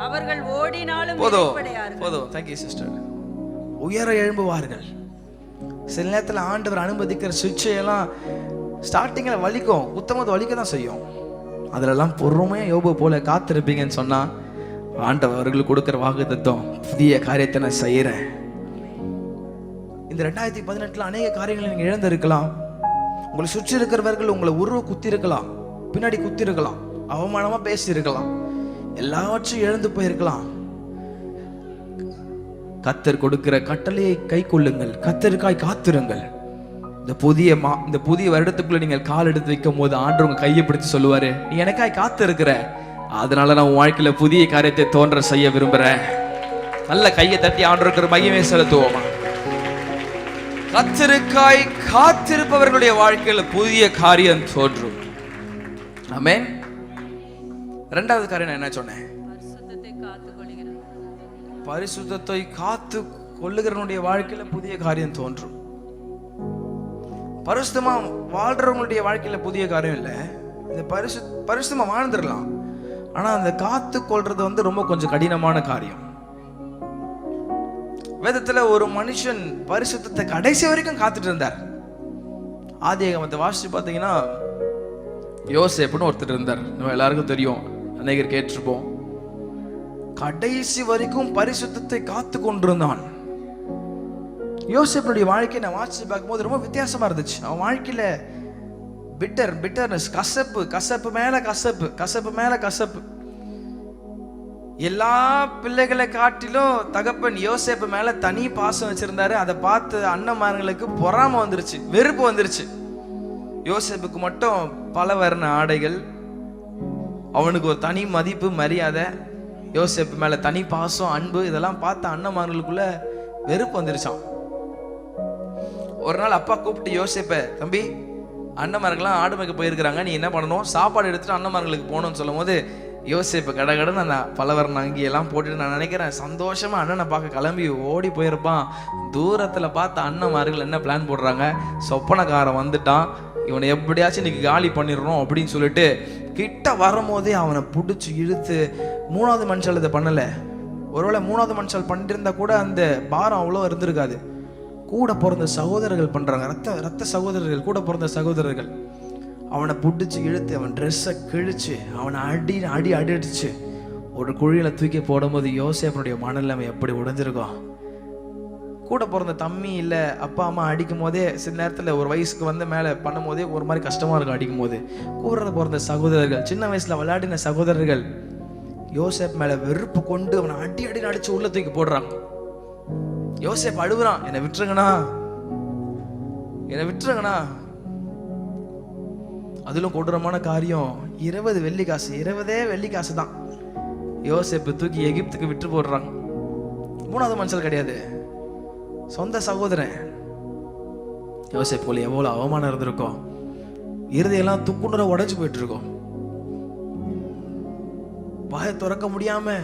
[SPEAKER 2] அவர்கள் ஓடினாலும்
[SPEAKER 3] போதும். Thank you sister. உயர எழும்புவார்கள். சில நேரத்தில் ஆண்டவர் அனுமதிக்கிற சிக்ஷையெல்லாம் ஸ்டார்டிங்கில் வலிக்கும், உத்தமது வலிக்க தான் செய்யும். அதிலெல்லாம் பொறுமையாக யோபு போல காத்திருப்பீங்கன்னு சொன்னா ஆண்டவர் அவர்களுக்கு கொடுக்குற வாக்குத்தத்தம், புதிய காரியத்தை நான் செய்கிறேன். இந்த 2018 அநேக காரியங்களை நீங்கள் இழந்திருக்கலாம். உங்களை சுற்றி இருக்கிறவர்கள் உங்களை உருவ குத்தி இருக்கலாம், பின்னாடி குத்தி இருக்கலாம், அவமானமா பேசி இருக்கலாம், எல்லாவற்றையும் இழந்து போயிருக்கலாம். கர்த்தர் கொடுக்கிற கட்டளையை கை கொள்ளுங்கள், கர்த்தருக்காய் காத்திருங்கள். இந்த புதிய வருடத்துக்குள்ள நீங்கள் கால் எடுத்து வைக்கும் போது ஆண்டவர் உங்க கையை பிடித்து சொல்லுவாரு, நீ எனக்காய் காத்து இருக்கிற, அதனால நான் உன் வாழ்க்கையில புதிய காரியத்தை தோன்ற செய்ய விரும்புறேன். நல்ல கையை தட்டி ஆண்டவருக்கு மகிமை செலுத்துவோமா? கர்த்தருக்காய் காத்திருப்பவர்களுடைய வாழ்க்கையில புதிய காரியம் தோன்றும். ஆமென். 2வது காரியம் நான் என்ன சொன்னேன்? பரிசுத்தத்தை காத்து கொள்ளுகிறவனுடைய வாழ்க்கையில புதிய காரியம் தோன்றும். பரிசுத்தமா வாழ்றவங்களுடைய வாழ்க்கையில புதிய காரியம் இல்லை. இந்த பரிசுத்தமா வாழ்ந்துடலாம், ஆனா அந்த காத்து கொள்றது ரொம்ப கொஞ்சம் கடினமான காரியம். வேதத்துல ஒரு மனுஷன் பரிசுத்தத்தை கடைசி வரைக்கும் காத்துட்டு இருந்தார். ஆதியாகமத்தை வாசிச்சு பார்த்தீங்கன்னா யோசேப்புன்னு ஒருத்தர் இருந்தார். நம்ம எல்லாருக்கும் தெரியும், அநேகர் கேட்டிருப்போம். கடைசி வரைக்கும் பரிசுத்தத்தை காத்து கொண்டிருந்தான். யோசேப்புடைய வாழ்க்கையை நான் வாசிச்சு பார்க்கும்போது ரொம்ப வித்தியாசமா இருந்துச்சு. அவன் வாழ்க்கையில பிட்டர்னஸ், கசப்பு மேல கசப்பு மேல கசப்பு. எல்லா பிள்ளைகளை காட்டிலும் தகப்பன் யோசேப்பு மேல தனி பாசம் வச்சிருந்தாரு. அதை பார்த்து அண்ணன்மார்களுக்கு பொறாம வந்துருச்சு, வெறுப்பு வந்துருச்சு. யோசேப்புக்கு மட்டும் பல வர்ண ஆடைகள், அவனுக்கு ஒரு தனி மதிப்பு மரியாதை, யோசேப்பு மேல தனி பாசம் அன்பு, இதெல்லாம் பார்த்த அண்ணன்மார்களுக்குள்ள வெறுப்பு வந்துருச்சான். ஒரு நாள் அப்பா கூப்பிட்டு யோசேப்ப, தம்பி அண்ணன்மார்கள்லாம் ஆடு மேய்க்க போயிருக்கிறாங்க, நீ என்ன பண்ணணும், சாப்பாடு எடுத்துட்டு அண்ணன்மார்களுக்கு போகணும்னு சொல்லும் போது யோசேப்பு கடகடன்னு அந்த பலவர்ண அங்கியெல்லாம் போட்டுட்டு, நான் நினைக்கிறேன் சந்தோஷமா அண்ணனை பார்க்க கிளம்பி ஓடி போயிருப்பான். தூரத்துல பார்த்த அண்ணன்மார்கள் என்ன பிளான் போடுறாங்க, சொப்பனக்காரன் வந்துட்டான், இவனை எப்படியாச்சும் இன்னைக்கு காலி பண்ணிடணும் அப்படின்னு சொல்லிட்டு கிட்ட வரும்போதே அவனை பிடிச்சி இழுத்து, மூணாவது மனுஷால் இதை பண்ணல. ஒருவேளை மூணாவது மனுஷால் பண்ணிருந்தா கூட அந்த பாரம் அவ்வளோ இருந்திருக்காது. கூட பிறந்த சகோதரர்கள் பண்றாங்க, ரத்த சகோதரர்கள், கூட பிறந்த சகோதரர்கள் அவனை பிடிச்சி இழுத்து அவன் ட்ரெஸ்ஸை கிழிச்சு அவனை அடி அடிச்சு ஒரு குழியில தூக்கி போடும்போது யோசேப்பனுடைய மனநிலைமை எப்படி உடைஞ்சிருக்கும். கூட பிறந்த தம்பி இல்லை அப்பா அம்மா அடிக்கும் போதே சில நேரத்தில் ஒரு வயசுக்கு வந்து மேலே பண்ணும் போதே ஒரு மாதிரி கஷ்டமா இருக்கும் அடிக்கும் போது. கூட பிறந்த சகோதரர்கள், சின்ன வயசுல விளையாடின சகோதரர்கள் யோசேப் மேல வெறுப்பு கொண்டு அவனை அடி அடிச்சு உள்ள தூக்கி போடுறாங்க. யோசேப் அழுகுறான், என்னை விட்டுருங்கண்ணா. அதிலும் கொடூரமான காரியம், 20 வெள்ளிக்காசு, 20 வெள்ளிக்காசு தான் யோசேப்பு தூக்கி எகிப்துக்கு விட்டு போடுறாங்க. மூணாவது மனுஷன் கிடையாது, சொந்த சகோதரன். யோசேப்பு போல எவ்வளவு அவமானம் இருந்திருக்கும், இருதையெல்லாம் துக்குண்டுற உடைஞ்சு போயிட்டு இருக்கோம். வாயை திறக்க முடியாம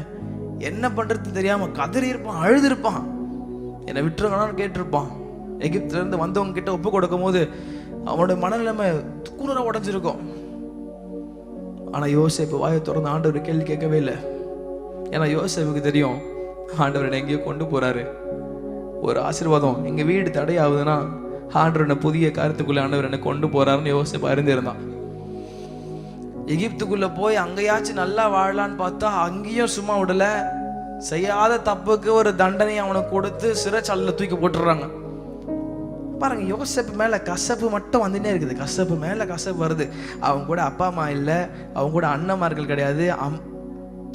[SPEAKER 3] என்ன பண்றது தெரியாம கதறி இருப்பான், அழுது இருப்பான், என்னை விட்டுருங்கன்னு கேட்டிருப்பான். எகிப்துல இருந்து வந்தவங்க கிட்ட ஒப்பு கொடுக்கும் போது அவனோட மனநிலைமை துக்குண்டுற உடைஞ்சிருக்கும். ஆனா யோசேப்பு வாயை திறந்து ஆண்டவர் கேள்வி கேட்கவே இல்லை. ஏன்னா யோசேப்புக்கு தெரியும், ஆண்டவர் என்னை எங்கேயோ கொண்டு போறாரு. ஒரு ஆசீர்வாதம் எங்க வீடு தடையாகுதுன்னா ஆண்டவர் என்ன புதிய காரியத்துக்குள்ள ஆண்டவர் என்னை கொண்டு போறாருன்னு யோசேப்பு அறிந்திருந்தான். எகிப்துக்குள்ள போய் அங்கேயாச்சும் நல்லா வாழலான்னு பார்த்தா அங்கேயும் சும்மா விடல. செய்யாத தப்புக்கு ஒரு தண்டனை அவனுக்கு கொடுத்து சிறைச்சாலையில தூக்கி போட்டுடுறாங்க. பாருங்க, யோசேப்பு மேல கசப்பு மட்டும் வந்துட்டே இருக்குது, கசப்பு மேல கசப்பு வருது. அவங்க கூட அப்பா அம்மா இல்லை, அவங்க கூட அண்ணன்மார்கள் கிடையாது,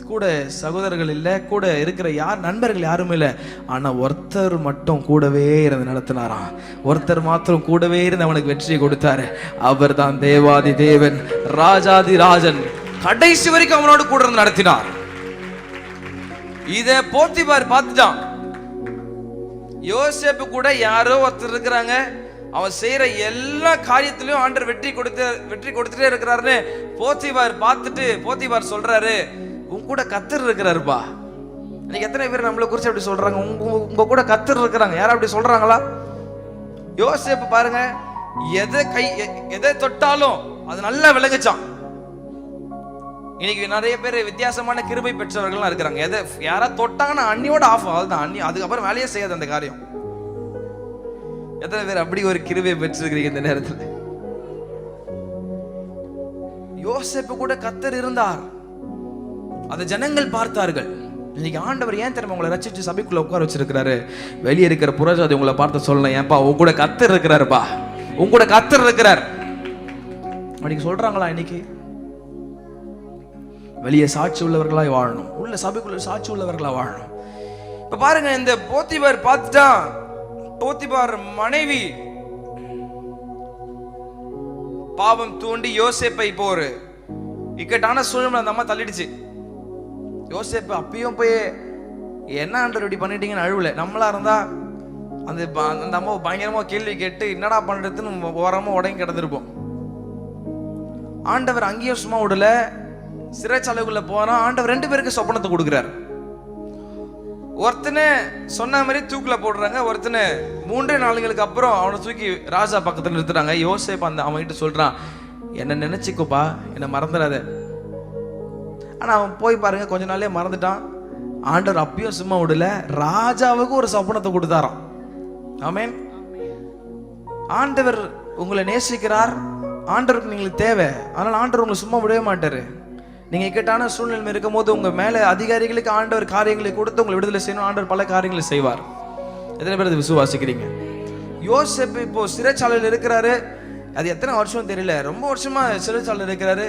[SPEAKER 3] கூட சகோதரர்கள் இல்லை, கூட இருக்கிற நண்பர்கள் யாரும் இல்லை. ஆனா ஒருத்தர் மட்டும் கூடவே இருந்து நடத்தினாராம். ஒருத்தர் மாத்திரம் கூடவே இருந்து அவனுக்கு வெற்றியை கொடுத்தாரு. அவர் தான் தேவாதி தேவன், ராஜாதி ராஜன். கடைசி வரைக்கும் அவனோடு கூட இருந்து நடத்தினார். இத போத்திபார் பார்த்துட்டான். யோசேப்பு கூட யாரோ ஒருத்தர் இருக்கிறாங்க, அவன் செய்யற எல்லா காரியத்திலையும் ஆண்டவர் வெற்றி கொடுத்துட்டே இருக்கிறாருன்னு போத்திபார் பார்த்துட்டு போத்திபார் சொல்றாரு, உங்க கூட கர்த்தர் இருக்கிறாருப்பா. இன்னைக்கு எத்தனை பேர் நம்மளை குறிச்சு அப்படி சொல்றாங்க, உங்க கூட கர்த்தர் இருக்கிறாங்க, யாரும் அப்படி சொல்றாங்களா? யோசேப்பு பாருங்க, எதை தொட்டாலும் அது நல்லா விளங்குச்சான். இன்னைக்கு நிறைய பேர் வித்தியாசமான கிருபை பெற்றவர்கள்லாம் இருக்கிறாங்க. யாரா தொட்டாங்கன்னா அண்ணியோட ஆஃப் ஆகுது, அண்ணி அதுக்கப்புறம் வேலையே செய்யாது அந்த காரியம். எத்தனை பேர் அப்படி ஒரு கிருபை பெற்றிருக்கிறீங்க இந்த நேரத்தில்? யோசேப்பு கூட கர்த்தர் இருந்தார், அதை ஜனங்கள் பார்த்தார்கள். இன்னைக்கு ஆண்டவர் ஏன் தெரியுமா உங்களை ரட்சிச்சு சபைக்குள்ள உட்கார வச்சிருக்கிறாரு? வெளியே இருக்கிற புறஜாதி உங்களை பார்த்து சொல்லலாம், ஏன்பா உங்க கூட கர்த்தர் இருக்கிறாருப்பா, உங்க கூட கர்த்தர் இருக்கிறார் இன்னைக்கு சொல்றாங்களா? இன்னைக்கு வெளியே சாட்சி உள்ளவர்களாய் வாழணும், உள்ள சபைக்குள்ள சாட்சி உள்ளவர்களா வாழணும். இப்ப பாருங்க, இந்த போத்திபார் பார்த்துட்டா, போத்திபார் மனைவி பாவம் தூண்டி யோசேப்பை இப்போ ஒரு இக்கட்டான சூழ்நிலை அந்த அம்மா தள்ளிடுச்சு. யோசேப்பு அப்பயும் போய் என்ன ஆண்டவர் இப்படி பண்ணிட்டீங்கன்னு அழுவல. நம்மளா இருந்தா அந்த அம்மா பயங்கரமா கேள்வி கேட்டு என்னடா பண்றதுன்னு ஓரமா உடங்கி கிடந்திருப்போம். ஆண்டவர் அங்கேயும் சும்மா விடல, சிறைச்சாலைக்குள்ள போனா ஆண்டவர் 2 பேருக்கு சொப்பனத்தை கொடுக்கிறார். ஒருத்தனை சொன்ன மாதிரி தூக்கில் போடுறாங்க, ஒருத்தனை 3 நாளுங்களுக்கு அப்புறம் அவனை தூக்கி ராஜா பக்கத்தில் நிறுத்துறாங்க. யோசேப்பு அவன்கிட்ட சொல்றான், என்ன நினைச்சுக்கோப்பா, என்ன மறந்துடாத. ஆனா அவன் போய் பாருங்க, கொஞ்ச நாளே மறந்துட்டான். ஆண்டவர் அப்பயும் சும்மா விடல, ராஜாவுக்கு ஒரு சொப்பனத்தை கொடுத்தாராம். ஆமென். ஆண்டவர் உங்களை நேசிக்கிறார், ஆண்டவருக்கு நீங்களுக்கு தேவை. ஆனால் ஆண்டவர் உங்களை சும்மா விடவே மாட்டாரு. நீங்க இக்கட்டான சூழ்நிலை இருக்கும் போது உங்க மேல அதிகாரிகளுக்கு ஆண்டவர் காரியங்களை கொடுத்து உங்களை விடுதலை செய்யணும். ஆண்டவர் பல காரியங்களை செய்வார். எத்தனை பேர் அதை விசுவாசிக்கிறீங்க? யோசேப்பு இப்போ சிறைச்சாலையில் இருக்கிறாரு. அது எத்தனை வருஷம் தெரியல, ரொம்ப வருஷமா சிறைச்சாலையில் இருக்கிறாரு.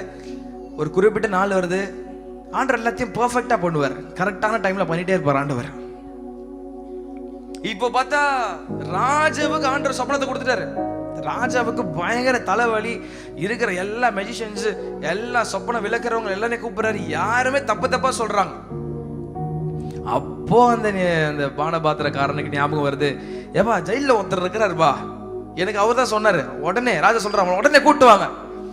[SPEAKER 3] ஒரு குறிப்பிட்ட நாள் வருது, ஆண்டவர் எல்லாத்தையும் பெர்ஃபெக்ட்டா பண்ணுவார். கரெக்டான டைம்ல பண்ணிட்டே இருப்பார் ஆண்டவர். இப்போ பார்த்தா ராஜாவுக்கு ஆண்டவர் சொப்பனத்தை கொடுத்துட்டாரு. ராஜாவுக்கு பயங்கர தலைவலி. இருக்கிற எல்லா மெஜிஷியன்ஸ், எல்லா சொப்பனை விளக்குறவங்க எல்லாரையும் கூப்பிடுறாரு. யாருமே தப்பா சொல்றாங்க. அப்போ அந்த பானபாத்திரக்காரனுக்கு ஞாபகம் வருது, ஏப்பா ஜெயில ஒருத்தர் இருக்கிறாருப்பா, எனக்கு அவர் தான் சொன்னாரு. உடனே ராஜா சொல்றாங்க, உடனே கூட்டுவாங்க.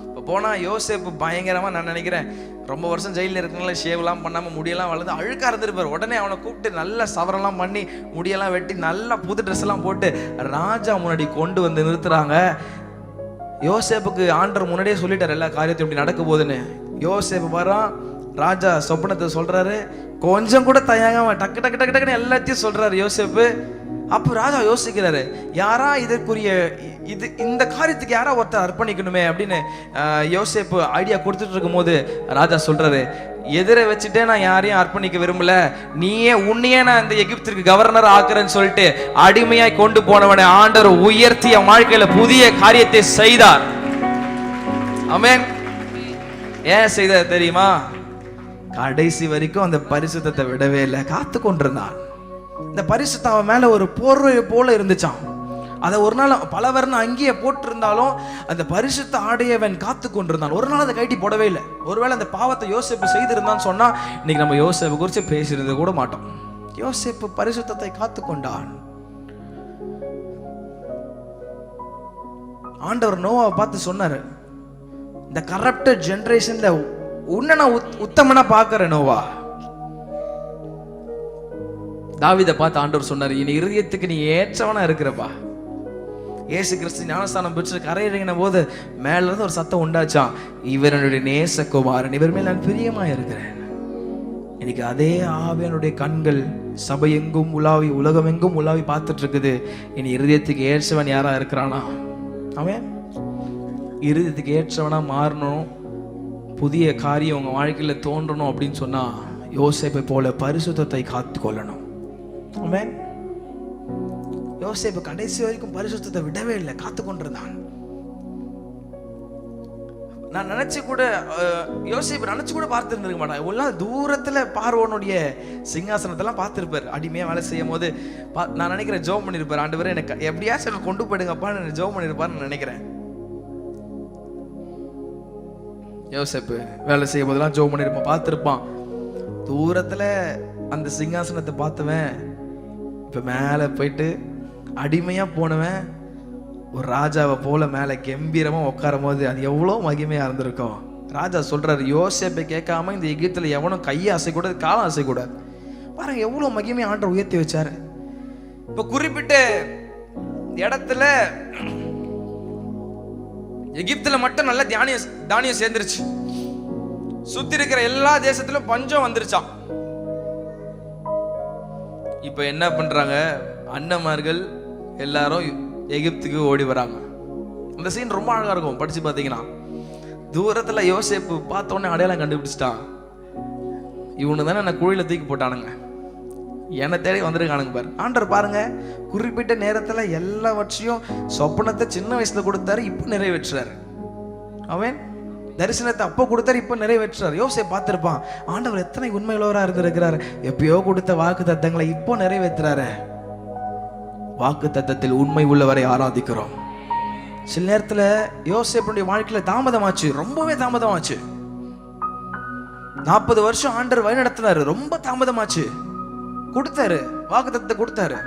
[SPEAKER 3] இப்போ போனா யோசேப்பு பயங்கரமா, நான் நினைக்கிறேன் ரொம்ப வருஷம் ஜெயிலில் இருக்கனால ஷேவ்லாம் பண்ணாம முடியெல்லாம் வளர்ந்து அழுக்கா இருந்திருப்பார். உடனே அவனை கூப்பிட்டு நல்ல சவரெல்லாம் பண்ணி முடியெல்லாம் வெட்டி நல்லா புது ட்ரெஸ் எல்லாம் போட்டு ராஜா முன்னாடி கொண்டு வந்து நிறுத்துறாங்க. யோசேப்புக்கு ஆண்டவர் முன்னாடியே சொல்லிட்டார் எல்லா காரியத்தையும் இப்படி நடக்க போகுதுன்னு. யோசேப்பு வரான், ராஜா சொப்பனத்தை சொல்றாரு. கொஞ்சம் கூட தயங்காம டக்கு டக்கு டக்கு டக்குன்னு எல்லாத்தையும் சொல்றாரு யோசேப்பு. அப்போ ராஜா யோசிக்கிறாரு, யாரா இதற்குரிய இந்த காரியத்துக்கு யாரா ஒருத்தர் அர்ப்பணிக்கணுமே அப்படின்னு யோசேப்பு ஐடியா கொடுத்துட்டு இருக்கும் போது ராஜா சொல்றாரு, எதிர வச்சுட்டே நான் யாரையும் அர்ப்பணிக்க விரும்பல, உன்னையே நான் இந்த எகிப்திற்கு கவர்னர் ஆக்குறேன்னு சொல்லிட்டு அடிமையாய் கொண்டு போனவனை ஆண்டவர் உயர்த்திய வாழ்க்கையில புதிய காரியத்தை செய்தார். ஆமென். ஏன் செய்தார் தெரியுமா? கடைசி வரைக்கும் அந்த பரிசுத்தத்தை விடவே இல்லை, காத்து கொண்டிருந்தான். இந்த பரிசுத்தம் அவன் மேல ஒரு போர்வை போல இருந்துச்சான். அதை ஒரு நாள் பல வர்ண அங்கேயே போட்டிருந்தாலும் அந்த பரிசுத்த ஆடையவன் காத்து கொண்டிருந்தான். ஒரு நாள் அதை கைட்டி போடவே இல்லை. ஒருவேளை அந்த பாவத்தை யோசேப்பு செய்திருந்தான்னு சொன்னா இன்னைக்கு நம்ம யோசேப்பு குறித்து பேசியிருந்தது கூட மாட்டோம். யோசேப்பு பரிசுத்தத்தை காத்து கொண்டான். ஆண்டவர் நோவாவை பார்த்து சொன்னாரு, இந்த கரப்டட் ஜெனரேஷன்ல உன்னை நான் உத்தமனா பார்க்கிறேன் நோவா. தாவீதை பார்த்து ஆண்டவர் சொன்னார், இனி இருதயத்துக்கு நீ ஏற்றவனா இருக்கிறப்பா. இயேசு கிறிஸ்து ஞானஸ்தானம் பெற்று கரையிறங்கின போது மேல இருந்து ஒரு சத்தம் உண்டாச்சான், இவர் என்னுடைய நேசகுமாரன், இவர் மேல் நான் பிரியமா இருக்கிறேன். இன்னைக்கு அதே ஆவியானுடைய கண்கள் சபை எங்கும் உலாவி, உலகம் எங்கும் உலாவி பார்த்துட்டு இருக்குது. இனி இருதயத்துக்கு ஏற்றவன் யாரா இருக்கிறானா? அவன் இருதயத்துக்கு ஏற்றவனா மாறணும், புதிய காரியம் உங்க வாழ்க்கையில தோன்றணும் அப்படின்னு சொன்னா யோசேப்பை போல பரிசுத்தத்தை காத்து கொள்ளணும். ஆமென். யோசேப்பு கடைசி வரைக்கும் பரிசுத்தத்தை விடவே இல்லை, காத்து கொண்டிருந்தான். நான் நினைச்சு கூட யோசேப்பு நினைச்சு கூட பார்த்துருந்துருக்க மாட்டான். இவ்வளோ தூரத்துல பார்வோனுடைய சிங்காசனத்தெல்லாம் பார்த்துருப்பார். அடிமையா வேலை செய்யும் போது நான் நினைக்கிறேன் ஜெபம் பண்ணிருப்பார், ஆண்டவரே எனக்கு எப்படியாச்சும் கொண்டு போயிடுங்கப்பான்னு ஜெபம் பண்ணிருப்பாருன்னு நினைக்கிறேன். யோசேப்பு வேலை செய்யும் போதெல்லாம் ஜெபம் பண்ணிருப்பான், பார்த்துருப்பான். தூரத்துல அந்த சிங்காசனத்தை பார்த்தவன் இப்ப மேல போயிட்டு அடிமையா போனவன் ஒரு ராஜாவை போல மேல கம்பீரமா உட்காரும் போது அது எவ்வளவு மகிமையா இருந்திருக்கும். ராஜா சொல்றாரு, யோசேப்பை கேட்காம இந்த எகிப்துல எவனும் கையை அசைக்கூடாது, காலம் அசைக்கூடாது. பாருங்க எவ்வளவு மகிமையா ஆண்டவர் உயர்த்தி வச்சாரு. இப்ப குறிப்பிட்ட இடத்துல எகிப்துல மட்டும் நல்ல தானியம் சேர்ந்துருச்சு. சுத்தி இருக்கிற எல்லா தேசத்திலும் பஞ்சம் வந்துருச்சான். இப்ப என்ன பண்றாங்க, அண்ணன்மார்கள் எல்லாரும் எகிப்துக்கு ஓடி வராங்க. அந்த சீன் ரொம்ப அழகா இருக்கும், படிச்சு பாத்தீங்கன்னா. தூரத்துல யோசேப்பு பார்த்த உடனே அடையாளம் கண்டுபிடிச்சிட்டான், இவனு தானே நான் குழியில தூக்கி போட்டானுங்க, என்னை தேடி வந்திருக்கானுங்க பாரு. ஆண்டவர் பாருங்க குறிப்பிட்ட நேரத்துல எல்லாவற்றையும் சொப்பனத்தை சின்ன வயசுல கொடுத்தாரு, இப்போ நிறைவேற்றாரு. அவன் தரிசனத்தை அப்போ கொடுத்தாரு, இப்போ நிறைவேற்றார். யோசேப்பு பார்த்திருப்பான், ஆண்டவர் எத்தனை உண்மையுள்ளவரா இருந்திருக்கிறார், எப்பயோ கொடுத்த வாக்கு தத்தங்களை இப்போ நிறைவேற்றுறாரு. வாக்கு தத்தத்தில் உண்மை உள்ளவரை ஆராதிக்கிறோம். சில நேரத்துல யோசேப்புடைய வாழ்க்கையில தாமதமாச்சு, ரொம்பவே தாமதமாச்சு. 40 வருஷம் ஆண்டவர் வழி நடத்தினாரு, ரொம்ப தாமதமாச்சு. கொடுத்தாரு, வாக்கு தத்தத்தை கொடுத்தாரு.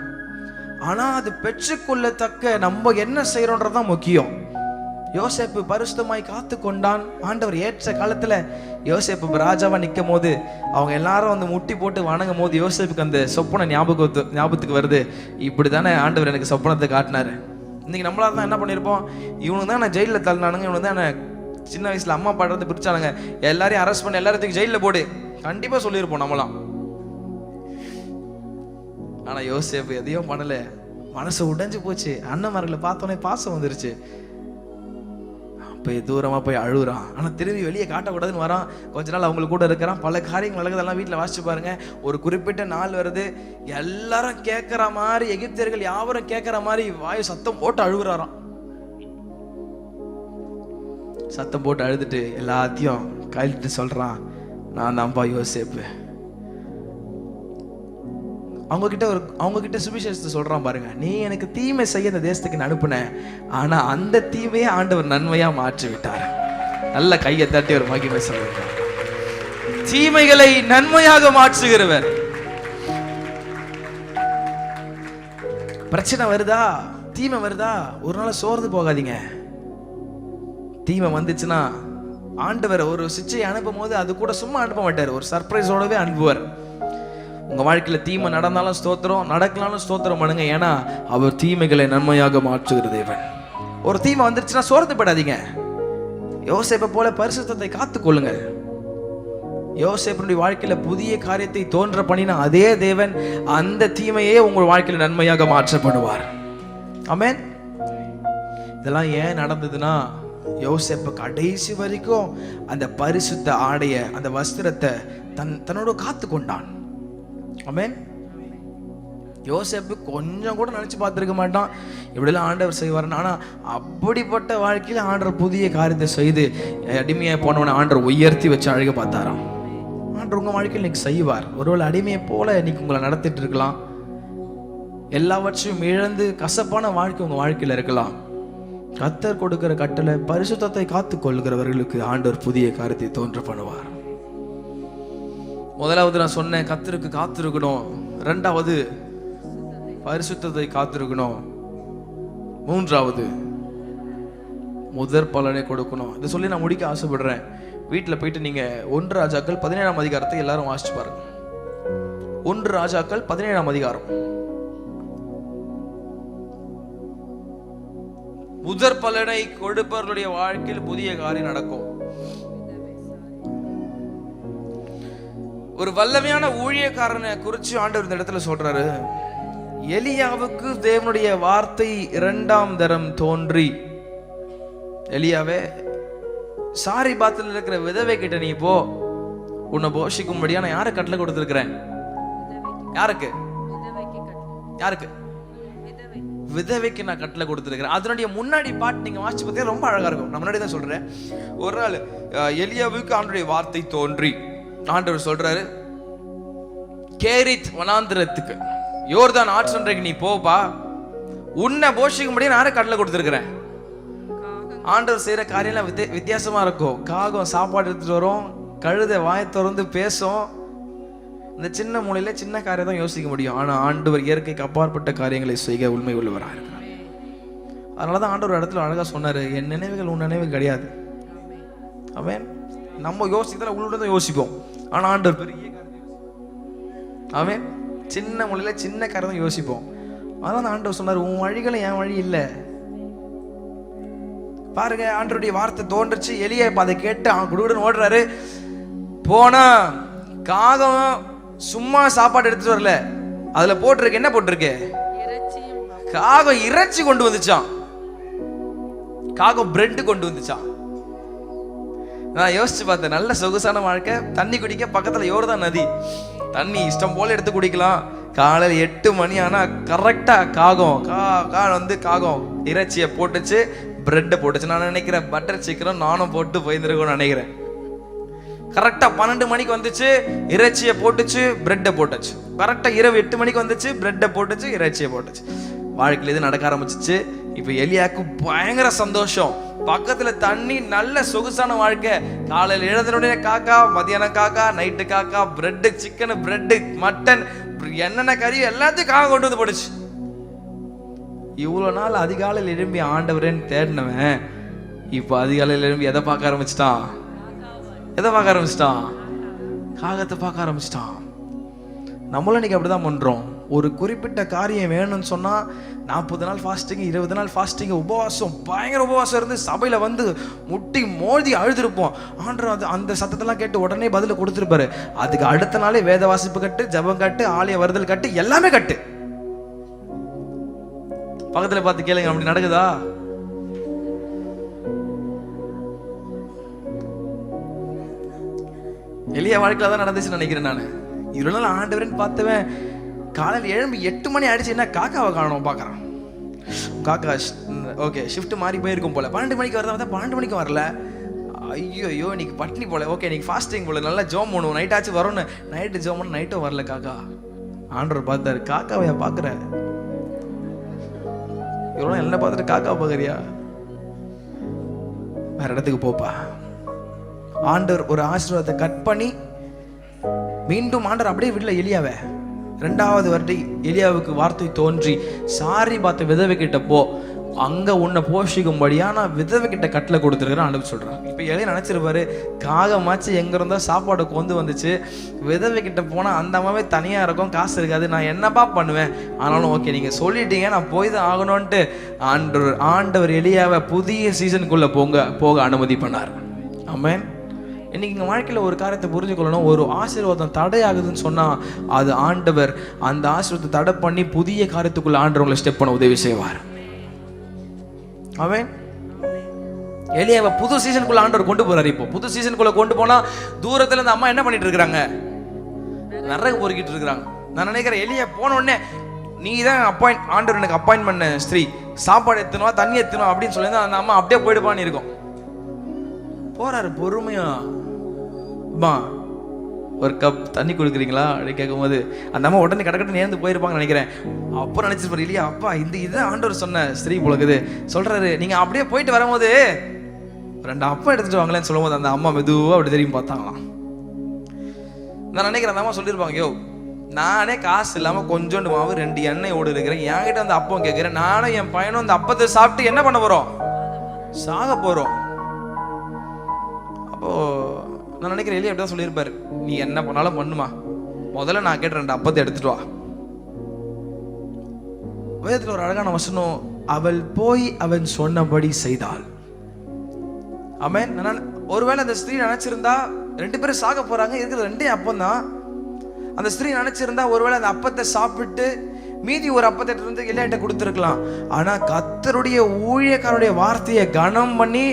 [SPEAKER 3] ஆனா அது பெற்றுக்கொள்ளத்தக்க நம்ம என்ன செய்யறோன்றதுதான் முக்கியம். யோசேப்பு பரிசுத்தமாய் காத்து கொண்டான். ஆண்டவர் ஏற்ற காலத்துல யோசேப்பு ராஜாவா நிற்கும் போது அவங்க எல்லாரும் வந்து முட்டி போட்டு வணங்கும் போது யோசேப்புக்கு அந்த சொப்பனை ஞாபகத்துக்கு வருது. இப்படிதானே ஆண்டவர் எனக்கு சொப்பனத்தை காட்டினாரு. இன்னைக்கு நம்மளால தான் என்ன பண்ணியிருப்போம், இவனுக்கு தான் நான் ஜெயிலில் தள்ளினானுங்க, இவனுக்கு தான் நான் சின்ன வயசுல அம்மா அப்பா இருந்து பிரிச்சானுங்க, எல்லாரையும் அரெஸ்ட் பண்ணி எல்லாத்தையும் ஜெயிலில் போடு, கண்டிப்பா சொல்லியிருப்போம் நம்மளாம். ஆனா யோசேப்பு எதையும் பண்ணல, மனசு உடைஞ்சு போச்சு. அண்ணன்மார்களை பார்த்தோன்னே பாசம் வந்துருச்சு. போய் தூரமா போய் அழுகுறான். ஆனா திரும்பி வெளியே காட்டக்கூடாதுன்னு வரான். கொஞ்ச நாள் அவங்களுக்கு கூட இருக்கிறான். பல காரியங்கள் நடக்குதெல்லாம் வீட்டில் வாசிச்சு பாருங்க. ஒரு குறிப்பிட்ட நாள் வருது, எல்லாரும் கேட்கிற மாதிரி, எகிப்தியர்கள் யாவரும் கேட்கிற மாதிரி வாயு சத்தம் போட்டு அழுகுறாராம். சத்தம் போட்டு அழுதுட்டு எல்லாத்தையும் கையிட்டு சொல்றான், நான் தான்ப்பா யோசேப்பு. அவங்க கிட்ட சுவிசேஷத்தை சொல்றான் பாருங்க, நீ எனக்கு தீமை செய்ய இந்த தேசத்துக்கு அனுப்புனேன், ஆனா அந்த தீமையை ஆண்டவர் நன்மையா மாற்றி விட்டார். நல்ல கையை தட்டி ஒரு மகிமை சொல்லுங்க. தீமைகளை நன்மையாக மாற்றுகிறவர். பிரச்சனை வருதா, தீமை வருதா, ஒரு நாள் சோர்ந்து போகாதீங்க. தீமை வந்துச்சுன்னா ஆண்டவர் ஒரு சிச்சையை அனுப்பும் போது அது கூட சும்மா அனுப்ப மாட்டார், ஒரு சர்ப்ரைஸோடவே அனுப்புவார். உங்க வாழ்க்கையில தீமை நடந்தாலும் ஸ்தோத்திரம், நடக்கலாலும் ஸ்தோத்திரம் பண்ணுங்க. ஏன்னா அவர் தீமைகளை நன்மையாக மாற்றுகிற தேவன். ஒரு தீமை வந்துருச்சுன்னா சோர்ந்துபடாதீங்க. யோசேப்பை போல பரிசுத்தத்தை காத்து கொள்ளுங்க. யோசேப்பினுடைய வாழ்க்கையில புதிய காரியத்தை தோன்ற பண்ணின அதே தேவன் அந்த தீமையே உங்கள் வாழ்க்கையில நன்மையாக மாற்றப்படுவார். ஆமென். இதெல்லாம் ஏன் நடந்ததுன்னா, யோசேப்பு கடைசி வரைக்கும் அந்த பரிசுத்த ஆடைய, அந்த வஸ்திரத்தை தன்னோட காத்து கொண்டான். ஆமென். யோசேப்பு கொஞ்சம் கூட நினைச்சு பார்த்திருக்க மாட்டான் இப்படிலாம் ஆண்டவர் செய்வார்னு. ஆனா அப்படிப்பட்ட வாழ்க்கையில ஆண்டவர் புதிய காரியத்தை செய்து அடிமையை போனவனை ஆண்டவர் உயர்த்தி வச்சு அழக பார்த்தாராம். ஆண்டவர் உங்க வாழ்க்கையில் இன்னைக்கு செய்வார். ஒருவேளை அடிமையை போல இன்னைக்கு உங்களை நடத்திட்டு இருக்கலாம். எல்லாவற்றையும் இழந்து கசப்பான வாழ்க்கை உங்க வாழ்க்கையில இருக்கலாம். கர்த்தர் கொடுக்கிற கட்டளை, பரிசுத்தத்தை காத்து கொள்கிறவர்களுக்கு ஆண்டவர் புதிய காரியத்தை தோன்ற பண்ணுவார். முதலாவது நான் சொன்னேன், கர்த்தருக்கு காத்திருக்கணும். இரண்டாவது பரிசுத்தத்தை காத்திருக்கணும். மூன்றாவது முதற் பலனை கொடுக்கணும். இதை சொல்லி நான் முடிக்க ஆசைப்படுறேன். வீட்டில் போயிட்டு நீங்க 1 ராஜாக்கள் 17ஆம் அதிகாரத்தை எல்லாரும் வாசிச்சு பாருங்க. 1 ராஜாக்கள் 17ஆம் அதிகாரம். முதற் பலனை கொடுப்பவர்களுடைய வாழ்க்கையில் புதிய காரியம் நடக்கும். ஒரு வல்லமையான ஊழியக்காரனை குறித்து ஆண்டவர் இந்த இடத்துல சொல்றாரு. எலியாவுக்கு தேவனுடைய வார்த்தை 2ஆம் தரம் தோன்றி, எலியாவே, சாரிபாத்தில் இருக்கிற விதவை கிட்ட நீ போ, உன்னை போஷிக்கும்படியா நான் யாரை கட்டளை கொடுத்திருக்கிறேன்? யாருக்கு? யாருக்கு? விதவைக்கு நான் கட்டளை கொடுத்திருக்கிறேன். அதனுடைய முன்னாடி பாட்டு நீங்க வாசிச்சு பார்த்தீங்கன்னா ரொம்ப அழகா இருக்கும். நான் முன்னாடி தான் சொல்றேன். ஒரு நாள் எலியாவுக்கு ஆண்டவருடைய வார்த்தை தோன்றி ஆண்டவர் சொல்றாரு, கேரித் வனாந்திரத்துக்கு, யோர்தான் ஆற்றன்றைக்கு நீ போப்பா, உன்னை போஷிக்கும்படியா நான் யாரை கட்டளை கொடுத்திருக்கிறேன்? ஆண்டவர் செய்யற காரியம்லாம் வித்தியாசமா இருக்கும். காகம் சாப்பாடு எடுத்துட்டு வரும், கழுதை வாயை திறந்து பேசும். இந்த சின்ன மூலையில சின்ன காரியம் தான் யோசிக்க முடியும். ஆனா ஆண்டவர் இயற்கைக்கு அப்பாற்பட்ட காரியங்களை செய்ய உண்மை உள்ளவராக இருக்கிறார். அதனாலதான் ஆண்டவர் இடத்துல அழகா சொன்னாரு, என் நினைவுகள் உன் நினைவு கிடையாது. அவன் நம்ம யோசிக்கிறத உங்களோட தான் யோசிப்போம். ஆனா ஆண்டவர் பெரிய அவன் சின்ன மூலையில சின்ன காரியம் தான் யோசிப்போம். அதான் ஆண்டவர் சொன்னார், உன் வழிகளை என் வழி இல்லை. பாருங்க, ஆண்டவருடைய வார்த்தை தோன்றுச்சு. எலியா அதை கேட்டு அவன் குடுகுடுன்னு ஓடுறாரு. போனா காகம் சும்மா சாப்பாடு எடுத்துட்டு வரல, அதுல போட்டிருக்கு, என்ன போட்டிருக்கு? காகம் இறைச்சி கொண்டு வந்துச்சான். காகம் பிரெட் கொண்டு வந்துச்சான். நான் யோசிச்சு பார்த்தேன், நல்ல சொகுசான வாழ்க்கை, தண்ணி குடிக்க பக்கத்துல யோர்தான் நதி, தண்ணி இஷ்டம் போல எடுத்து குடிக்கலாம். காலையில் 8 மணி ஆனா கரெக்டா காகம் இறைச்சியை போட்டுச்சு, பிரெட்டை போட்டுச்சு. நான் நினைக்கிறேன் பட்டர் சிக்கனும் நானும் போட்டு போயிருந்துருக்கோன்னு நினைக்கிறேன். கரெக்டா 12 மணிக்கு வந்துச்சு, இறைச்சியை போட்டுச்சு, பிரெட்டை போட்டுச்சு. கரெக்டா இரவு 8 மணிக்கு வந்துச்சு, பிரெட்டை போட்டுச்சு, இறைச்சியை போட்டுச்சு. வாழ்க்கையில் இது நடக்க ஆரம்பிச்சிச்சு. இப்ப எலியாக்கு பயங்கர சந்தோஷம். பக்கத்துல தண்ணி, நல்ல சொகுசான வாழ்க்கை. காலையில் எழுந்தனுடைய காக்கா, மதியானம் காக்கா, நைட்டு காக்கா, பிரெட்டு, சிக்கன், பிரெட்டு, மட்டன், என்னென்ன கறி எல்லாத்தையும் காக்கா கொண்டு வந்து போடுச்சு. இவ்வளவு நாள் அதிகாலையில் எழும்பி ஆண்டவரேன்னு தேடினவன் இப்போ அதிகாலையில எழும்பி எதை பார்க்க ஆரம்பிச்சிட்டான்? எதை பார்க்க ஆரம்பிச்சிட்டான்? காகத்தை பார்க்க ஆரம்பிச்சிட்டான். நம்மளும் இன்னைக்கு அப்படிதான் பண்றோம். ஒரு குறிப்பிட்ட காரியம் வேணும்னு சொன்னா 40 நாள் ஃபாஸ்டிங், 20 நாள் ஃபாஸ்டிங், உபவாசம், பயங்கர உபவாசம் இருந்து சபையில வந்து முட்டி மோதி அழுதுருப்போம். ஆண்டவர் அந்த சத்தத்தெல்லாம் கேட்டு உடனே பதில கொடுத்துருப்பாரு. அதுக்கு அடுத்த நாளே வேத வாசிப்பு கட்டு, ஜபம் கட்டு, ஆலய வருதல் கட்டு, எல்லாமே கட்டு. பக்கத்துல பார்த்து கேளுங்க, அப்படி நடக்குதா? எளிய வாழ்க்கையில தான் நடந்துச்சுன்னு நினைக்கிறேன். நான் இவ்வளவு நாள் ஆண்டவரேன்னு பார்த்தவன் காலையில் எழும்பி 8 மணி ஆயிடுச்சு, என்ன காக்காவை காணணும் பார்க்குறான். காக்கா ஓகே ஷிஃப்ட் மாறி போயிருக்கும் போல. 12 மணிக்கு வரதான் பார்த்தா 12 மணிக்கு வரல. ஐயோ இன்னைக்கு பட்னி போல, ஓகே இன்னைக்கு ஃபாஸ்டிங் போல, நல்லா ஜோம் பண்ணுவோம், நைட் ஆச்சு வரும்னு நைட்டு ஜோம் பண்ண, நைட்டும் வரல காக்கா. ஆண்டவர் பார்த்தாரு, காக்காவையா பார்க்குற? இவ்வளோ என்ன பார்த்துட்டு காக்காவை பார்க்குறியா? வேற இடத்துக்கு போப்பா. ஆண்டவர் ஒரு ஆசீர்வாதத்தை கட் பண்ணி மீண்டும் ஆண்டவர் அப்படியே விடல எலியாவை. 2வது வாட்டி எலியாவுக்கு வார்த்தை தோன்றி, சாரி பார்த்த விதவை கிட்ட போ, அங்க உன்னை போஷிக்கும்படியா நான் விதவை கிட்ட கட்டில கொடுத்துருக்கிறேன் ஆண்டவர் சொல்றான். இப்ப எலியா நினைச்சிருப்பாரு, காகமாச்சு எங்க இருந்தா சாப்பாடு கொண்டு வந்துச்சு, விதவை கிட்ட போனா அந்த அம்மாவே தனியா இருக்கும், காசு இருக்காது, நான் என்னப்பா பண்ணுவேன்? ஆனாலும் ஓகே நீங்க சொல்லிட்டீங்க, நான் போய் தான் ஆகணும்ட்டு ஆண்டவர் எலியாவை புதிய சீசனுக்குள்ள போக அனுமதி பண்ணார். ஆமென். இன்னைக்கு எங்கள் வாழ்க்கையில் ஒரு காரியத்தை புரிஞ்சுக்கொள்ளணும். ஒரு ஆசீர்வாதம் தடையாகுதுன்னு சொன்னால் அது ஆண்டவர் அந்த ஆசீர்வாதத்தை தடை பண்ணி புதிய காரியத்துக்குள்ள ஆண்டவங்களை ஸ்டெப் பண்ண உதவி செய்வார். அவன் எலியாவை புது சீசனுக்குள்ள ஆண்டவர் கொண்டு போறாரு. இப்போ புது சீசனுக்குள்ள கொண்டு போனா தூரத்துல இந்த அம்மா என்ன பண்ணிட்டு இருக்கிறாங்க? விறகு பொறுக்கிட்டு இருக்கிறாங்க. நான் நினைக்கிறேன் எலியா போன உடனே, நீ தான் ஆண்டவர் எனக்கு அப்பாயின்ட் பண்ண ஸ்திரீ, சாப்பாடு எத்தணுவா தண்ணி எத்தணும் அப்படின்னு சொல்லி அந்த அம்மா அப்படியே போயிடுப்பான்னு இருக்கும். போறாரு பொறுமையா. ஒரு கப் தண்ணி கொடுக்குறீங்களா அப்படின்னு கேட்கும்போது அந்த அம்மா உடனே கடற்கட்டு நேர்ந்து போயிருப்பாங்கன்னு நினைக்கிறேன். அப்புறம் நினைச்சிருப்பாரு, இல்லையா அப்பா இதுதான் ஆண்டவர் சொன்ன ஸ்திரீ போலக்குது. சொல்றாரு, நீங்க அப்படியே போயிட்டு வரும்போது 2 அப்பா எடுத்துட்டு வாங்களேன்னு சொல்லும் போது அந்த அம்மா மெதுவா அப்படி தெரியும் பார்த்தாங்களாம். நான் நினைக்கிறேன் அந்த அம்மா சொல்லியிருப்பாங்க, யோ நானே காசு இல்லாம கொஞ்சோண்டு மாவு 2 எண்ணெய் ஓடு இருக்கிறேன், என்கிட்ட அந்த அப்பம் கேட்கிறேன், நானும் என் பையனும் அந்த அப்பத்தை சாப்பிட்டு என்ன பண்ண போறோம்? சாக போறோம். அப்போ நான் நினைக்கிறேன் எலியா அப்படிதான் சொல்லியிருப்பாரு, நீ என்ன பண்ணாலும் பண்ணுமா, முதல்ல நான் கேட்ட 2 அப்பத்தை எடுத்துட்டு வா. வேதத்துல ஒரு அழகான வசனம், அவள் போய் அவன் சொன்னபடி செய்தாள். ஆமென். ஒருவேளை அந்த ஸ்திரீ நினைச்சிருந்தா 2 பேரும் சாக போறாங்க, இருக்கிறது 2 அப்பம் தான். அந்த ஸ்திரீ நினைச்சிருந்தா ஒருவேளை அந்த அப்பத்தை சாப்பிட்டு மீதி ஒரு அப்பத்தை இருந்து எலியாட்ட கொடுத்துருக்கலாம். ஆனா கர்த்தருடைய ஊழியக்காரருடைய வார்த்தையை கனம் பண்ணி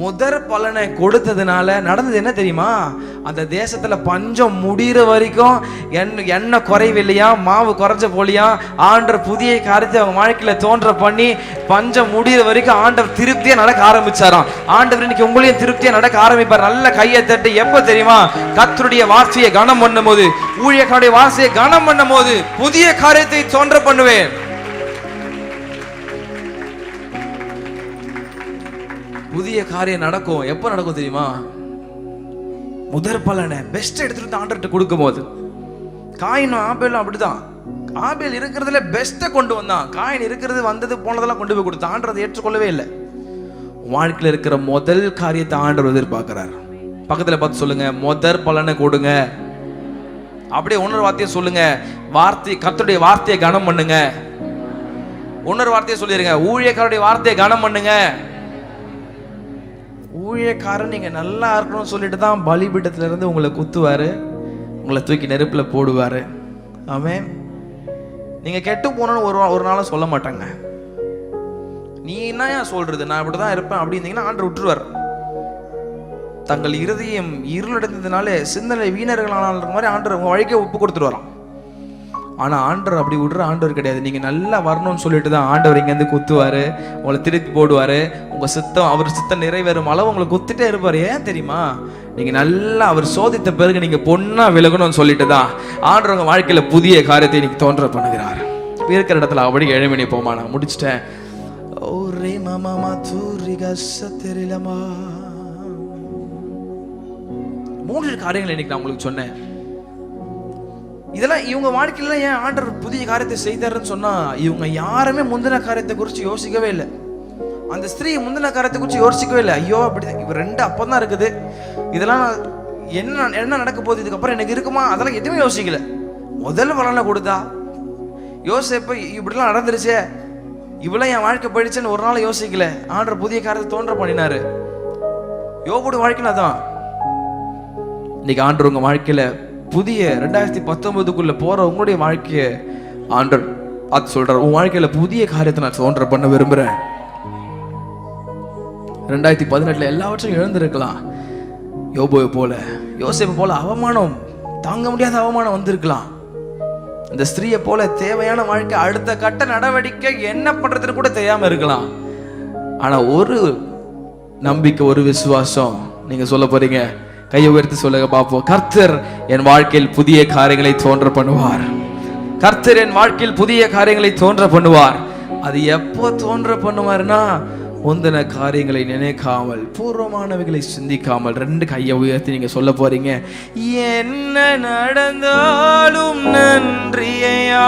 [SPEAKER 3] முதற் பலனை கொடுத்ததுனால நடந்தது என்ன தெரியுமா? அந்த தேசத்துல பஞ்சம் முடிகிற வரைக்கும் எண்ணெய் குறைவில்லையா, மாவு குறைஞ்ச போலியா, ஆண்டவர் புதிய காரியத்தை அவங்க வாழ்க்கையில தோன்ற பண்ணி பஞ்சம் முடிகிற வரைக்கும் ஆண்டவர் திருப்தியா நடக்க ஆரம்பிச்சாராம். ஆண்டவர் இன்னைக்கு உங்களையும் திருப்தியா நடக்க ஆரம்பிப்பார். நல்ல கையை தட்டி எப்ப தெரியுமா? கர்த்தருடைய வார்த்தையை கனம் பண்ணும் போது, ஊழியக்காரருடைய வார்த்தையை கனம் பண்ணும் போது புதிய காரியத்தை தோன்ற பண்ணுவேன். புதிய காரியம் நடக்கும். எப்ப நடக்கும் தெரியுமா? முதற் பலனை பெஸ்ட் எடுத்துட்டு ஆண்டர்கிட்ட கொடுக்கும் போது. காயினும் ஆபேலும் அப்படிதான். ஆபேல் இருக்கிறதுல பெஸ்ட்டை கொண்டு வந்தான், காயின் இருக்கிறது வந்தது போனதெல்லாம் கொண்டு போய் கொடுத்தான். ஆண்டவர் ஏற்றுக்கொள்ளவே இல்லை. வாழ்க்கையில் இருக்கிற முதல் காரியத்தை ஆண்டவர் எதிர்பார்க்கிறார். பக்கத்துல பார்த்து சொல்லுங்க, முதற் பலனை கொடுங்க. அப்படியே இன்னொரு வார்த்தையை சொல்லுங்க, கர்த்தருடைய வார்த்தையை கனம் பண்ணுங்க. இன்னொரு வார்த்தையை சொல்லிருங்க, ஊழியக்காரருடைய வார்த்தையை கனம் பண்ணுங்க. ஊழியக்காரன் நீங்க நல்லா இருக்கணும்னு சொல்லிட்டு தான் பலிபீடத்துல இருந்து உங்களை குத்துவாரு, உங்களை தூக்கி நெருப்புல போடுவாரு. ஆமென். நீங்க கெட்டு போனோன்னு ஒரு நாளும் சொல்ல மாட்டாங்க. நீ என்ன சொல்றது, நான் இப்படிதான் இருப்பேன் அப்படின்னீங்கன்னா ஆண்டவர் விட்டுருவார். தங்கள் இருதயம் இருளடைந்ததுனால சிந்தனை வீணர்களான மாதிரி ஆண்டவர் உங்க வழிக்கே ஒப்பு கொடுத்துருவாராம். ஆனா ஆண்டவர் அப்படி விடுற ஆண்டவர் கிடையாது. நீங்க நல்லா வரணும்னு சொல்லிட்டு தான் ஆண்டவர் இங்கேருந்து குத்துவாரு, உங்களை திருப்பி போடுவாரு. உங்க சித்தம், அவர் சித்தம் நிறைவேறும் அளவு உங்களை குத்துட்டே இருப்பாரு. ஏன் தெரியுமா? நீங்க நல்லா அவர் சோதித்த பிறகு நீங்க பொண்ணா விலகணும்னு சொல்லிட்டு தான் ஆண்டவர் உங்க வாழ்க்கையில புதிய காரியத்தை இன்னைக்கு தோன்ற பண்ணுகிறார். இருக்கிற இடத்துல அப்படி எழுமணி போமா, நான் முடிச்சிட்டேன். ஒரே மாமா தெரியலமா 3 காரியங்கள் இன்னைக்கு நான் உங்களுக்கு சொன்னேன். இதெல்லாம் இவங்க வாழ்க்கையில ஏன் ஆண்டவர் புதிய காரியத்தை செய்தாருன்னு சொன்னா, இவங்க யாருமே முந்தின காரியத்தை குறித்து யோசிக்கவே இல்லை. அந்த ஸ்திரீ முந்தின காரியத்தை குறித்து யோசிக்கவே இல்லை. ஐயோ அப்படி இவர் 2 அப்பம் தான் இருக்குது, இதெல்லாம் என்ன நடக்க போகுது, இதுக்கப்புறம் எனக்கு இருக்குமா, அதெல்லாம் எதுவுமே யோசிக்கல. முதல் பலனை கொடுத்தா. யோசிப்ப இப்படிலாம் நடந்துருச்சே, இவ்வளோ என் வாழ்க்கை போயிடுச்சுன்னு ஒரு நாள் யோசிக்கல. ஆண்டவர் புதிய காரியத்தை தோன்ற பண்ணினாரு. யோபுடைய வாழ்க்கையில தான் இன்னைக்கு ஆண்டவர் உங்க வாழ்க்கையில புதிய 2019க்குள்ள போற உங்களுடைய வாழ்க்கைய ஆண்டவர் அது சொல்றார். உன் வாழ்க்கையில புதிய காரியத்தை நான் தோன்ற பண்ண விரும்புறேன். 2018 எல்லாவற்றையும் இழந்திருக்கலாம். யோபுவை போல, யோசேப்பு போல அவமானம், தாங்க முடியாத அவமானம் வந்திருக்கலாம். இந்த ஸ்திரீயை போல தேவையான வாழ்க்கை, அடுத்த கட்ட நடவடிக்கை என்ன பண்றதுன்னு கூட தெரியாம இருக்கலாம். ஆனா ஒரு நம்பிக்கை, ஒரு விசுவாசம். நீங்க சொல்ல போறீங்க, கையை உயர்த்தி சொல்லுங்க பாப்போம். கர்த்தர் என் வாழ்க்கையில் புதிய காரியங்களை தோன்ற பண்ணுவார். கர்த்தர் என் வாழ்க்கையில் புதிய காரியங்களை தோன்ற பண்ணுவார். அது எப்போ தோன்ற பண்ணுவார்னா, முந்தின காரியங்களை நினைக்காமல், பூர்வமானவைகளை சிந்திக்காமல். 2 கையை உயர்த்தி நீங்க சொல்ல போறீங்க, என்ன நடந்தாலும் நன்றியா,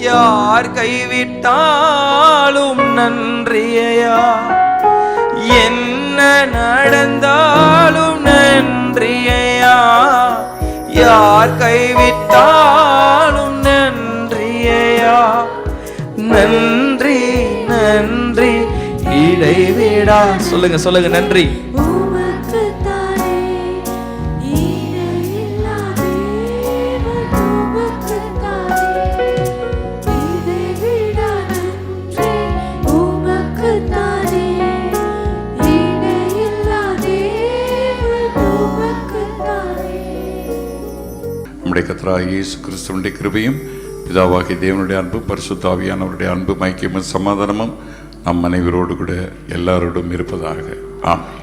[SPEAKER 3] யார் கைவிட்டாலும் நன்றியா, என்ன நடந்தாலும் நன்றியா, யார் கைவிட்டாலும் நன்றியா, நன்றி நன்றி இடைவிடா. சொல்லுங்க சொல்லுங்க, நன்றி.
[SPEAKER 4] நம்முடைய கர்த்தராகிய இயேசு கிறிஸ்துவினுடைய கிருபையும் பிதாவாகிய தேவனுடைய அன்பு பரிசுத்த ஆவியானவருடைய அன்பு ஐக்கியமும் சமாதானமும் நம் அனைவரோடு கூட எல்லாரோடும் இருப்பதாக. ஆமென்.